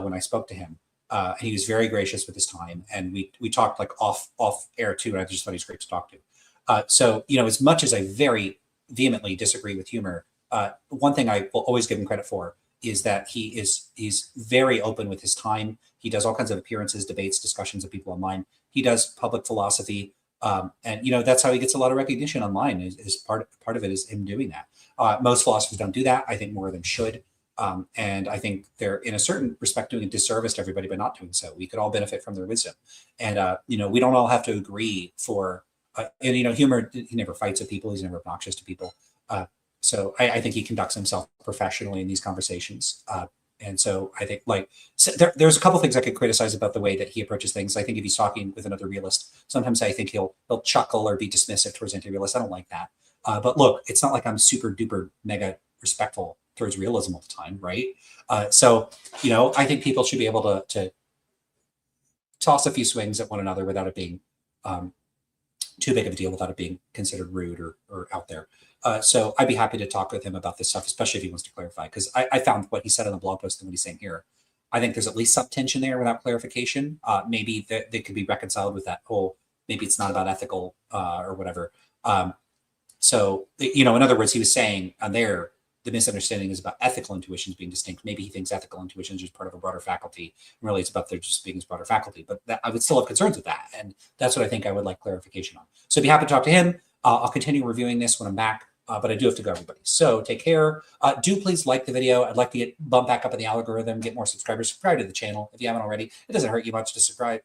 when I spoke to him. And he was very gracious with his time. And we talked like off air too. And I just thought he was great to talk to. So, as much as I very vehemently disagree with Huemer, one thing I will always give him credit for is that he's very open with his time. He does all kinds of appearances, debates, discussions of people online. He does public philosophy. And that's how he gets a lot of recognition online is part of it is him doing that. Most philosophers don't do that. I think more of them should. And I think they're in a certain respect doing a disservice to everybody by not doing so. We could all benefit from their wisdom. And, we don't all have to agree for, Huemer, he never fights with people. He's never obnoxious to people. So I think he conducts himself professionally in these conversations. And so I think like there's a couple things I could criticize about the way that he approaches things. I think if he's talking with another realist, sometimes I think he'll chuckle or be dismissive towards anti-realists. I don't like that. But look, it's not like I'm super duper mega respectful towards realism all the time, right? So, you know, I think people should be able to toss a few swings at one another without it being too big of a deal, without it being considered rude or out there. So I'd be happy to talk with him about this stuff, especially if he wants to clarify, because I found what he said in the blog post and what he's saying here. I think there's at least some tension there without clarification. Maybe they could be reconciled with that whole, maybe it's not about ethical or whatever. So, you know, in other words, he was saying on there, the misunderstanding is about ethical intuitions being distinct. Maybe he thinks ethical intuitions is part of a broader faculty. And really, it's about their just being as broader faculty. But I would still have concerns with that. And that's what I think I would like clarification on. So I'd be happy to talk to him. I'll continue reviewing this when I'm back. But I do have to go, everybody. So take care. Do please like the video. I'd like to get bumped back up in the algorithm, get more subscribers. Subscribe to the channel if you haven't already. It doesn't hurt you much to subscribe.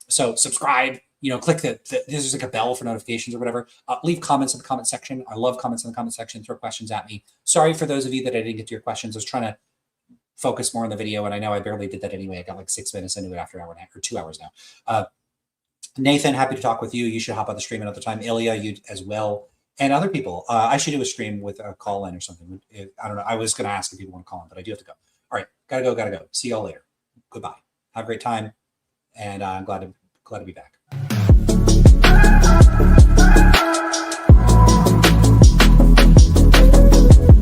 So subscribe. You know, click there's like a bell for notifications or whatever. Leave comments in the comment section. I love comments in the comment section. Throw questions at me. Sorry for those of you that I didn't get to your questions. I was trying to focus more on the video, and I know I barely did that anyway. I got like 6 minutes into it after an hour and a half, or 2 hours now. Nathan, happy to talk with you. You should hop on the stream another time. Ilya, you as well, and other people. I should do a stream with a call in or something. I don't know. I was going to ask if people want to call in, but I do have to go. All right, gotta go. See y'all later. Goodbye. Have a great time, and I'm glad to be back.